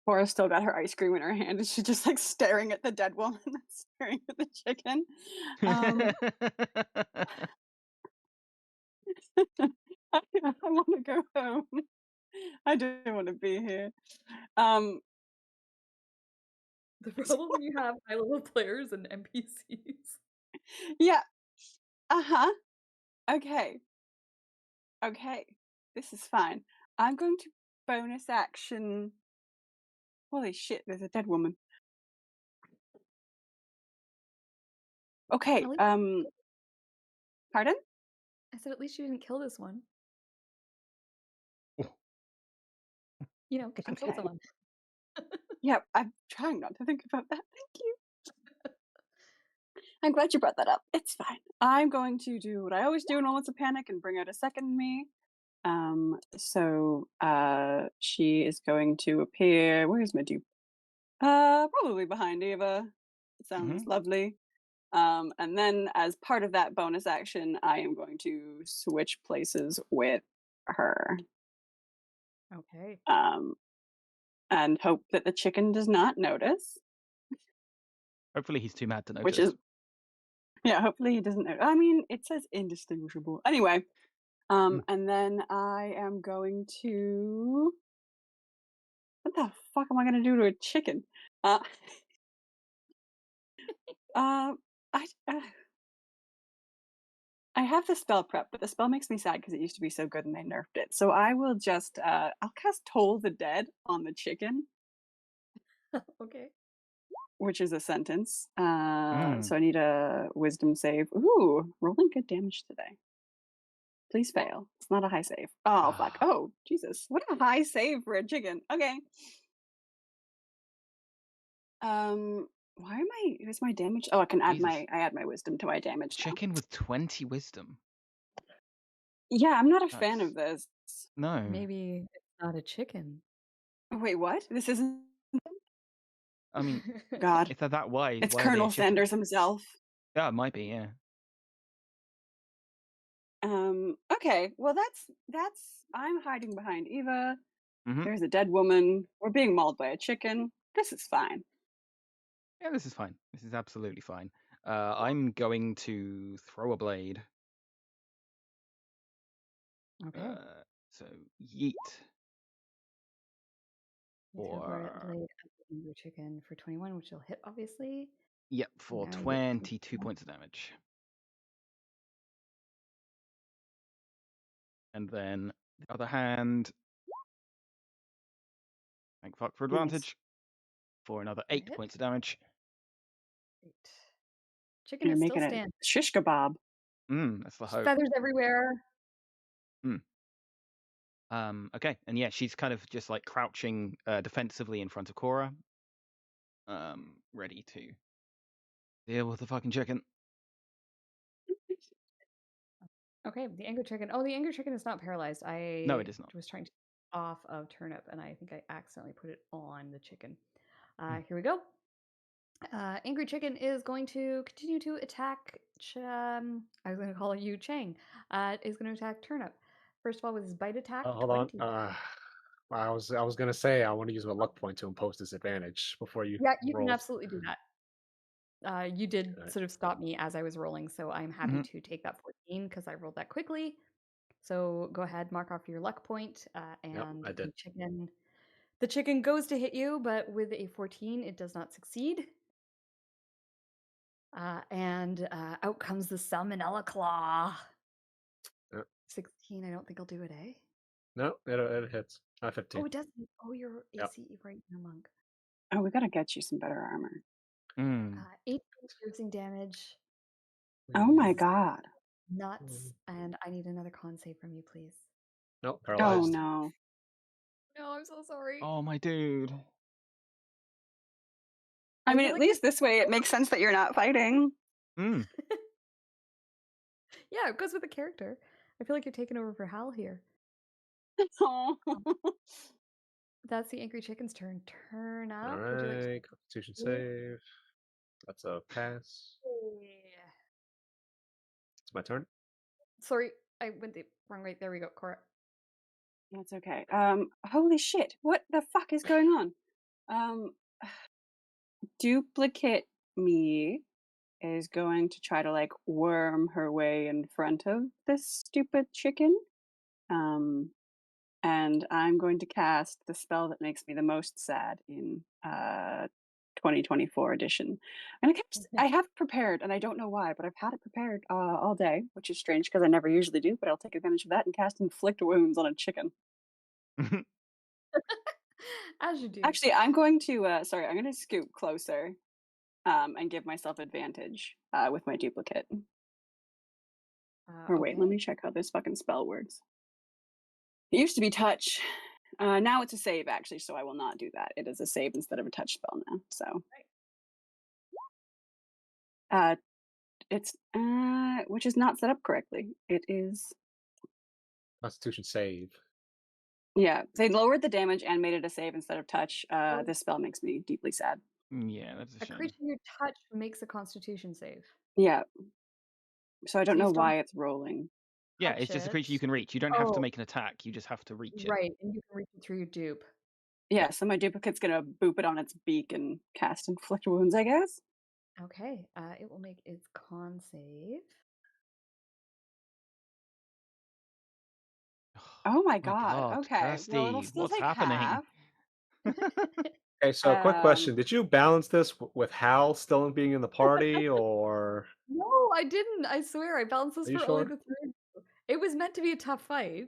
Cora's still got her ice cream in her hand and she's just like staring at the dead woman and staring at the chicken. I want to go home. I don't want to be here. The problem when you have high level players and NPCs. Yeah. Uh-huh. Okay. Okay. This is fine. I'm going to bonus action. Holy shit, there's a dead woman. Okay, At least- pardon? I said at least you didn't kill this one. You know, because you killed Okay. someone. Yeah, I'm trying not to think about that. Thank you. I'm glad you brought that up. It's fine. I'm going to do what I always do in moments of panic and bring out a second me. So she is going to appear. Where's my dupe? Probably behind Eva. Sounds lovely. And then as part of that bonus action, I am going to switch places with her. Okay. And hope that the chicken does not notice. Hopefully he's too mad to notice. Which is, yeah, hopefully he doesn't know. I mean, it says indistinguishable. Anyway, and then I am going to. What the fuck am I going to do to a chicken? I have the spell prep, but the spell makes me sad because it used to be so good and they nerfed it. So I will just, I'll cast Toll the Dead on the chicken. Okay. Which is a sentence. So I need a wisdom save. Ooh, rolling good damage today. Please fail. It's not a high save. Oh, fuck. Oh, Jesus. What a high save for a chicken. Okay. Where's my damage? Oh, I can add I add my wisdom to my damage now. Chicken with 20 wisdom. Yeah, I'm not a fan of this. No. Maybe it's not a chicken. Wait, what? This isn't. I mean, God, if they're that wise, it's why are they Colonel a chicken? Sanders himself. Yeah, it might be. Yeah. Okay. Well, that's. I'm hiding behind Eva. Mhm. There's a dead woman. We're being mauled by a chicken. This is fine. Yeah, this is fine. This is absolutely fine. I'm going to throw a blade. Okay. So yeet. You throw Or blade at the angry chicken for 21, which will hit, obviously. yep, for Now you get 22 points of damage. And then the other hand, thank fuck for Nice. advantage, for another 8 hit. points of damage. Great. Chicken You're is still making it standing. shish kebab. That's the hope. Feathers everywhere. Okay, and yeah, she's kind of just like crouching defensively in front of Cora, ready to deal with the fucking chicken. Okay, the angry chicken. Oh, the angry chicken is not paralyzed. No, it is not. was trying to off of Turnip, and I think I accidentally put it on the chicken. Here we go. Angry chicken is going to continue to attack. I was going to call you Chang. Is going to attack Turnip. First of all, with his bite attack. Hold 20. on. I was gonna say I want to use my luck point to impose disadvantage before you Yeah, you can roll. absolutely do that. You did Okay. sort of stop me as I was rolling, so I'm happy to take that 14 because I rolled that quickly. So go ahead, mark off your luck point, Yep, and I did. the chicken goes to hit you, but with a 14, it does not succeed. And out comes the salmonella claw. Yep. 16. I don't think I'll do it, eh? No, it hits. 15. Oh, it does. Oh, you're Yep. AC, right? You're a monk. Oh, we gotta get you some better armor. 8 piercing damage. Oh my god. Nuts. And I need another con save from you, please. Nope, Oh paralyzed. no. No, I'm so sorry. Oh my dude. I mean, feel at like least this way it makes sense that you're not fighting. Yeah, it goes with the character. I feel like you're taking over for Hal here. Oh. That's the angry chicken's turn. Turn up. All Would you like to right, Constitution save. That's a pass. Yeah. It's my turn. Sorry, I went the wrong way. There we go, Cora. That's okay. Holy shit. What the fuck is going on? Duplicate me is going to try to like worm her way in front of this stupid chicken. And I'm going to cast the spell that makes me the most sad in 2024 edition. And I have it prepared, and I don't know why, but I've had it prepared all day, which is strange because I never usually do, but I'll take advantage of that and cast Inflict Wounds on a chicken. As you do. Actually, I'm going to, I'm going to scoot closer and give myself advantage with my duplicate. Or wait, okay. let me check how this fucking spell works. It used to be touch. Now it's a save, actually, so I will not do that. It is a save instead of a touch spell now. So it's which is not set up correctly. It is Constitution save. Yeah, they lowered the damage and made it a save instead of touch. This spell makes me deeply sad. Yeah, that's a A shame. creature you touch makes a Constitution save. Yeah. So I don't So you know still why it's rolling. Yeah, touch it's just a creature it. you can reach. You don't have to make an attack. You just have to reach it. Right, and you can reach it through your dupe. Yeah, so my duplicate's gonna boop it on its beak and cast Inflict Wounds, I guess. Okay, it will make its con save. Oh my god. Okay. Kirsty, Well, it'll still what's take happening? half. Okay, so a quick question: did you balance this with Hal still being in the party, or? No, I didn't. I swear, I balanced this Are you for only sure? the 3 of you. It was meant to be a tough fight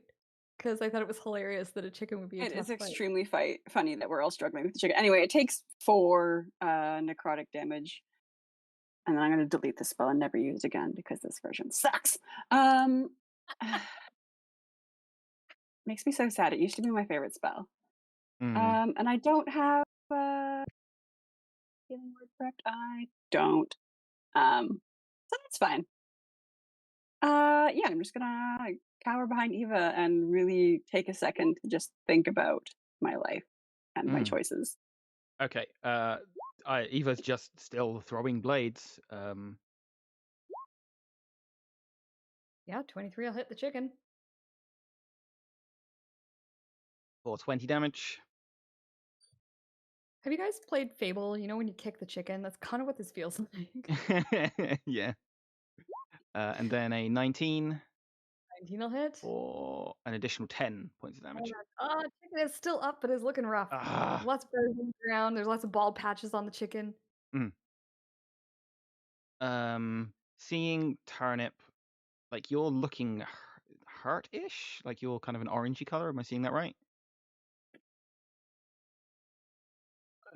because I thought it was hilarious that a chicken would be a It tough is fight. extremely funny that we're all struggling with the chicken. Anyway, it takes 4 necrotic damage. And then I'm going to delete the spell and never use it again because this version sucks. Makes me so sad. It used to be my favorite spell. And I don't have healing word correct. I don't. So that's fine. Yeah, I'm just gonna cower behind Eva and really take a second to just think about my life and my choices. Okay. Eva's just still throwing blades. Yeah, 23 will hit the chicken. For 20 damage. Have you guys played Fable? You know when you kick the chicken? That's kind of what this feels like. Yeah. And then a 19 19 will hit. for an additional 10 points of damage. Chicken is still up, but is looking rough. Ah. Lots of birds on the ground. There's lots of bald patches on the chicken. Seeing Turnip, like you're looking hurt-ish, like you're kind of an orangey color. Am I seeing that right?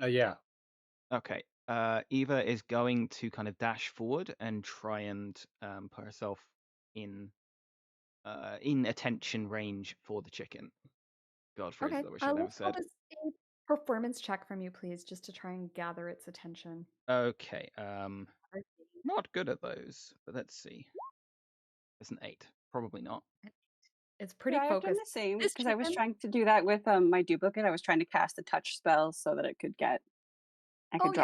Yeah. Okay. Eva is going to kind of dash forward and try and put herself in attention range for the chicken. God, phrase Okay. that I wish I'd never Let's roll said. this a performance check from you, please, just to try and gather its attention. Okay. Not good at those, but let's see. It's an 8. Probably not. It's pretty Yeah, I've done focused. the same This because I was chicken- trying to do that with my duplicate. I was trying to cast a touch spell so that I could draw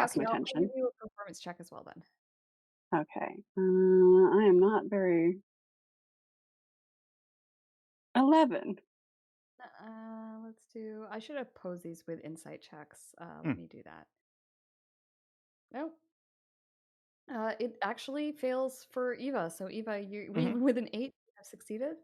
some I'll attention. give you a performance check as well then. Okay. I am not very. 11. Let's do. I should have posed these with insight checks. Let me do that. No. It actually fails for Eva. So Eva, even with an 8, you have succeeded.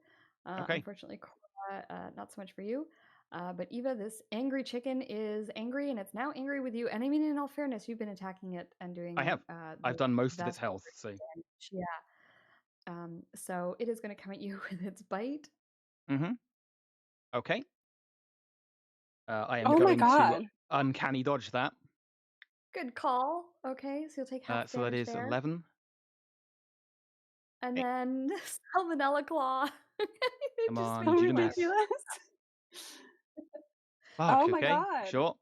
Okay. Unfortunately, Cora, not so much for you. But Eva, this angry chicken is angry, and it's now angry with you. And I mean, in all fairness, you've been attacking it and doing. I have. I've done most of its health, so. Yeah. So it is going to come at you with its bite. Okay. I am Oh my going God. to uncanny dodge that. Good call. Okay, so you'll take half So that damage is there. 11. And then Salmonella Claw. Come Just on, made do you the math. Ridiculous. Fuck, Oh my okay, God. sure.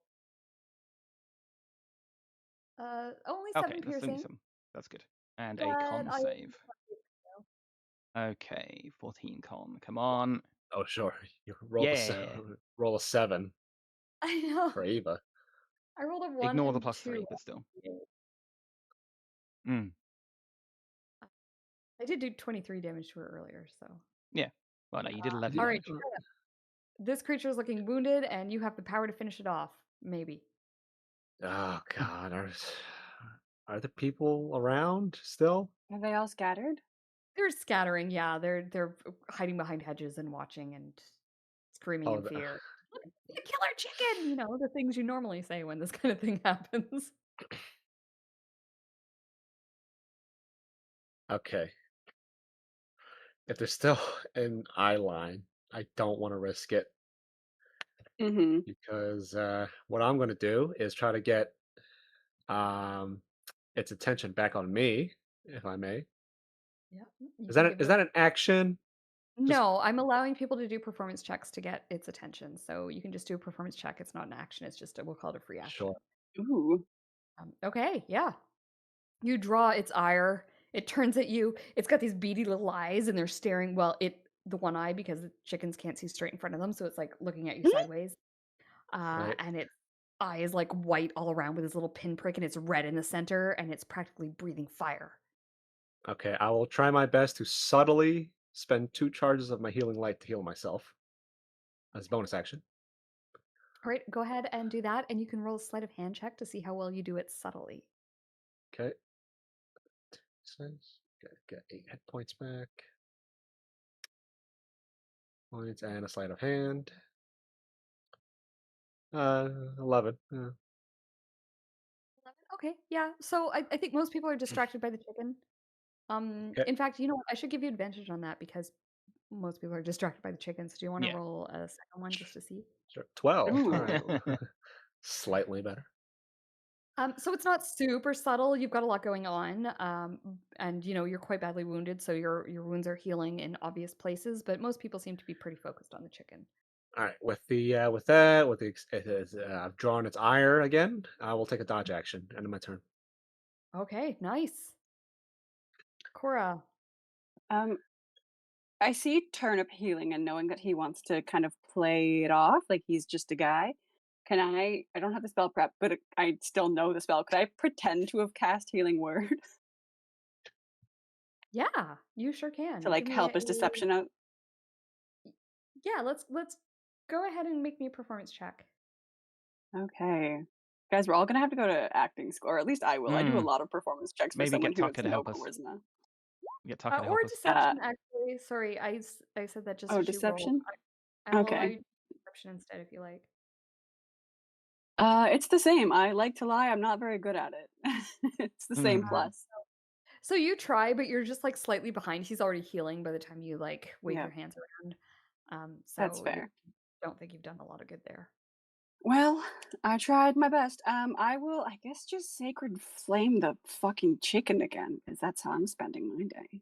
Only 7 Okay, that's piercing. only 7. That's good. And But a con save. Okay, 14 con. Come on. Oh, sure. You roll roll a 7 I know. for Eva. I rolled a 1 Ignore the and plus 2. 3, but still. I did do 23 damage to her earlier, so. Yeah. Well, no, you did 11 all right. damage. This creature is looking wounded, and you have the power to finish it off. Maybe. Oh God, are the people around still? Are they all scattered? They're scattering, yeah. They're hiding behind hedges and watching and screaming in fear. The killer chicken! You know, the things you normally say when this kind of thing happens. Okay. If they're still in eye line, I don't want to risk it. Because what I'm going to do is try to get its attention back on me, if I may. Yeah. Is that an action? No, I'm allowing people to do performance checks to get its attention. So you can just do a performance check. It's not an action. It's just we'll call it a free action. Sure. Ooh. Okay, yeah. You draw its ire. It turns at you. It's got these beady little eyes, and they're staring. Well, the one eye because the chickens can't see straight in front of them, so it's like looking at you sideways. Right. And its eye is like white all around with this little pinprick, and it's red in the center, and it's practically breathing fire. Okay, I will try my best to subtly spend 2 charges of my healing light to heal myself as a bonus action. All right, go ahead and do that, and you can roll a sleight of hand check to see how well you do it subtly. Okay. Get 8 hit points back. Points and a sleight of hand. 11. Yeah. Okay, yeah. So I think most people are distracted by the chicken. Okay. In fact, you know what? I should give you advantage on that because most people are distracted by the chickens. Do you want to roll a second one just to see? Sure. 12. Ooh. All right. Slightly better. So it's not super subtle. You've got a lot going on, and you know you're quite badly wounded, so your wounds are healing in obvious places. But most people seem to be pretty focused on the chicken. All right. I've drawn its ire again. I will take a dodge action. End of my turn. Okay, nice. Cora. I see Turnip healing and knowing that he wants to kind of play it off like he's just a guy. Can I don't have the spell prep, but I still know the spell. Could I pretend to have cast Healing Word Yeah, you sure can. to like help his deception out? Yeah, let's go ahead and make me a performance check. Okay. Guys, we're all gonna have to go to acting school, or at least I will. I do a lot of performance checks for Maybe someone get who has Tucker to no help us. charisma. Get Tucker to Or help us. deception, actually. Sorry, I said that just Oh, as you roll. deception? I'll allow Okay. you deception instead if you like. It's the same. I like to lie. I'm not very good at it. It's the same plus. So you try, but you're just like slightly behind. He's already healing by the time you like wave your hands around. That's So fair. don't think you've done a lot of good there. Well, I tried my best. I will, I guess, just sacred flame the fucking chicken again, because that's how I'm spending my day.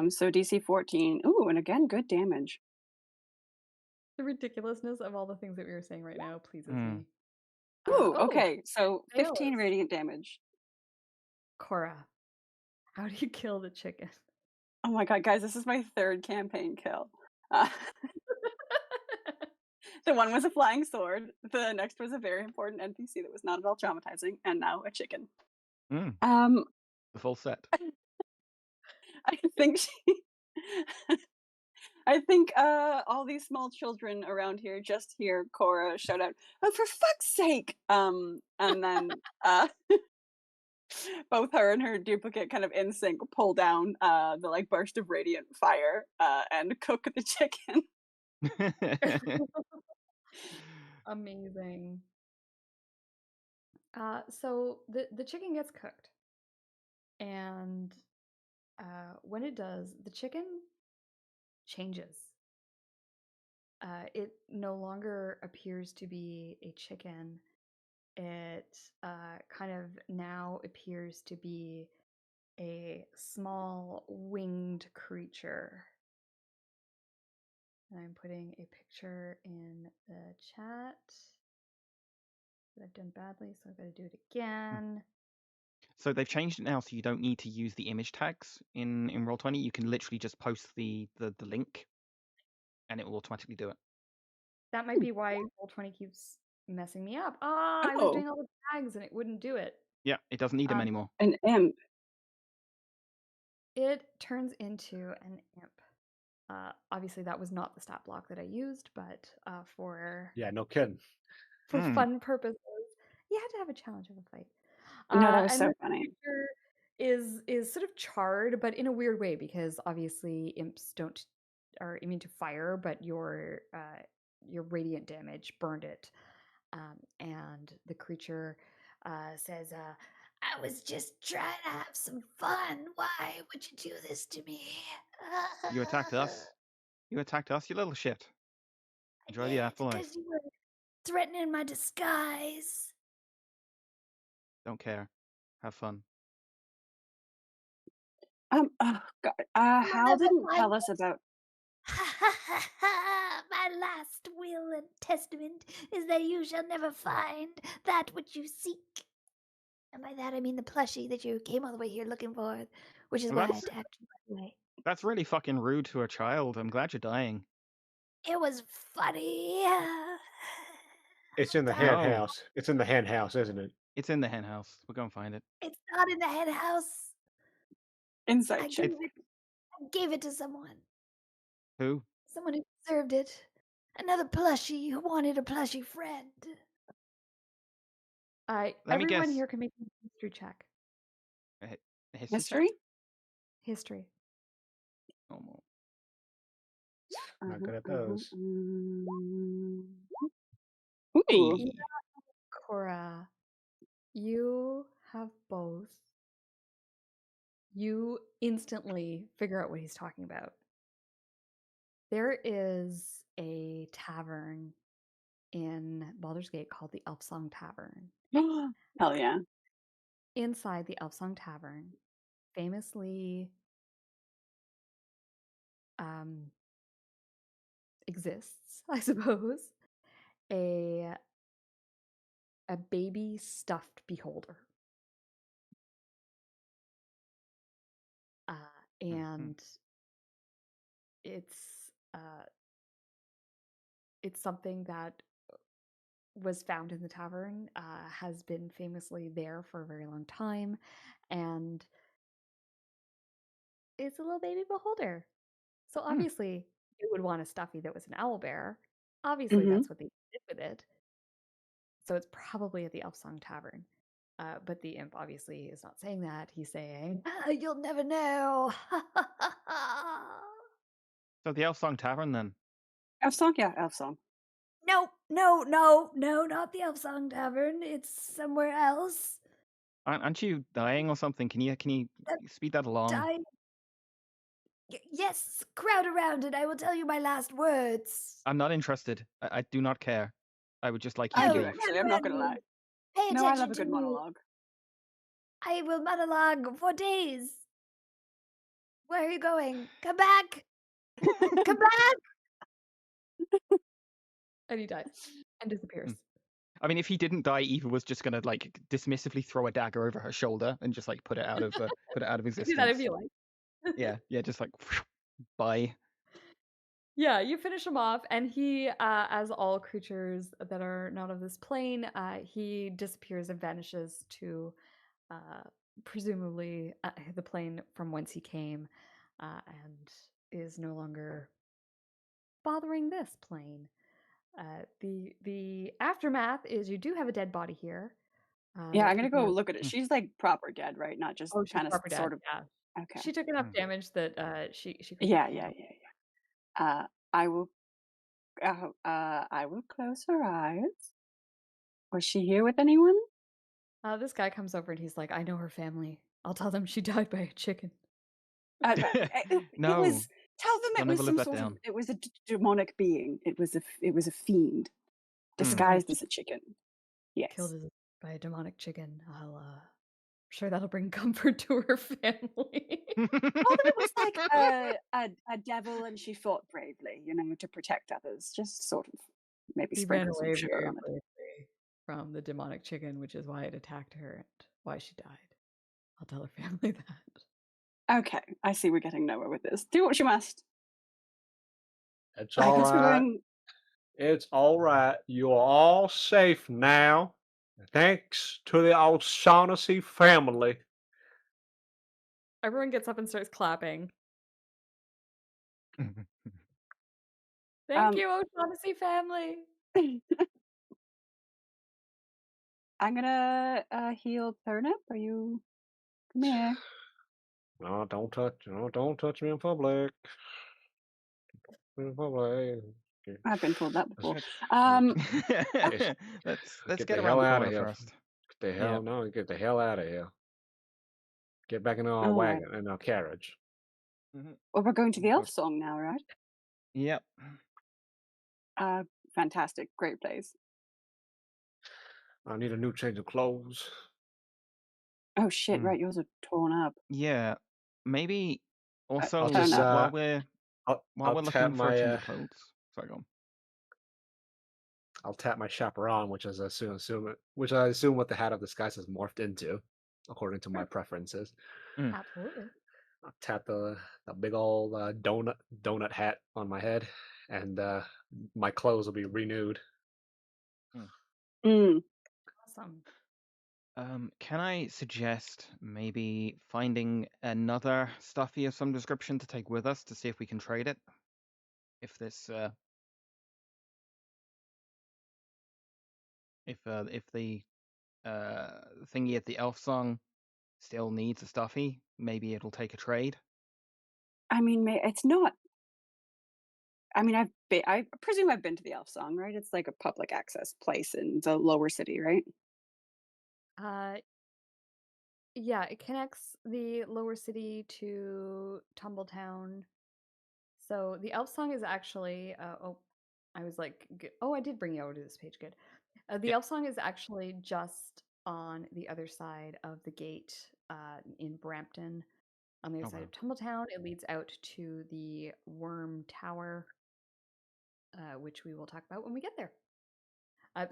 So DC 14. Ooh, and again, good damage. The ridiculousness of all the things that we were saying right now pleases me. Ooh, okay. So 15 fails. radiant damage. Cora, how do you kill the chicken? Oh my god, guys, this is my 3rd campaign kill. The one was a flying sword. The next was a very important NPC that was not at all traumatizing, and now a chicken. The full set. I think I think all these small children around here just hear Cora shout out, "Oh, for fuck's sake!" And then both her and her duplicate kind of in sync pull down the like burst of radiant fire and cook the chicken. Amazing. So the chicken gets cooked, and when it does, the chicken changes. It no longer appears to be a chicken. It kind of now appears to be a small winged creature. And I'm putting a picture in the chat that I've done badly, so I've got to do it again. So they've changed it now, so you don't need to use the image tags in Roll20. You can literally just post the link, and it will automatically do it. That might be why Roll20 keeps messing me up. I was doing all the tags and it wouldn't do it. Yeah, it doesn't need them anymore. An imp. It turns into an imp. Obviously, that was not the stat block that I used, but for no kidding. For fun purposes, you had to have a challenge of a fight. No, that was and so the funny. creature is sort of charred, but in a weird way because obviously imps are immune to fire, but your radiant damage burned it. And the creature says, "I was just trying to have some fun. Why would you do this to me? You attacked us. You attacked us, you little shit. Enjoy the afterlife. Because you were threatening my disguise." Don't care. Have fun. Oh God. Hal didn't tell us about. My last will and testament is that you shall never find that which you seek. And by that I mean the plushie that you came all the way here looking for, which is why I attacked you, by the way. That's really fucking rude to a child. I'm glad you're dying. It was funny. It's in the hen house. It's in the hen house, isn't it? It's in the hen house. We'll go and find it. It's not in the hen house. Inside check. I gave it to someone. Who? Someone who deserved it. Another plushie who wanted a plushie friend. Everyone here can make a history check. A history? History? Oh, Not good at those. Ooh. Cora, you have both. You instantly figure out what he's talking about. There is a tavern in Baldur's Gate called the Elfsong Tavern. Hell yeah. Inside the Elfsong Tavern, famously exists, I suppose, a baby stuffed beholder. And it's something that was found in the tavern, has been famously there for a very long time, and it's a little baby beholder. So obviously it would want a stuffy that was an owlbear. Obviously that's what they did with it. So it's probably at the Elf Song Tavern. But the imp obviously is not saying that. He's saying, You'll never know. So the Elf Song Tavern then. Elf song? Yeah, elf song. No, not the Elf Song Tavern. It's somewhere else. Aren't you dying or something? Can you speed that along? Yes, crowd around and I will tell you my last words. I'm not interested. I do not care. I would just like you I to do leave. actually. I'm not gonna lie. Pay No, I attention love a to good me. monologue. I will monologue for days. Where are you going? Come back! Come back! and he dies and disappears. I mean, if he didn't die, Eva was just gonna like dismissively throw a dagger over her shoulder and just like put it out of Do existence. that if you like. Yeah, just like bye. Yeah, you finish him off, and he, as all creatures that are not of this plane, he disappears and vanishes to presumably the plane from whence he came, and is no longer bothering this plane. The aftermath is you do have a dead body here. Yeah, That I'm gonna people go are. look at it. She's like proper dead, right? Not just Oh, she's kind of proper dead. sort of. Yeah, Okay. she took enough damage that she couldn't. Yeah. I will. I will close her eyes. Was she here with anyone? This guy comes over and he's like, "I know her family. I'll tell them she died by a chicken." No, It was. Tell them you'll it never was live some that sort of. down. It was a demonic being. It was a fiend disguised as a chicken. Yes. Killed by a demonic chicken. I'm sure that'll bring comfort to her family. Well, it was like a devil, and she fought bravely, to protect others. Just sort of maybe He ran sprinkle some away sugar very on it. bravely from the demonic chicken, which is why it attacked her and why she died. I'll tell her family that. Okay, I see we're getting nowhere with this. Do what you must. It's I all guess we're right. going. It's all right. You are all safe now. Thanks to the O'Shaughnessy family. Everyone gets up and starts clapping. Um, Thank you, O'Shaughnessy family. I'm gonna heal Turnip. Are you? Come here. No, don't touch me in public. In public. Okay. I've been told that before. Let's Get get the around hell the out corner of here. first. Get the hell no, get the hell out of here. Get back in our All wagon in our carriage. Well, we're going to the elf song now, right? Yep. Fantastic, great place. I need a new change of clothes. Oh shit! Right, yours are torn up. Yeah. Maybe also turn up. while we're I'll looking tap for a change my of clothes. Sorry, go on. I'll tap my chaperone, which I assume what the hat of disguise has morphed into, according to my preferences. Absolutely. I'll tap the big old donut hat on my head, and my clothes will be renewed. Awesome. Can I suggest maybe finding another stuffy of some description to take with us to see if we can trade it? If this if the thingy at the elf song still needs a stuffy, maybe it'll take a trade. I mean, it's not. I mean, I presume I've been to the elf song, right? It's like a public access place in the lower city, right? Yeah, it connects the lower city to Tumbletown. So the elf song is actually I was like, I did bring you over to this page. Good. The elf song is actually just on the other side of the gate in Brampton. On the other side of Tumbletown, it leads out to the Worm Tower, which we will talk about when we get there.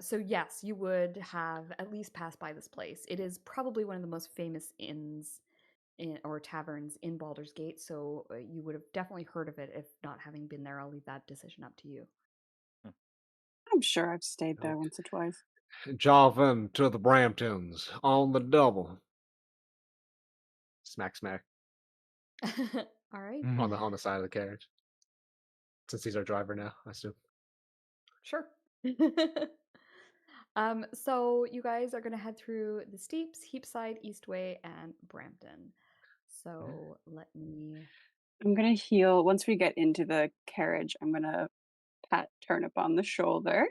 So yes, you would have at least passed by this place. It is probably one of the most famous inns or taverns in Baldur's Gate, so you would have definitely heard of it. If not having been there, I'll leave that decision up to you. I'm sure I've stayed there once or twice. Jovin to the Bramptons on the double. Smack, smack. All right. On the side of the carriage. Since he's our driver now, I assume. Sure. So you guys are gonna head through the Steeps, Heapside, Eastway, and Brampton. So let me. I'm gonna heal once we get into the carriage. I'm gonna pat Turnip on the shoulder.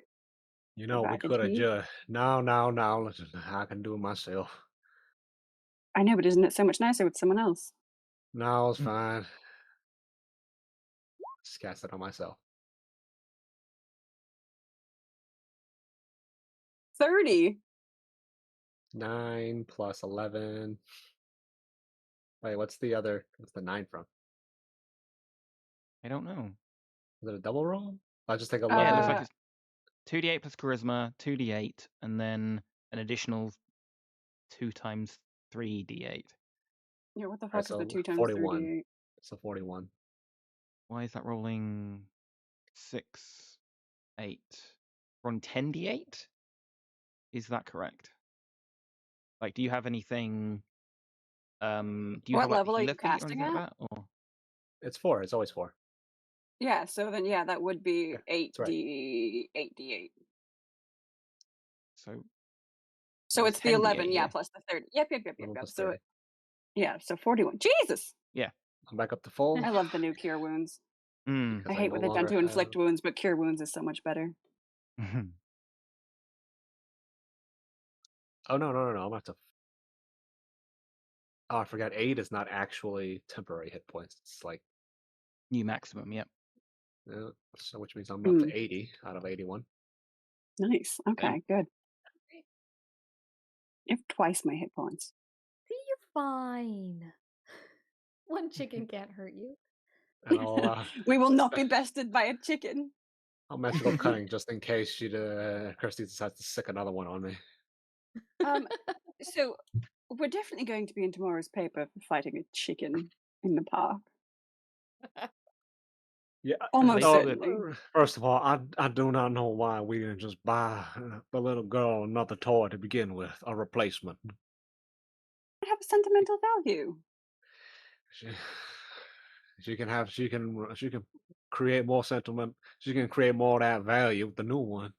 You know, we Provide could have he. just now. Listen, I can do it myself. I know, but isn't it so much nicer with someone else? No, it's fine. Just cast it on myself. 30. 9 plus 11. Wait, what's the 9 from? I don't know. Is it a double roll? I'll just take 11. Yeah, it looks like Uh, it's 2d8 plus charisma, 2d8, and then an additional 2 times 3d8. Yeah, what the Alright, fuck is the so 2 times 41. 38? So 41. Why is that rolling 6, 8? Rolling 10d8? Is that correct? Like, do you have anything? Do you What have like level the are you healer feat or casting anything at? like that? Or It's 4. It's always 4. Yeah, so then that would be Yeah, that's right. 8d8. so So there's it's the 10d8 11, yeah, here. plus the 30. Yep. 11 plus So 30. yeah, so 41. Jesus! I'm back up to full. I love the new cure wounds. Mm. I Because hate no what they've done longer to inflict wounds, but cure wounds is so much better. Oh, no. I'm going to have to. Oh, I forgot. 8 is not actually temporary hit points. It's like, New maximum, yep. so which means I'm up to 80 out of 81. Nice. Okay, good. You have twice my hit points. See, you're fine. One chicken can't hurt you. And I'll, We will not be bested by a chicken. I'll magical cunning just in case Kirsty decides to sick another one on me. So we're definitely going to be in tomorrow's paper for fighting a chicken in the park. Yeah, Almost Oh, certainly. First of all, I do not know why we didn't just buy the little girl another toy to begin with, a replacement. It have a sentimental value. She can create more sentiment. She can create more of that value with the new one.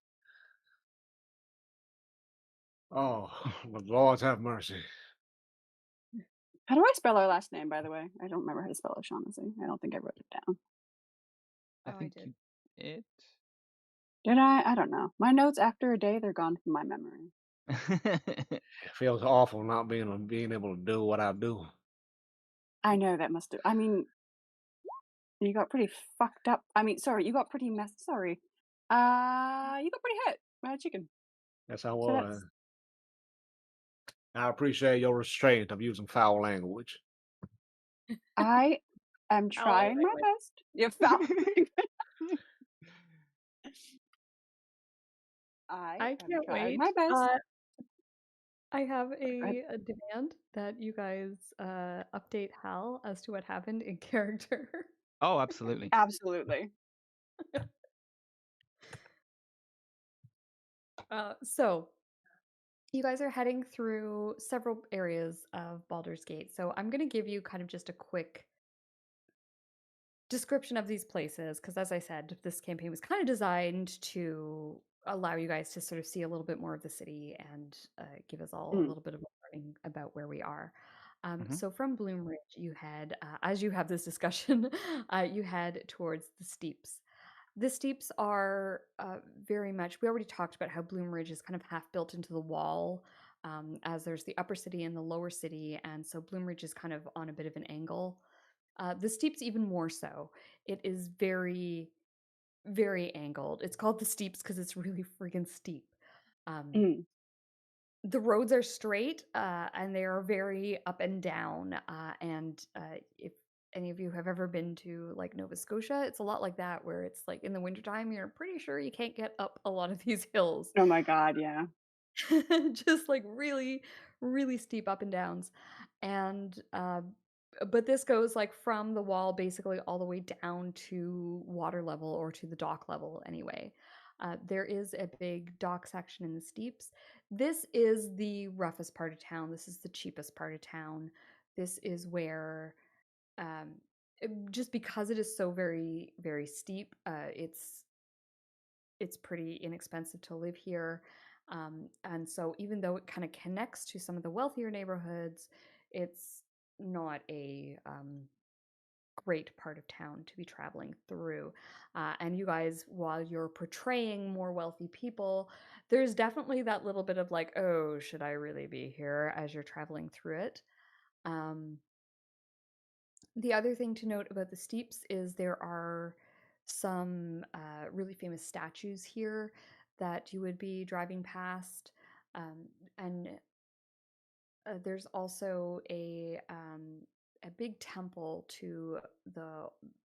Oh, but Lord have mercy. How do I spell our last name, by the way? I don't remember how to spell O'Shaughnessy. I don't think I wrote it down. I Oh, I think did. you Did I? I don't know. My notes after a day, they're gone from my memory. did. It feels awful not being able to do what I do. I know that must have. I mean, you got pretty fucked up. I mean, sorry, you got pretty messed. Sorry. You got pretty hurt by a chicken. That's how So that's. I appreciate your restraint of using foul language. I am trying my best. You found. I am can't trying wait. my best. I have a demand that you guys update Hal as to what happened in character. Oh, absolutely. Absolutely. So you guys are heading through several areas of Baldur's Gate. So I'm going to give you kind of just a quick description of these places because, as I said, this campaign was kind of designed to allow you guys to sort of see a little bit more of the city and give us all a little bit of a warning about where we are. So from Bloomridge, you head, as you have this discussion, you head towards the Steeps. The Steeps are very much, we already talked about how Bloomridge is kind of half built into the wall, as there's the upper city and the lower city, and so Bloomridge is kind of on a bit of an angle. The Steeps even more so. It is very, very angled. It's called the Steeps because it's really friggin' steep. The roads are straight and they are very up and down. If any of you have ever been to like Nova Scotia, it's a lot like that, where it's like in the wintertime, you're pretty sure you can't get up a lot of these hills. Oh my God, yeah. Just like really, really steep up and downs. And but this goes like from the wall basically all the way down to water level or to the dock level anyway. There is a big dock section in the Steeps. This is the roughest part of town. This is the cheapest part of town. This is where, just because it is so very, very steep, it's pretty inexpensive to live here. And so even though it kind of connects to some of the wealthier neighborhoods, it's not a great part of town to be traveling through. And you guys, while you're portraying more wealthy people, there's definitely that little bit of like, oh, should I really be here as you're traveling through it? The other thing to note about the steeps is there are some really famous statues here that you would be driving past. And there's also a big temple to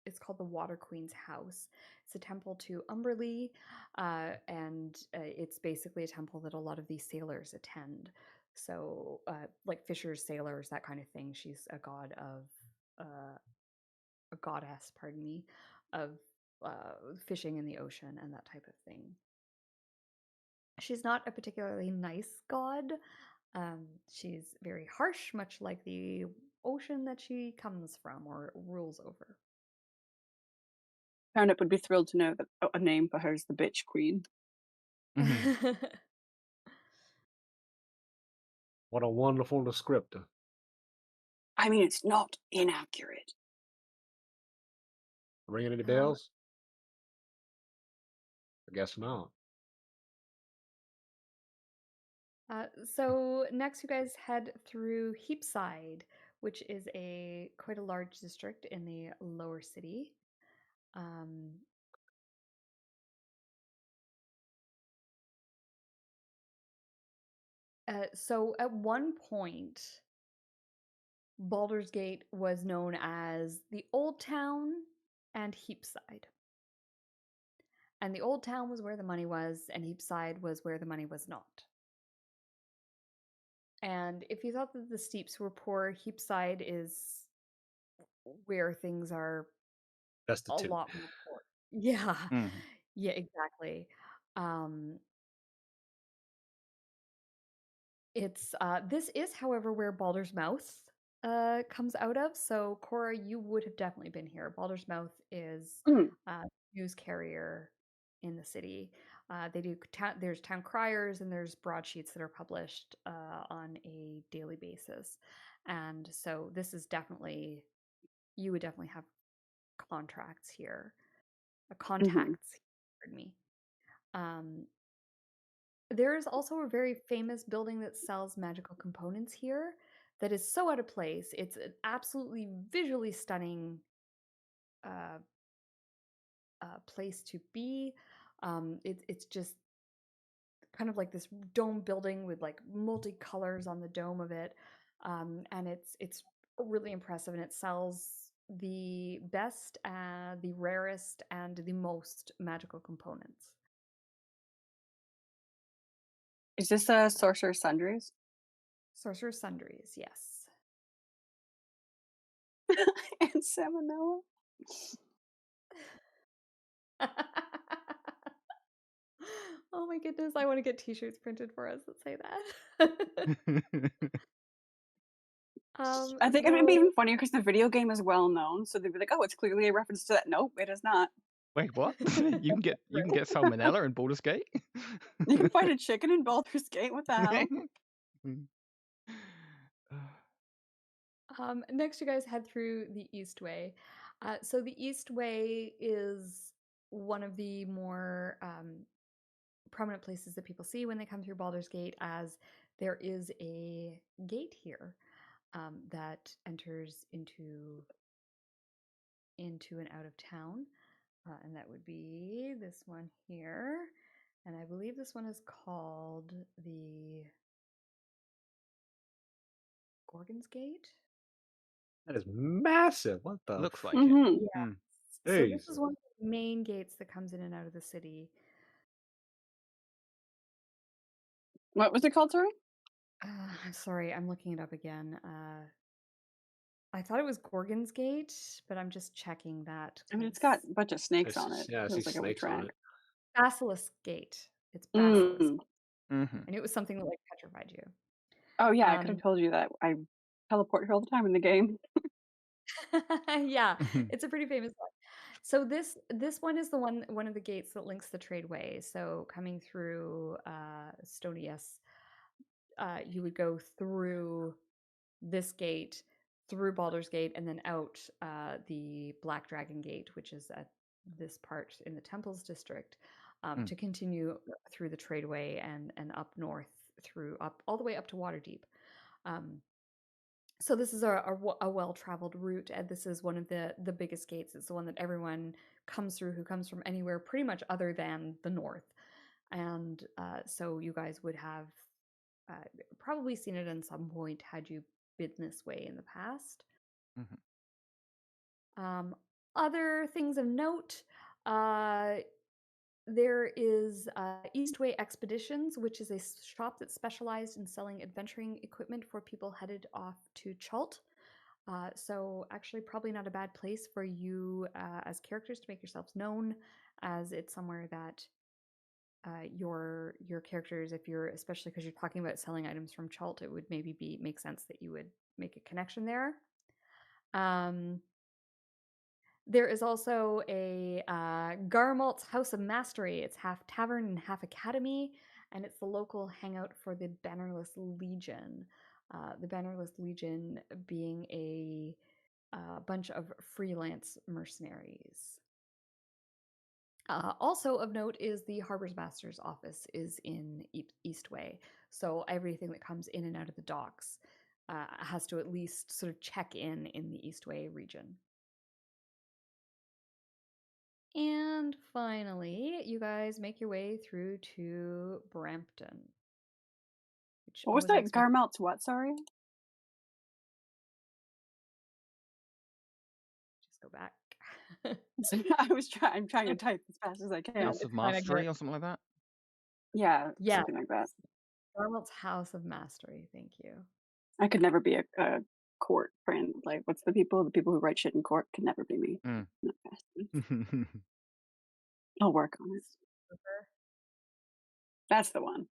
it's called the Water Queen's House. It's a temple to Umberlee, and it's basically a temple that a lot of these sailors attend. So, like fishers, sailors, that kind of thing. She's a god of, a goddess, pardon me, of fishing in the ocean and that type of thing. She's not a particularly nice god. She's very harsh, much like the ocean that she comes from or rules over. Turnip would be thrilled to know that a name for her is the Bitch Queen. What a wonderful descriptor. I mean, it's not inaccurate. Ringing any bells? I guess not. So next, you guys head through Heapside, which is quite a large district in the lower city. So at one point, Baldur's Gate was known as the Old Town and Heapside. And the Old Town was where the money was, and Heapside was where the money was not. And if you thought that the Steeps were poor, Heapside is where things are Destitute. a lot more poor. Yeah. Mm. Yeah, exactly. This is, however, where Baldur's Mouth comes out of. So, Cora, you would have definitely been here. Baldur's Mouth is news carrier in the city. They do there's town criers and there's broadsheets that are published on a daily basis, and so this is definitely, you would definitely have contracts here, contacts. Pardon me. There is also a very famous building that sells magical components here that is so out of place. It's an absolutely visually stunning place to be. It's just kind of like this dome building with like multicolors on the dome of it, and it's really impressive, and it sells the best, the rarest, and the most magical components. Is this Sorcerer Sundries? Sorcerer Sundries, yes. And Salmonella? Oh my goodness, I want to get t-shirts printed for us that say that. I think it would be even funnier because the video game is well known, so they'd be like, "Oh, it's clearly a reference to that." Nope, it is not. Wait, what? You can get salmonella in Baldur's Gate? You can find a chicken in Baldur's Gate. What the hell? Next, you guys head through the Eastway. So the Eastway is one of the more prominent places that people see when they come through Baldur's Gate, as there is a gate here that enters into and out of town, and that would be this one here, and I believe this one is called the Gorgon's Gate. That is massive. What the? Looks like it. Yeah. Mm. So this is one of the main gates that comes in and out of the city. What was it called, sorry? I'm sorry, I'm looking it up again. I thought it was Gorgon's Gate, but I'm just checking that. I mean, it's got a bunch of snakes on it. Yeah, I see Feels like it would snakes on it. Basilisk Gate. It's Basilisk. Mm-hmm. I knew it was something that like petrified you. Oh yeah, I could have told you that. I teleport here all the time in the game. Yeah, it's a pretty famous one. So this one is one of the gates that links the tradeway. So coming through Stonius, you would go through this gate, through Baldur's Gate, and then out the Black Dragon Gate, which is at this part in the Temples District, to continue through the tradeway and up north through up all the way up to Waterdeep. So this is a well-traveled route, and this is one of the biggest gates. It's the one that everyone comes through who comes from anywhere pretty much other than the north. And so you guys would have probably seen it at some point had you been this way in the past. Other things of note, there is Eastway Expeditions, which is a shop that's specialized in selling adventuring equipment for people headed off to Chult. So actually probably not a bad place for you as characters to make yourselves known, as it's somewhere that your characters, if you're, especially because you're talking about selling items from Chult, it would maybe make sense that you would make a connection there. There is also a Garmalt's House of Mastery. It's half tavern and half academy, and it's the local hangout for the Bannerless Legion. The Bannerless Legion being a bunch of freelance mercenaries. Also of note is the Harbor's Master's office is in Eastway, so everything that comes in and out of the docks has to at least sort of check in the Eastway region. And finally, you guys make your way through to Brampton. What was that? Garmalt's what? Sorry? Just go back. I'm trying to type as fast as I can. House of Mastery or something like that? Yeah, something like that. Garmalt's House of Mastery, thank you. I could never be a court friend. Like, what's the people who write shit in court could never be me. Not fast. I'll work on it. That's the one.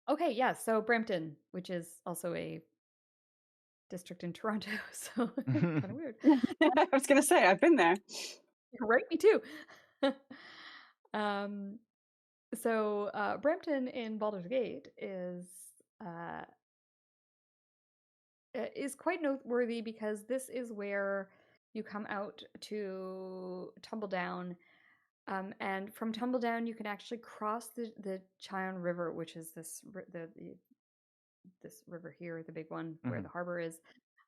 Okay, yeah, so Brampton, which is also a district in Toronto, so kind of weird. I was gonna say, I've been there. Right, me too. So Brampton in Baldur's Gate is quite noteworthy because this is where you come out to Tumbledown, and from Tumbledown you can actually cross the Cheyenne River, which is this river here, the big one where the harbor is.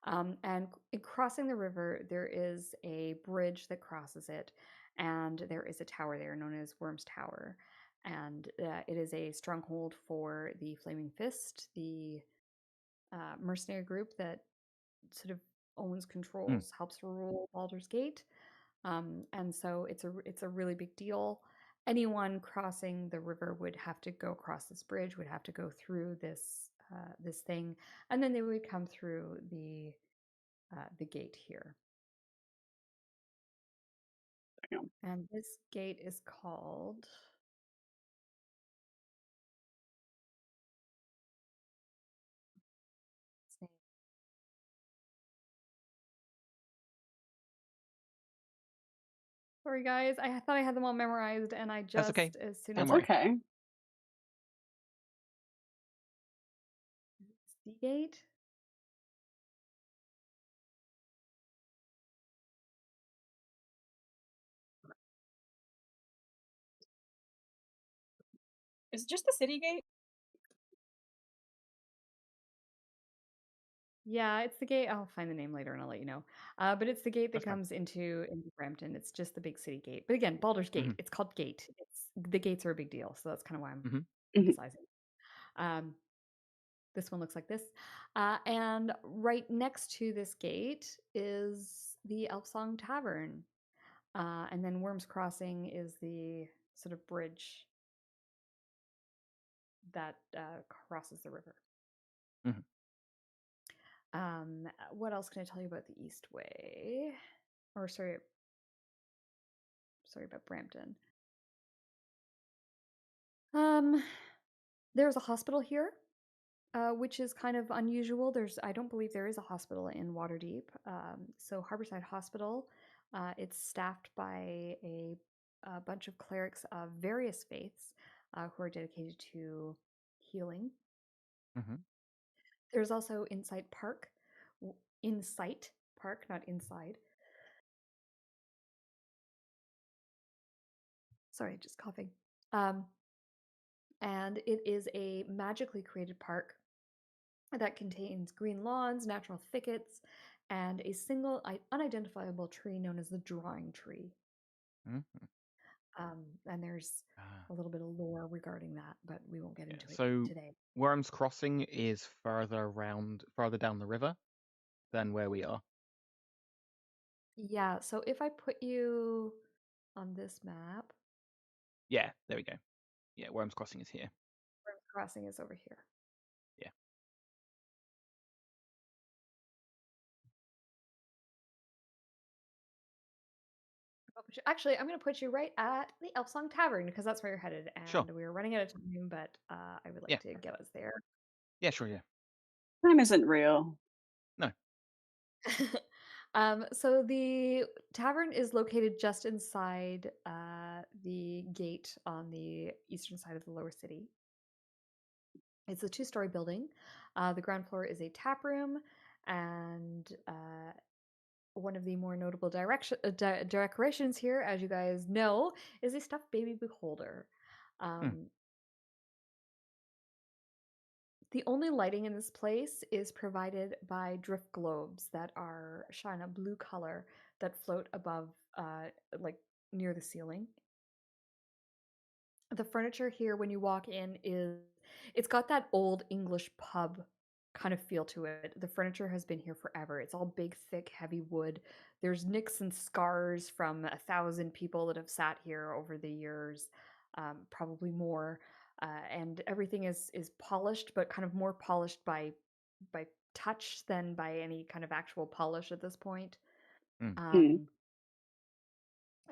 And in crossing the river, there is a bridge that crosses it, and there is a tower there known as Worm's Tower. And it is a stronghold for the Flaming Fist, the mercenary group that sort of owns, controls, helps rule Baldur's Gate. And so it's a really big deal. Anyone crossing the river would have to go across this bridge, would have to go through this thing, and then they would come through the gate here. Damn. And this gate is called. Sorry, guys. I thought I had them all memorized, and I just okay. as soon Don't as worry. Okay. Seagate. Is it just the city gate? Yeah, it's the gate. I'll find the name later and I'll let you know. But it's the gate that That's fine. comes into Brampton. It's just the big city gate. But again, Baldur's Gate. It's called Gate. The gates are a big deal, so that's kind of why I'm emphasizing. This one looks like this. And right next to this gate is the Elfsong Tavern. And then Worm's Crossing is the sort of bridge that crosses the river. What else can I tell you about the Eastway? Or sorry about Brampton. There's a hospital here. which is kind of unusual. I don't believe there is a hospital in Waterdeep. So Harborside Hospital, it's staffed by a bunch of clerics of various faiths who are dedicated to healing. Mm-hmm. There's also Insight Park, Insight Park, not inside. Sorry, just coughing. And it is a magically created park that contains green lawns, natural thickets, and a single unidentifiable tree known as the drawing tree. Mm-hmm. And there's a little bit of lore regarding that, but we won't get into it So today. Worm's Crossing is further down the river than where we are. Yeah, so if I put you on this map, Yeah, there we go. Yeah, Worm's Crossing is here. Worm's Crossing is over here. Yeah. Actually, I'm going to put you right at the Elf Song Tavern because that's where you're headed. And Sure. we were running out of time, but I would like to get us there. Yeah, sure, yeah. Time isn't real. No. So the tavern is located just inside the gate on the eastern side of the lower city. It's a 2-story building. The ground floor is a tap room, and one of the more notable decorations here, as you guys know, is a stuffed baby beholder. The only lighting in this place is provided by drift globes that are shine a blue color that float above, like near the ceiling. The furniture here, when you walk in, it's got that old English pub kind of feel to it. The furniture has been here forever. It's all big, thick, heavy wood. There's nicks and scars from 1,000 people that have sat here over the years, probably more. And everything is polished, but kind of more polished by touch than by any kind of actual polish at this point.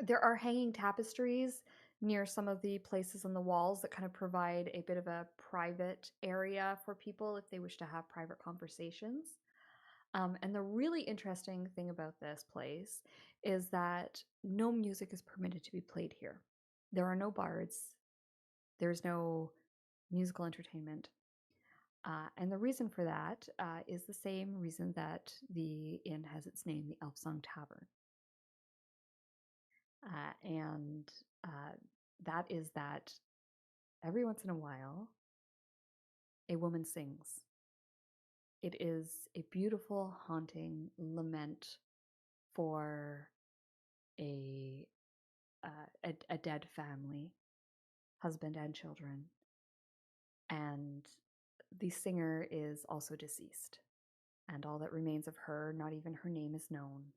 There are hanging tapestries near some of the places on the walls that kind of provide a bit of a private area for people if they wish to have private conversations. And the really interesting thing about this place is that no music is permitted to be played here. There are no bards. There's no musical entertainment. And the reason for that is the same reason that the inn has its name, the Elf Song Tavern. And that is that every once in a while, a woman sings. It is a beautiful, haunting lament for a dead family, husband and children. And the singer is also deceased. And all that remains of her, not even her name is known.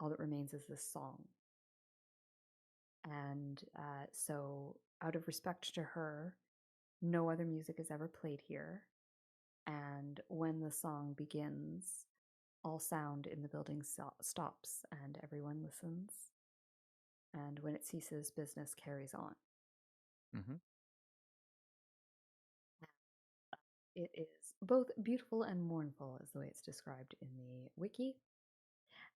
All that remains is this song. And so, out of respect to her, no other music is ever played here. And when the song begins, all sound in the building stops and everyone listens. And when it ceases, business carries on. Mm-hmm. It is both beautiful and mournful, is the way it's described in the wiki.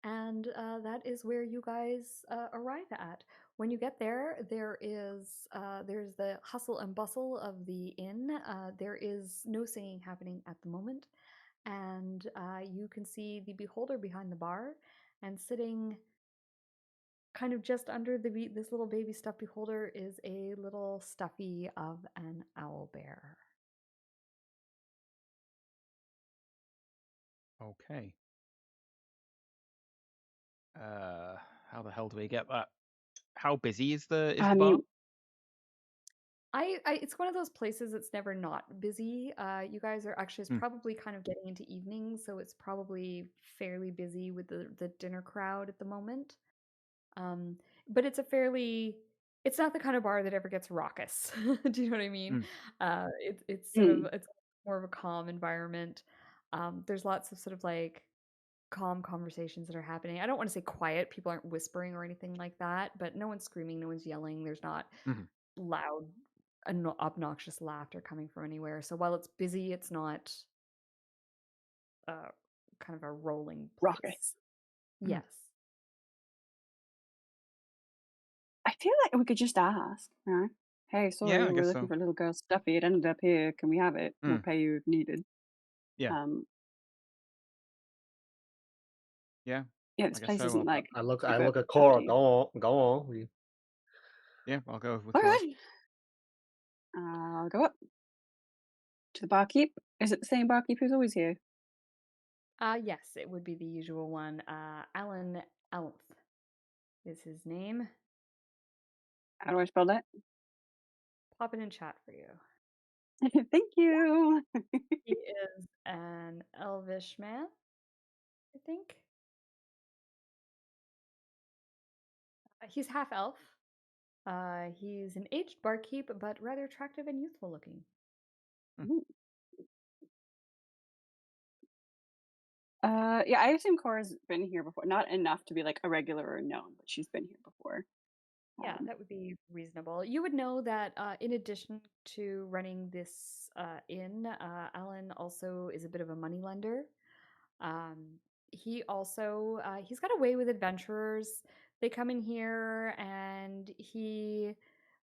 And that is where you guys arrive at. When you get there, there's the hustle and bustle of the inn. There is no singing happening at the moment, and you can see the beholder behind the bar, and sitting kind of just under this little baby stuffed beholder is a little stuffy of an owl bear. Okay. How the hell do we get that? How busy is the bar? It's one of those places that's never not busy. You guys are actually, it's probably kind of getting into evening, so it's probably fairly busy with the dinner crowd at the moment. But it's it's not the kind of bar that ever gets raucous. Do you know what I mean? It's sort of, it's more of a calm environment. There's lots of sort of like calm conversations that are happening. I don't want to say quiet. People aren't whispering or anything like that, but no one's screaming, no one's yelling. There's not loud obnoxious laughter coming from anywhere. So while it's busy, it's not kind of a rolling place. Raucous. Yes. I feel like we could just ask, right? Hey, sorry, I we're guess looking so. for a little girl stuffy. It ended up here. Can we have it? We'll pay you if needed. Yeah. Yeah, I this guess place so. isn't like I look super at Cora. uppity. Go on. Yeah, I'll go with All Cora. right. I'll go up to the barkeep. Is it the same barkeep who's always here? Yes, it would be the usual one. Alan Elf is his name. How do I spell that? Pop it in chat for you. Thank you. He is an elvish man, I think. He's half elf. He's an aged barkeep, but rather attractive and youthful looking. Yeah, I assume Cora's been here before. Not enough to be like a regular or known, but she's been here before. Yeah, that would be reasonable. You would know that in addition to running this inn, Alan also is a bit of a moneylender. He also he's got a way with adventurers. They come in here, and he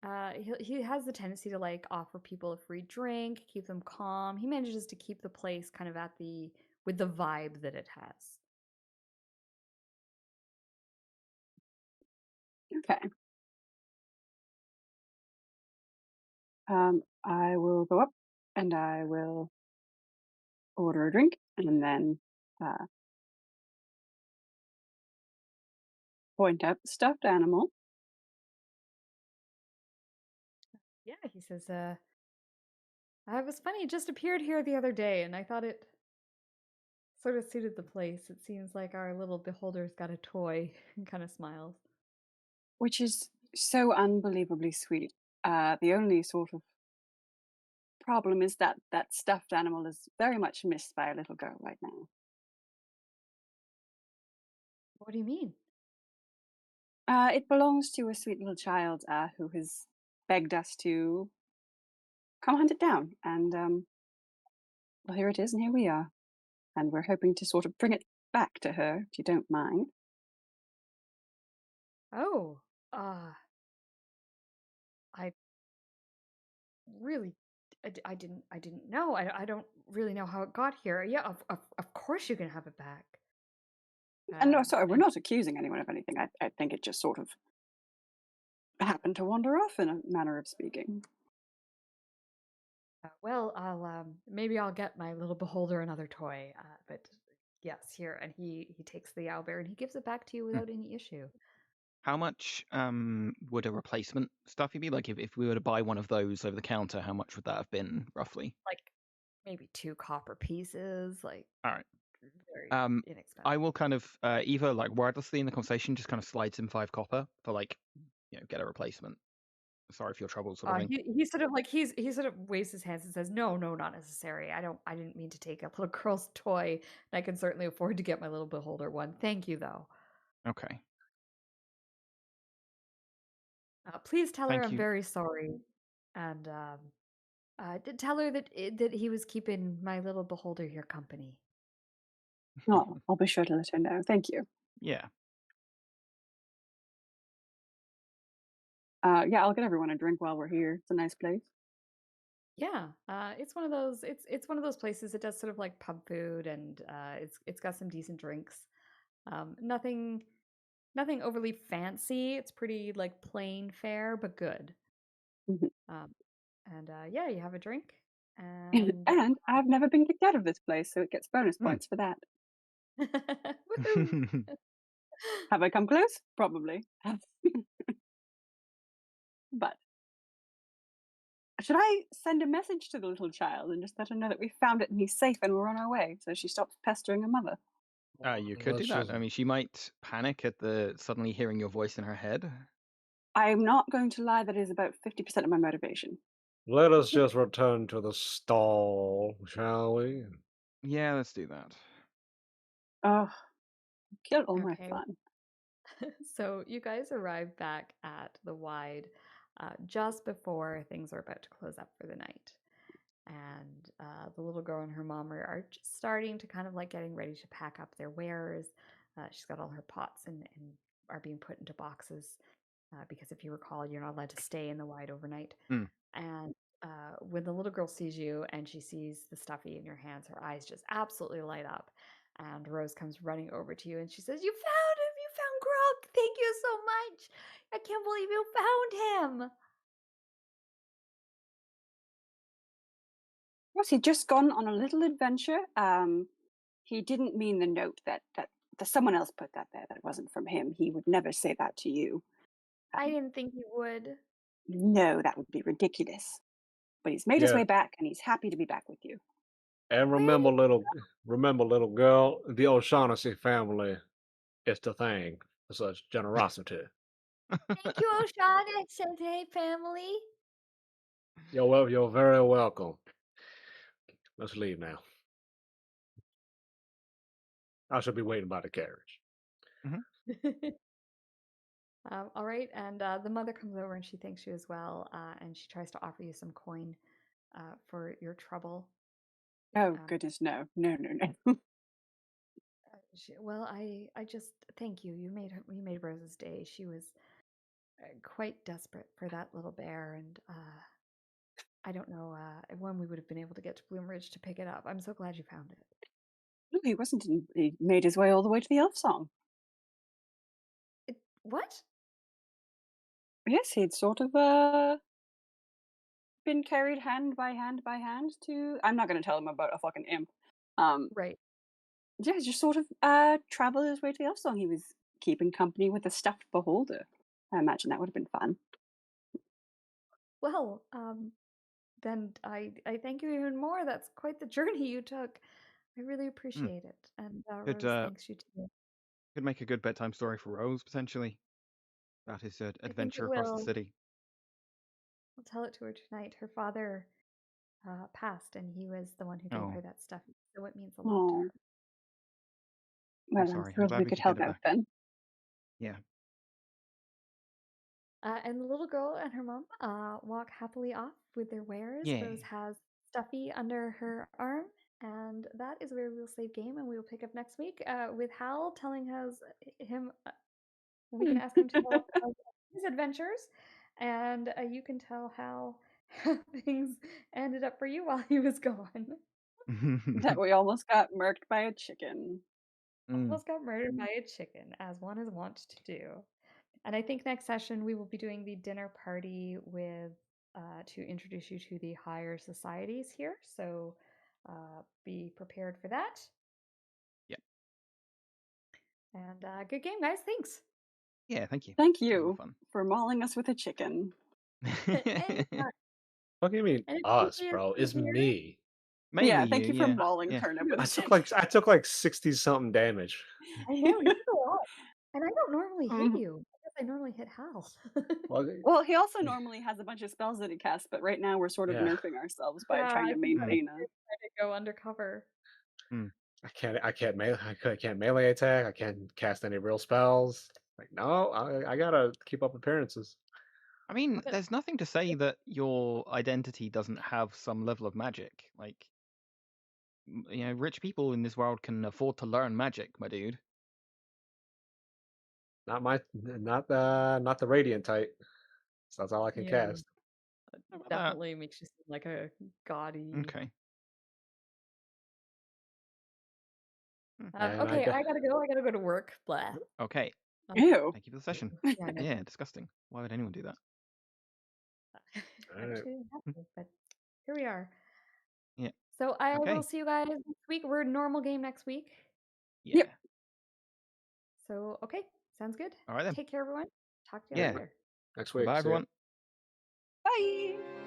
has the tendency to like offer people a free drink, keep them calm. He manages to keep the place kind of with the vibe that it has. Okay. I will go up and I will order a drink and then point out the stuffed animal. Yeah, he says, it was funny, it just appeared here the other day, and I thought it sort of suited the place. It seems like our little beholder's got a toy, and kind of smiles. Which is so unbelievably sweet. The only sort of problem is that that stuffed animal is very much missed by a little girl right now. What do you mean? It belongs to a sweet little child who has begged us to come hunt it down. And, well, here it is, and here we are. And we're hoping to sort of bring it back to her, if you don't mind. Oh, I really, I didn't know. I don't really know how it got here. Yeah, of course you can have it back. And no, sorry, we're not accusing anyone of anything. I think it just sort of happened to wander off, in a manner of speaking. Well, maybe I'll get my little beholder another toy. But yes, here, and he takes the owlbear and he gives it back to you without any issue. How much would a replacement stuffy be? Like if we were to buy one of those over the counter, how much would that have been roughly? Like maybe 2 copper pieces. Like, all right. Very inexpensive. I will kind of either like wordlessly in the conversation just kind of slides in 5 copper for like, get a replacement. Sorry for your trouble, sort of thing. He sort of like he sort of waves his hands and says, "No, not necessary. I didn't mean to take a little girl's toy. And I can certainly afford to get my little beholder one. Thank you, though." Okay. Please tell her Thank I'm you. very sorry, and tell her that he was keeping my little beholder here company. Oh, I'll be sure to let her know. Thank you. Yeah. Yeah, I'll get everyone a drink while we're here. It's a nice place. Yeah, it's one of those. It's one of those places that does sort of like pub food, and it's got some decent drinks. Nothing overly fancy. It's pretty like plain fare, but good. And yeah, you have a drink, and And I've never been kicked out of this place, so it gets bonus points for that. Woohoo! Have I come close? Probably. But should I send a message to the little child and just let her know that we found it and he's safe and we're on our way, so she stops pestering her mother? You could do that. I mean, she might panic at the suddenly hearing your voice in her head. I'm not going to lie, that is about 50% of my motivation. Let us just return to the stall, shall we? Yeah, let's do that. Oh, killed all my Okay. fun. So you guys arrive back at the Wide. just before things are about to close up for the night. And the little girl and her mom are just starting to kind of like getting ready to pack up their wares. She's got all her pots and are being put into boxes because if you recall, you're not allowed to stay in the wide overnight. Mm. And when the little girl sees you and she sees the stuffy in your hands, her eyes just absolutely light up. And Rose comes running over to you and she says, "You found him! You found Grunk! Thank you so much! I can't believe you found him!" Was he just gone on a little adventure? He didn't mean the note that someone else put that there. That wasn't from him. He would never say that to you. I didn't think you would. No, that would be ridiculous. But he's made his way back, and he's happy to be back with you. And remember, little girl, the O'Shaughnessy family is the thing for such generosity. Thank you, O'Shaughnessy family. You're very welcome. Let's leave now. I should be waiting by the carriage. All right, and the mother comes over and she thanks you as well, and she tries to offer you some coin for your trouble. Oh, goodness, no. Well, I just thank you. You made Rose's day. She was quite desperate for that little bear, and I don't know when we would have been able to get to Bloomridge to pick it up. I'm so glad you found it. No, he wasn't. He made his way all the way to the elf song. What? Yes, he'd sort of been carried hand by hand to. I'm not going to tell him about a fucking imp. Right. Yeah, just sort of traveled his way to the elf song. He was keeping company with a stuffed beholder. I imagine that would have been fun. Well, then I thank you even more. That's quite the journey you took. I really appreciate it. And Good, Rose thanks you too. Could make a good bedtime story for Rose, potentially. That is an I think adventure it across the will. city. I'll tell it to her tonight. Her father passed, and he was the one who gave her that stuff, so it means a lot to Oh. her. Well, I'm sorry. I'm thrilled glad we we could could help get it out back. then. Yeah. And the little girl and her mom walk happily off with their wares. Yay. Rose has Stuffy under her arm, and that is where we'll save game, and we will pick up next week with Hal telling us him. We can ask him to tell us his adventures, and you can tell how things ended up for you while he was gone. That we almost got murked by a chicken. Almost got murdered by a chicken, as one is wont to do. And I think next session we will be doing the dinner party with to introduce you to the higher societies here. So be prepared for that. Yep. And good game, guys. Thanks. Yeah, thank you. Thank It was you fun. for mauling us with a chicken. What do you mean us, bro? It's me. Mainly yeah, thank you for yeah. mauling Yeah. Turnip with a I chicken. took like 60 something damage. I know, you took a lot. And I don't normally hit you. I guess I normally hit Hal. Well, he also normally has a bunch of spells that he casts, but right now we're sort of nerfing ourselves by trying to maintain trying to go undercover. I can't melee attack. I can't cast any real spells. Like, no, I gotta keep up appearances. I mean, there's nothing to say that your identity doesn't have some level of magic. Like, rich people in this world can afford to learn magic, my dude. Not the radiant type. So that's all I can cast. Definitely makes you seem like a gaudy. Okay. Okay, I gotta go. I gotta go to work. Blah. Okay. Ew. Thank you for the session. Yeah, disgusting. Why would anyone do that? Actually didn't have to, but here we are. Yeah. So I will see you guys next week. We're normal game next week. Yeah. Yep. So okay, sounds good. All right then. Take care, everyone. Talk to you later. Next week. Bye, everyone. Bye.